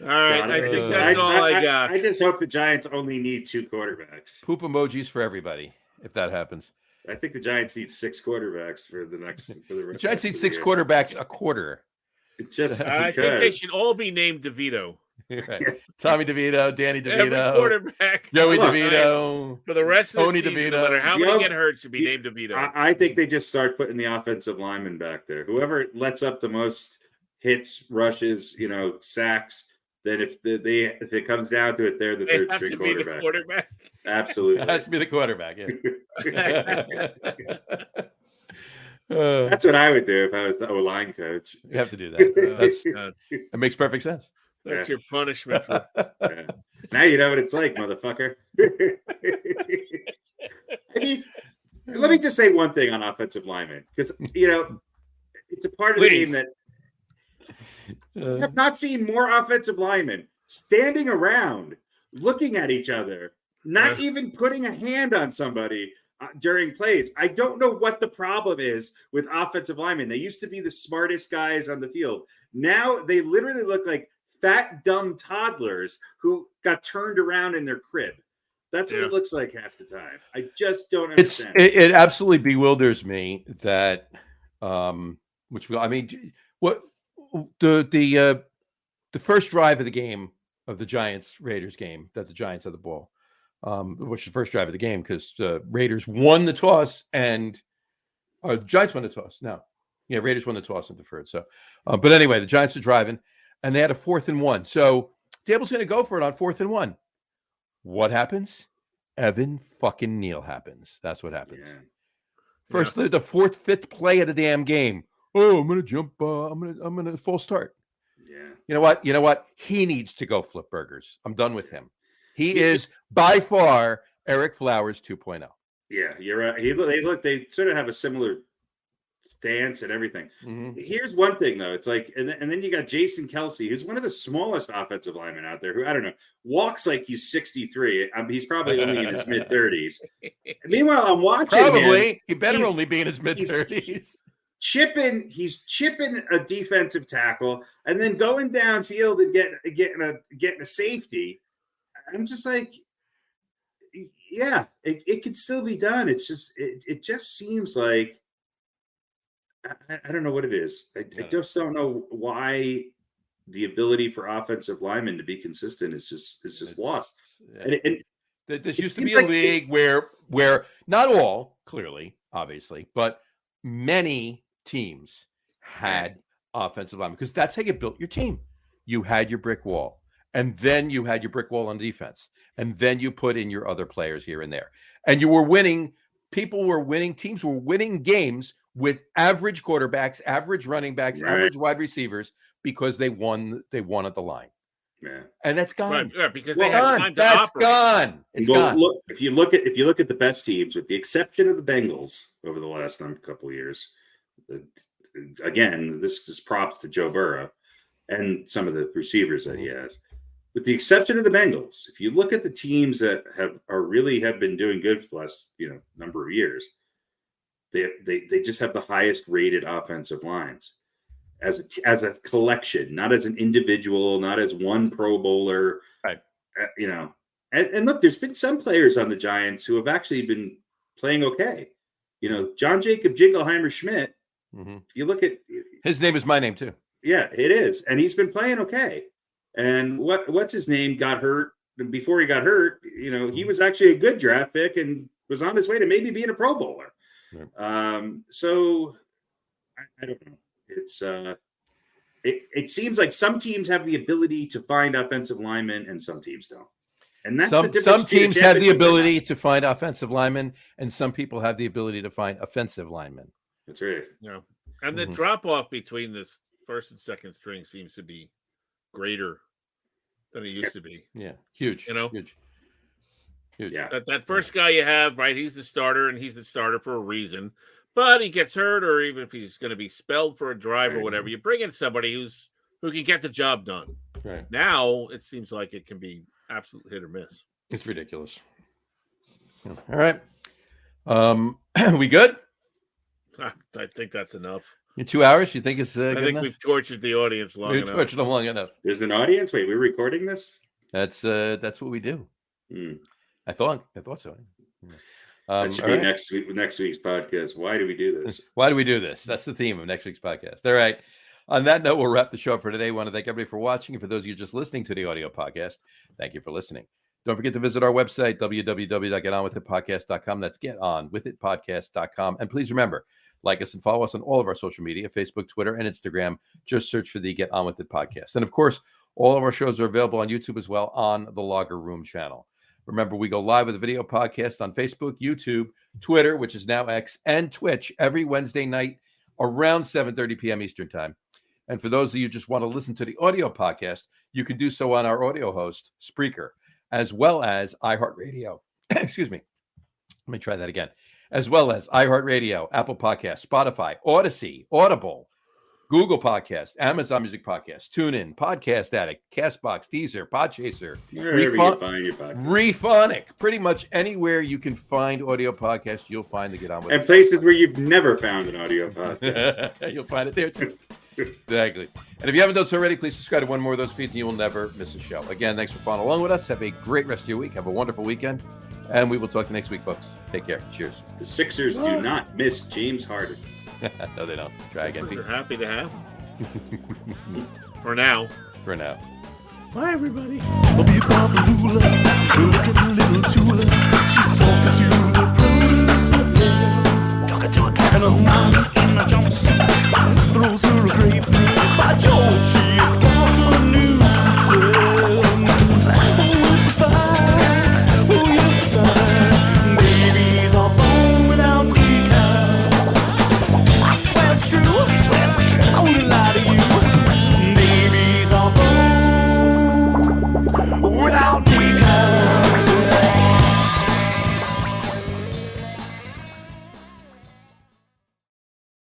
All right, I think that's all I got. I just hope the Giants only need two quarterbacks. Poop emojis for everybody if that happens. I think the Giants need six quarterbacks for the Giants need six quarterbacks a quarter. I think they should all be named DeVito. Right. Tommy DeVito, Danny DeVito, every quarterback, Joey DeVito, for the rest of Tony the season, DeVito. no matter how many get hurt, should be named DeVito. I think they just start putting the offensive linemen back there. Whoever lets up the most hits, rushes, sacks. Then if it comes down to it, they're the third string quarterback. Absolutely, it has to be the quarterback. Yeah. That's what I would do if I was the O-line coach. You have to do that. That makes perfect sense. That's your punishment. Now you know what it's like, motherfucker. Let me just say one thing on offensive linemen, because it's a part of the game that I have not seen more offensive linemen standing around, looking at each other, not even putting a hand on somebody during plays. I don't know what the problem is with offensive linemen. They used to be the smartest guys on the field. Now they literally look like fat, dumb toddlers who got turned around in their crib. That's what it looks like half the time. I just don't understand. It absolutely bewilders me that, what the first drive of the game of the Giants-Raiders game that the Giants had the ball, which is the first drive of the game because the Raiders won the toss and the Giants won the toss. No, yeah, Raiders won the toss and deferred. So, but anyway, the Giants are driving and they had a 4th and 1. So Dable's going to go for it on 4th and 1. What happens? Evan fucking Neal happens. That's what happens. Yeah. First, the 4th, 5th play of the damn game. Oh, I'm gonna jump. I'm gonna false start. Yeah. You know what? He needs to go flip burgers. I'm done with him. He is by far Eric Flowers 2.0. Yeah, you're right. They sort of have a similar stance and everything. Mm-hmm. Here's one thing though. It's like, and then you got Jason Kelsey, who's one of the smallest offensive linemen out there, who I don't know, walks like he's 63. He's probably only in his mid 30s. Meanwhile, I'm watching. Probably he better only be in his mid 30s. He's chipping a defensive tackle and then going downfield and getting a safety. I'm just like, yeah, it could still be done. It's just it just seems like I don't know what it is. I just don't know why the ability for offensive linemen to be consistent is just lost. Yeah. And this used to be a league where not all, clearly, obviously, but many teams had offensive linemen because that's how you built your team. You had your brick wall, and then you had your brick wall on defense, and then you put in your other players here and there, and you were winning. People were winning. Teams were winning games with average quarterbacks, average running backs, average wide receivers because they won at the line. Yeah. And that's gone. Right, because Well, they had gone. time to That's operate. gone. It's Well, gone. look, if you look at the best teams, with the exception of the Bengals over the last couple of years, again, this is props to Joe Burrow and some of the receivers that he has. With the exception of the Bengals, if you look at the teams that have been doing good for the last number of years, they just have the highest rated offensive lines as a collection, not as an individual, not as one Pro Bowler. Right. And look, there's been some players on the Giants who have actually been playing okay. John Jacob Jingleheimer Schmidt. Mm-hmm. If you look at his name is my name too. Yeah, it is, and he's been playing okay. And what's his name got hurt before he got hurt. He was actually a good draft pick and was on his way to maybe being a Pro Bowler. Right. So I don't know. It's it seems like some teams have the ability to find offensive linemen and some teams don't. And that's some teams have the ability to find offensive linemen, and some people have the ability to find offensive linemen. That's right. Yeah. And the drop off between this first and second string seems to be greater than it used to be. Yeah. Huge. Huge. Yeah. That first guy you have, right? He's the starter, and he's the starter for a reason. But he gets hurt, or even if he's going to be spelled for a drive or whatever, you bring in somebody who can get the job done. Right. Now it seems like it can be absolute hit or miss. It's ridiculous. All right. We good? I think that's enough. In 2 hours, you think it's good I think enough? we've tortured the audience long enough. We've tortured them long enough. There's an audience? Wait, we're recording this? That's what we do. I thought so. That should be next week's podcast. Why do we do this? Why do we do this? That's the theme of next week's podcast. All right. On that note, we'll wrap the show up for today. I want to thank everybody for watching. And for those of you just listening to the audio podcast, thank you for listening. Don't forget to visit our website, www.getonwithitpodcast.com. That's getonwithitpodcast.com. And please remember, like us and follow us on all of our social media, Facebook, Twitter, and Instagram. Just search for the Get On With It podcast. And of course, all of our shows are available on YouTube as well on the Logger Room channel. Remember, we go live with a video podcast on Facebook, YouTube, Twitter, which is now X, and Twitch every Wednesday night around 7:30 p.m. Eastern Time. And for those of you who just want to listen to the audio podcast, you can do so on our audio host, Spreaker, as well as iHeartRadio. Excuse me. Let me try that again. As well as iHeartRadio, Apple Podcasts, Spotify, Odyssey, Audible, Google Podcasts, Amazon Music Podcasts, TuneIn, Podcast Addict, CastBox, Deezer, Podchaser, Refonic. Pretty much anywhere you can find audio podcasts, you'll find the Get On With It. And places where you've never found an audio podcast. You'll find it there too. Exactly. And if you haven't done so already, please subscribe to one more of those feeds and you will never miss a show. Again, thanks for following along with us. Have a great rest of your week. Have a wonderful weekend. And we will talk to you next week, folks. Take care. Cheers. The Sixers do not miss James Harden. No, they don't. Try again, Pete. We're happy to have him. For now. For now. Bye, everybody. Look at the little Tula. She's talking to the principal. Talking to a cat. And a woman in a jumpsuit throws her a grapefruit. By George, she is